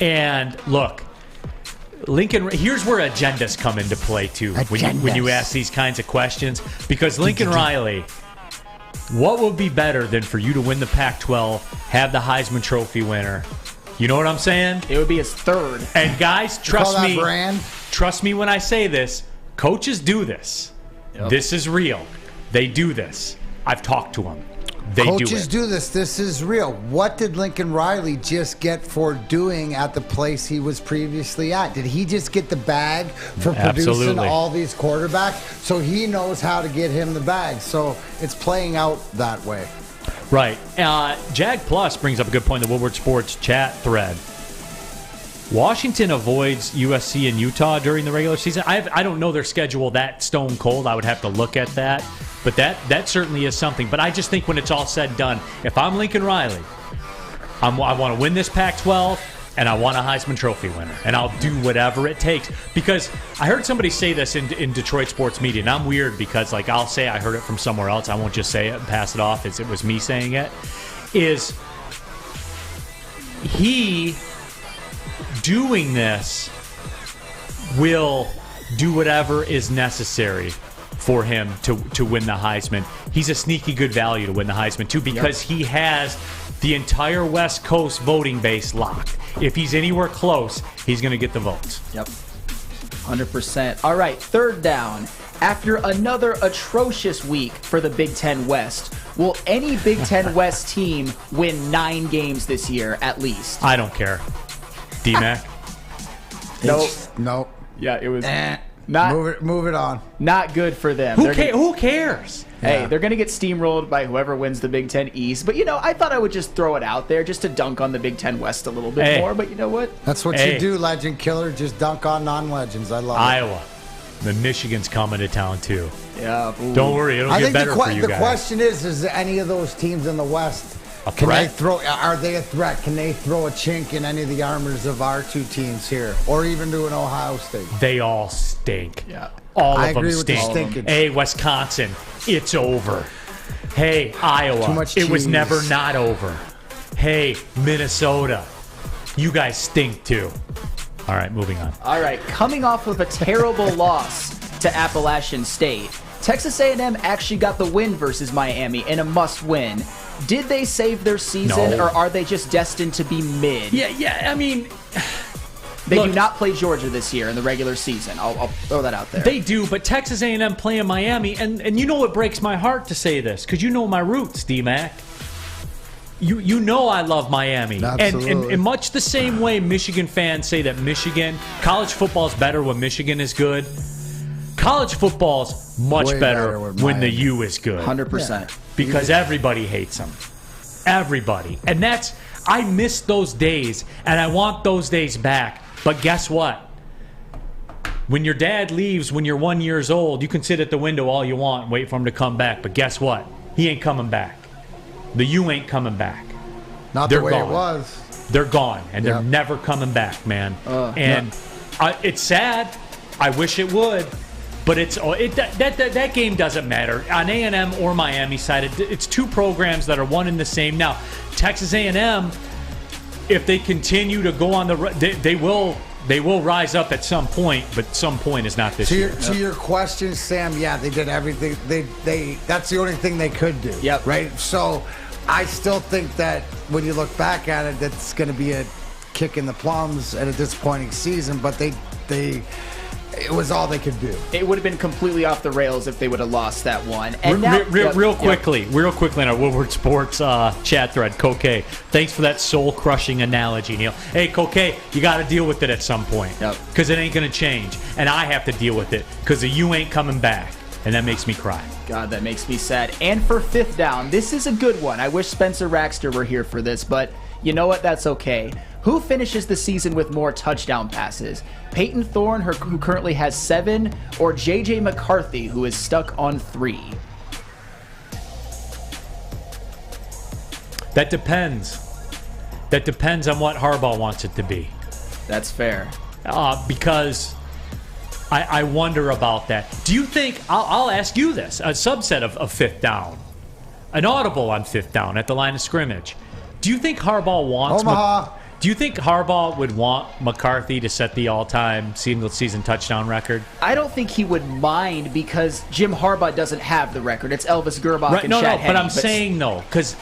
B: And look, Lincoln, here's where agendas come into play too when you ask these kinds of questions. Because Lincoln Riley, what would be better than for you to win the Pac-12, have the Heisman Trophy winner? You know what I'm saying?
H: It would be his third.
B: And guys, trust me.
C: Brand?
B: Trust me when I say this. Coaches do this.
C: Yep.
B: This is real. They do this. I've talked to them. They
C: Coaches
B: do it.
C: do this. This is real. What did Lincoln Riley just get for doing at the place he was previously at? Did he just get the bag for producing
B: Absolutely.
C: all these quarterbacks? So he knows how to get him the bag. So it's playing out that way.
B: Right. Jag Plus brings up a good point in the Woodward Sports chat thread. Washington avoids USC and Utah during the regular season. I don't know their schedule that stone cold. I would have to look at that. But that certainly is something. But I just think when it's all said and done, if I'm Lincoln Riley, I want to win this Pac-12, and I want a Heisman Trophy winner. And I'll do whatever it takes. Because I heard somebody say this in Detroit sports media, and I'm weird because I'll say I heard it from somewhere else. I won't just say it and pass it off as it was me saying it. Is he doing this will do whatever is necessary for him to win the Heisman. He's a sneaky good value to win the Heisman, too, because he has the entire West Coast voting base locked. If he's anywhere close, he's going to get the votes.
H: Yep. 100%. All right, third down. After another atrocious week for the Big Ten West, will any Big Ten West team win 9 games this year at least?
B: I don't care. D-Mac?
C: Nope.
H: Yeah, it was...
C: Not move it on.
H: Not good for them.
B: Who cares?
H: Hey, they're going to get steamrolled by whoever wins the Big Ten East. But, I thought I would just throw it out there just to dunk on the Big Ten West a little bit more. But you know what?
C: That's what you do, legend killer. Just dunk on non-legends. I love it.
B: Iowa. The Michigan's coming to town, too.
H: Yeah. Ooh.
B: Don't worry. It'll get better for you guys.
C: The question is any of those teams in the West... Are they a threat? Can they throw a chink in any of the armors of our two teams here, or even to an Ohio State?
B: They all stink.
H: Yeah,
B: all
C: I
B: of them
C: agree with the
B: stink.
C: stinkage.
B: Hey, Wisconsin, it's over. Hey, Iowa,
C: Too much
B: it was
C: cheese.
B: never not over. Hey, Minnesota, you guys stink too. All right, moving on.
H: All right, coming off of a terrible loss to Appalachian State, Texas A&M actually got the win versus Miami in a must-win. Did they save their season,
B: No.
H: or are they just destined to be mid?
B: Yeah. I mean,
H: they do not play Georgia this year in the regular season. I'll throw that out there.
B: They do, but Texas A&M playing Miami, and you know what breaks my heart to say this, because you know my roots, D-Mac. You know I love Miami.
C: Absolutely.
B: And much the same way Michigan fans say that college football is better when Michigan is good. College football's much
C: Way
B: better
C: with
B: when the
C: Miami.
B: U is good.
H: 100%.
B: Because everybody hates them. Everybody. And I miss those days, and I want those days back. But guess what? When your dad leaves when you're 1 year old, you can sit at the window all you want and wait for him to come back. But guess what? He ain't coming back. The U ain't coming back.
C: Not
B: They're
C: the way
B: gone.
C: it was.
B: They're gone, and they're
C: Yep.
B: never coming back, man. It's sad. I wish it would. But that game doesn't matter. On A&M or Miami side, it's two programs that are one and the same. Now, Texas A&M, if they continue to go on they will rise up at some point, but some point is not this year.
C: To your question, Sam, yeah, they did everything. They that's the only thing they could do.
H: Yep.
C: Right? So I still think that when you look back at it, that's going to be a kick in the plums at a disappointing season, but it was all they could do.
H: It would have been completely off the rails if they would have lost that one. And
B: Real quickly in our Woodward Sports chat thread, Coquet, thanks for that soul-crushing analogy, Neal. Hey, Coquet, you got to deal with it at some point because it ain't going to change. And I have to deal with it because the U ain't coming back. And that makes me cry.
H: God, that makes me sad. And for fifth down, this is a good one. I wish Spencer Raxter were here for this, but you know what? That's okay. Who finishes the season with more touchdown passes? Peyton Thorne, who currently has 7, or J.J. McCarthy, who is stuck on 3?
B: That depends. that depends on what Harbaugh wants it to be.
H: That's fair.
B: Because I wonder about that. Do you think, I'll ask you this, a subset of fifth down, an audible on fifth down at the line of scrimmage. Do you think Harbaugh wants... Do you think Harbaugh would want McCarthy to set the all-time single-season touchdown record?
H: I don't think he would mind because Jim Harbaugh doesn't have the record. It's Elvis Gerbach and Chad Henne.
B: But I'm saying, though, because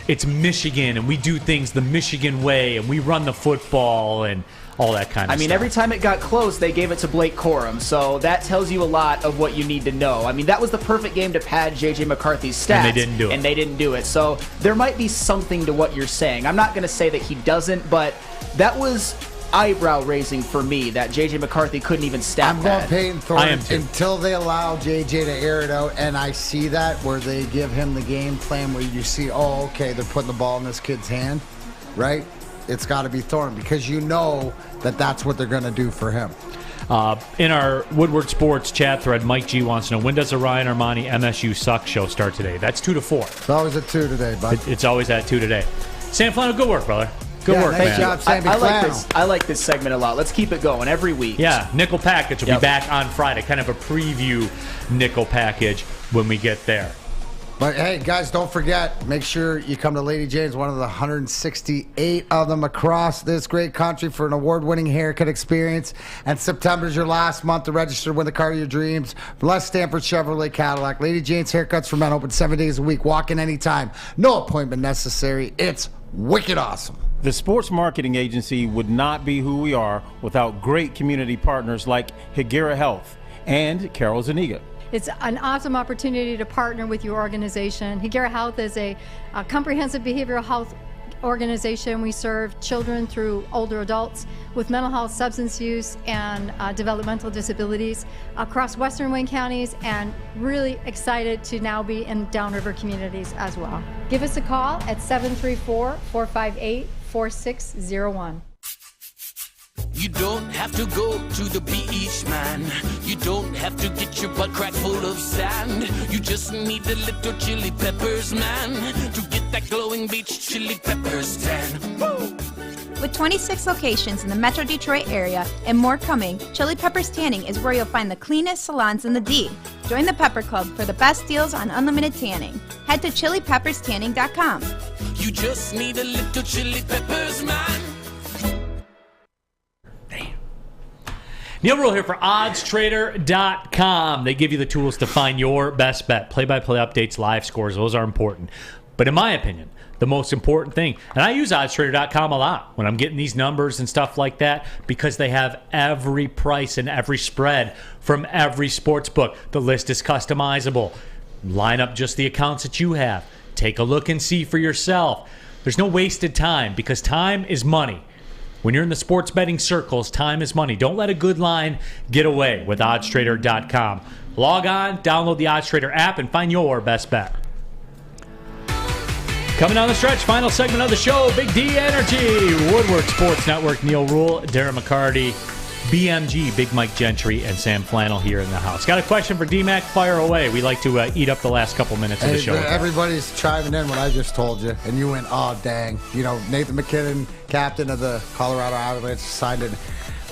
B: it's Michigan, and we do things the Michigan way, and we run the football, and all that kind of stuff.
H: I mean, every time it got close, they gave it to Blake Corum, so that tells you a lot of what you need to know. I mean, that was the perfect game to pad J.J. McCarthy's stats.
B: And they didn't do it.
H: So there might be something to what you're saying. I'm not going to say that he doesn't, but that was eyebrow-raising for me that J.J. McCarthy couldn't even stat
C: I'm
H: that.
C: going Peyton Thorne until they allow J.J. to air it out, and I see that where they give him the game plan where you see, oh, okay, they're putting the ball in this kid's hand, right? It's got to be Thorne because you know that that's what they're going to do for him.
B: In our Woodward Sports chat thread, Mike G wants to know, when does the Ryan Ermanni MSU Suck show start today? That's 2 to 4.
C: It's always at 2 today, bud.
B: It's always at 2 today. Sam Flannel, good work, brother. Good work,
C: nice
B: man.
C: job, Sammy
H: I like this segment a lot. Let's keep it going every week.
B: Yeah, Nickle Package will be back on Friday. Kind of a preview Nickle Package when we get there.
C: But hey, guys, don't forget, make sure you come to Lady Jane's, one of the 168 of them across this great country for an award-winning haircut experience. And September's your last month to register to win the car of your dreams. Les Stanford Chevrolet Cadillac. Lady Jane's Haircuts for Men, open 7 days a week. Walk in anytime. No appointment necessary. It's wicked awesome.
S: The sports marketing agency would not be who we are without great community partners like Higuera Health and Carol Zuniga.
T: It's an awesome opportunity to partner with your organization. Higuera Health is a comprehensive behavioral health organization. We serve children through older adults with mental health, substance use, and developmental disabilities across Western Wayne counties, and really excited to now be in downriver communities as well. Give us a call at 734-458-4601.
U: You don't have to go to the beach, man. You don't have to get your butt crack full of sand. You just need a little chili peppers, man, to get that glowing beach chili peppers tan. Woo!
V: With 26 locations in the Metro Detroit area and more coming, Chili Peppers Tanning is where you'll find the cleanest salons in the D. Join the Pepper Club for the best deals on unlimited tanning. Head to chilipepperstanning.com.
U: You just need a little chili peppers, man.
B: Neal Ruhl here for oddstrader.com. They give you the tools to find your best bet. Play-by-play updates, live scores, those are important. But in my opinion, the most important thing, and I use oddstrader.com a lot when I'm getting these numbers and stuff like that, because they have every price and every spread from every sports book. The list is customizable. Line up just the accounts that you have. Take a look and see for yourself. There's no wasted time, because time is money. When you're in the sports betting circles, time is money. Don't let a good line get away with oddstrader.com. Log on, download the OddsTrader app, and find your best bet. Coming down the stretch, final segment of the show, Big D Energy, Woodward Sports Network, Neal Ruhl, Darren McCarty, BMG, Big Mike Gentry, and Sam Flannel here in the house. Got a question for D-Mac? Fire away. We like to eat up the last couple minutes of the show.
C: Everybody's chiming in what I just told you, and you went, oh, dang. You know, Nathan McKinnon, captain of the Colorado Avalanche, signed an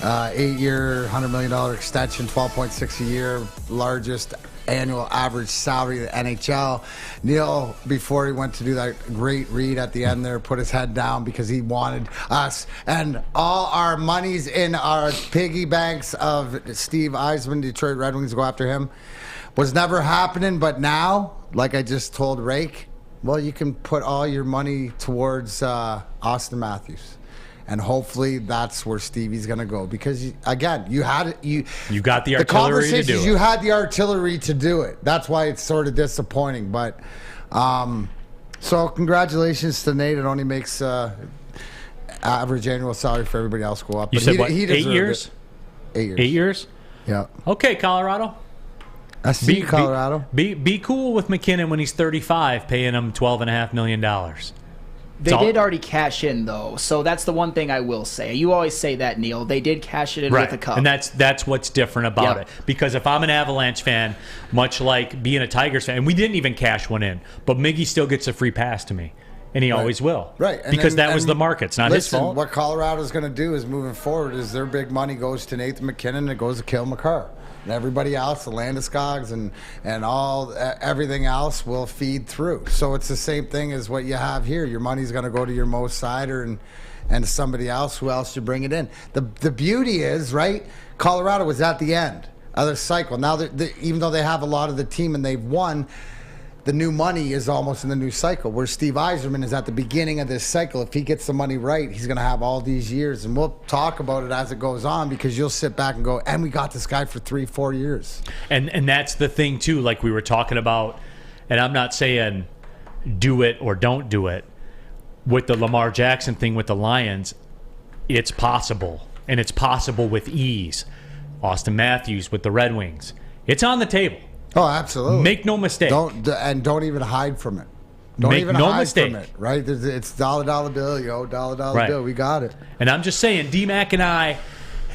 C: 8-year, $100 million extension, $12.6 a year, largest annual average salary in the NHL. Neal, before he went to do that great read at the end there, put his head down because he wanted us and all our monies in our piggy banks of Steve Yzerman, Detroit Red Wings, go after him. Was never happening, but now, like I just told Rake, well, you can put all your money towards Austin Matthews. And hopefully that's where Stevie's going to go. Because, again, you got the artillery to do it. You had the artillery to do it. That's why it's sort of disappointing. But, so congratulations to Nate. It only makes average annual salary for everybody else go up.
B: You said, what, 8 years?
C: 8 years.
B: 8 years?
C: Yeah.
B: Okay, Colorado.
C: SC Colorado.
B: Be cool with McKinnon when he's 35, paying him $12.5 million.
H: They did already cash in, though, so that's the one thing I will say. You always say that, Neal. They did cash it in with a cup.
B: And that's what's different about it. Because if I'm an Avalanche fan, much like being a Tigers fan, and we didn't even cash one in, but Miggy still gets a free pass to me. And he always will.
C: Right. And
B: because
C: then-
B: that was
C: and
B: the market. It's not his
C: listen,
B: fault.
C: What Colorado's going to do is moving forward is their big money goes to Nathan McKinnon and it goes to Cale Makar. And everybody else, the Landeskog's and all everything else will feed through. So it's the same thing as what you have here. Your money's going to go to your Mo Sider and somebody else. Who else you bring it in? The beauty is, right, Colorado was at the end of the cycle. Now, even though they have a lot of the team and they've won, the new money is almost in the new cycle, where Steve Yzerman is at the beginning of this cycle. If he gets the money right, he's going to have all these years. And we'll talk about it as it goes on, because you'll sit back and go, and we got this guy for 3-4 years.
B: And that's the thing, too, like we were talking about, and I'm not saying do it or don't do it. With the Lamar Jackson thing with the Lions, it's possible, and it's possible with ease. Austin Matthews with the Red Wings. It's on the table.
C: Oh, absolutely.
B: Make no mistake.
C: Don't even hide from it. Don't
B: Make
C: even
B: no
C: hide
B: mistake.
C: from it, right? It's dollar bill, yo, dollar
B: Right.
C: bill. We got it.
B: And I'm just saying, D-Mac and I,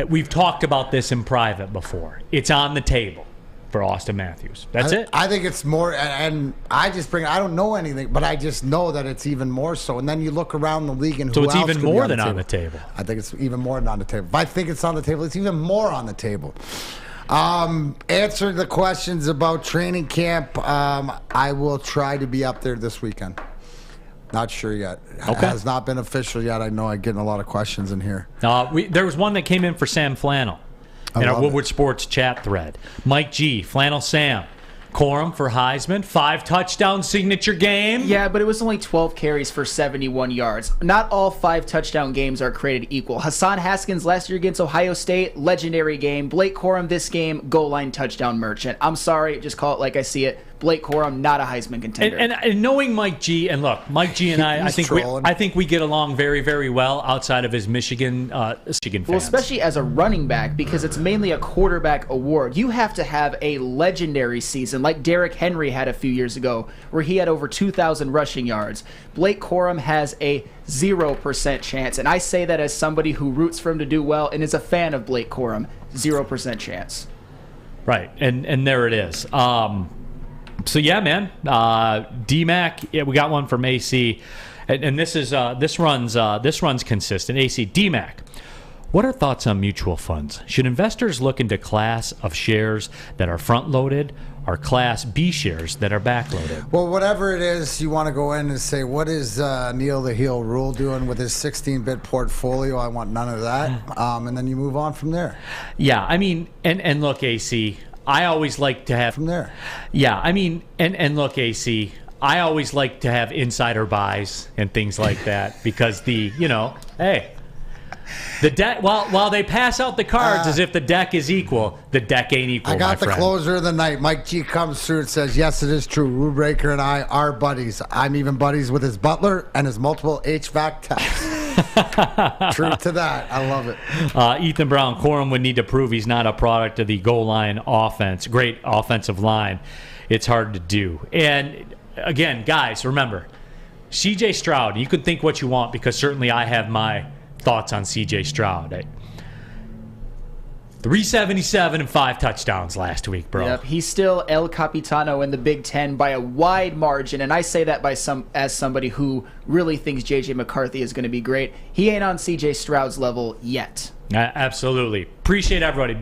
B: we've talked about this in private before. It's on the table for Austin Matthews. That's it.
C: I think it's more, and I don't know anything, but I just know that it's even more so. And then you look around the league and
B: So
C: who
B: it's
C: else
B: even
C: could be
B: more
C: on
B: than
C: the
B: on the table.
C: I think it's even more than on the table. If I think it's on the table, it's even more on the table. Answering the questions about training camp, I will try to be up there this weekend. Not sure yet.
B: Okay.
C: It has not been official yet. I know I'm getting a lot of questions in here.
B: There was one that came in for Sam Flannel in our
C: love
B: Woodward Sports chat thread. Mike G, Flannel Sam. Corum for Heisman, 5 touchdown signature game.
H: Yeah, but it was only 12 carries for 71 yards. Not all 5 touchdown games are created equal. Hassan Haskins last year against Ohio State, legendary game. Blake Corum this game, goal line touchdown merchant. I'm sorry, just call it like I see it. Blake Corum, not a Heisman contender.
B: And knowing Mike G, and look, Mike G and I think we get along very, very well outside of his Michigan fans.
H: Well, especially as a running back, because it's mainly a quarterback award. You have to have a legendary season like Derrick Henry had a few years ago, where he had over 2,000 rushing yards. Blake Corum has a 0% chance, and I say that as somebody who roots for him to do well and is a fan of Blake Corum. 0% chance.
B: Right, and there it is. So yeah, man, D-Mac, yeah, we got one from AC, and this runs consistent. AC, D-Mac, what are thoughts on mutual funds? Should investors look into class of shares that are front-loaded or class B shares that are back-loaded?
C: Well, whatever it is, you want to go in and say, what is Neal the Heel Ruhl doing with his 16-bit portfolio? I want none of that. And then you move on from there.
B: Yeah, I mean, and look, AC, I always like to have...
C: From there.
B: Yeah, I mean, and look, AC, I always like to have insider buys and things like that because hey... The deck, while they pass out the cards as if the deck is equal, the deck ain't equal.
C: I got the
B: friend.
C: closer of the night. Mike G comes through and says, yes, it is true. Rube Raker and I are buddies. I'm even buddies with his butler and his multiple HVAC techs. True to that. I love it.
B: Ethan Brown, Corum would need to prove he's not a product of the goal line offense. Great offensive line. It's hard to do. And again, guys, remember, CJ Stroud, you can think what you want because certainly I have my thoughts on CJ Stroud. 377 and 5 touchdowns last week, bro.
H: Yep, he's still El Capitano in the Big Ten by a wide margin, and I say that as somebody who really thinks J.J. McCarthy is going to be great. He ain't on C.J. Stroud's level yet.
B: Absolutely. Appreciate everybody.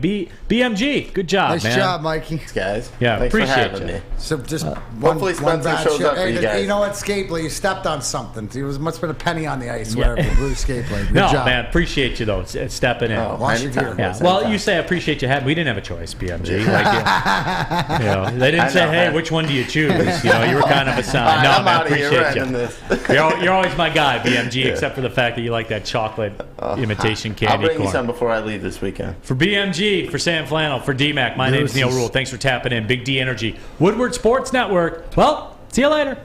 B: BMG, good job,
C: nice
B: man.
C: job, Mikey.
D: Guys.
B: Yeah,
D: Thanks
B: appreciate
D: for having
B: you.
D: me.
C: So just
D: hopefully
C: one
D: Spencer
C: bad
D: shows
C: shot.
D: up for you guys.
C: You know what, Skapley, you stepped on something. It must have been a penny on the ice, whatever. Blue Skapley. Good
B: No,
C: job.
B: man, appreciate you, though, stepping in.
C: Wash your gear.
B: Yeah. Well, you say I appreciate you having. We didn't have a choice, BMG. Like, they didn't say, hey, which one do you choose? You were kind of a sign. No, man, appreciate you. You're always my guy, BMG, except for the fact that you like that chocolate imitation candy
D: I'll bring
B: corn.
D: you some before I leave this weekend.
B: For BMG, for Sam Flannel, for D-Mac, my name's Neal Ruhl. Thanks for tapping in. Big D Energy. Woodward Sports Network. Well, see you later.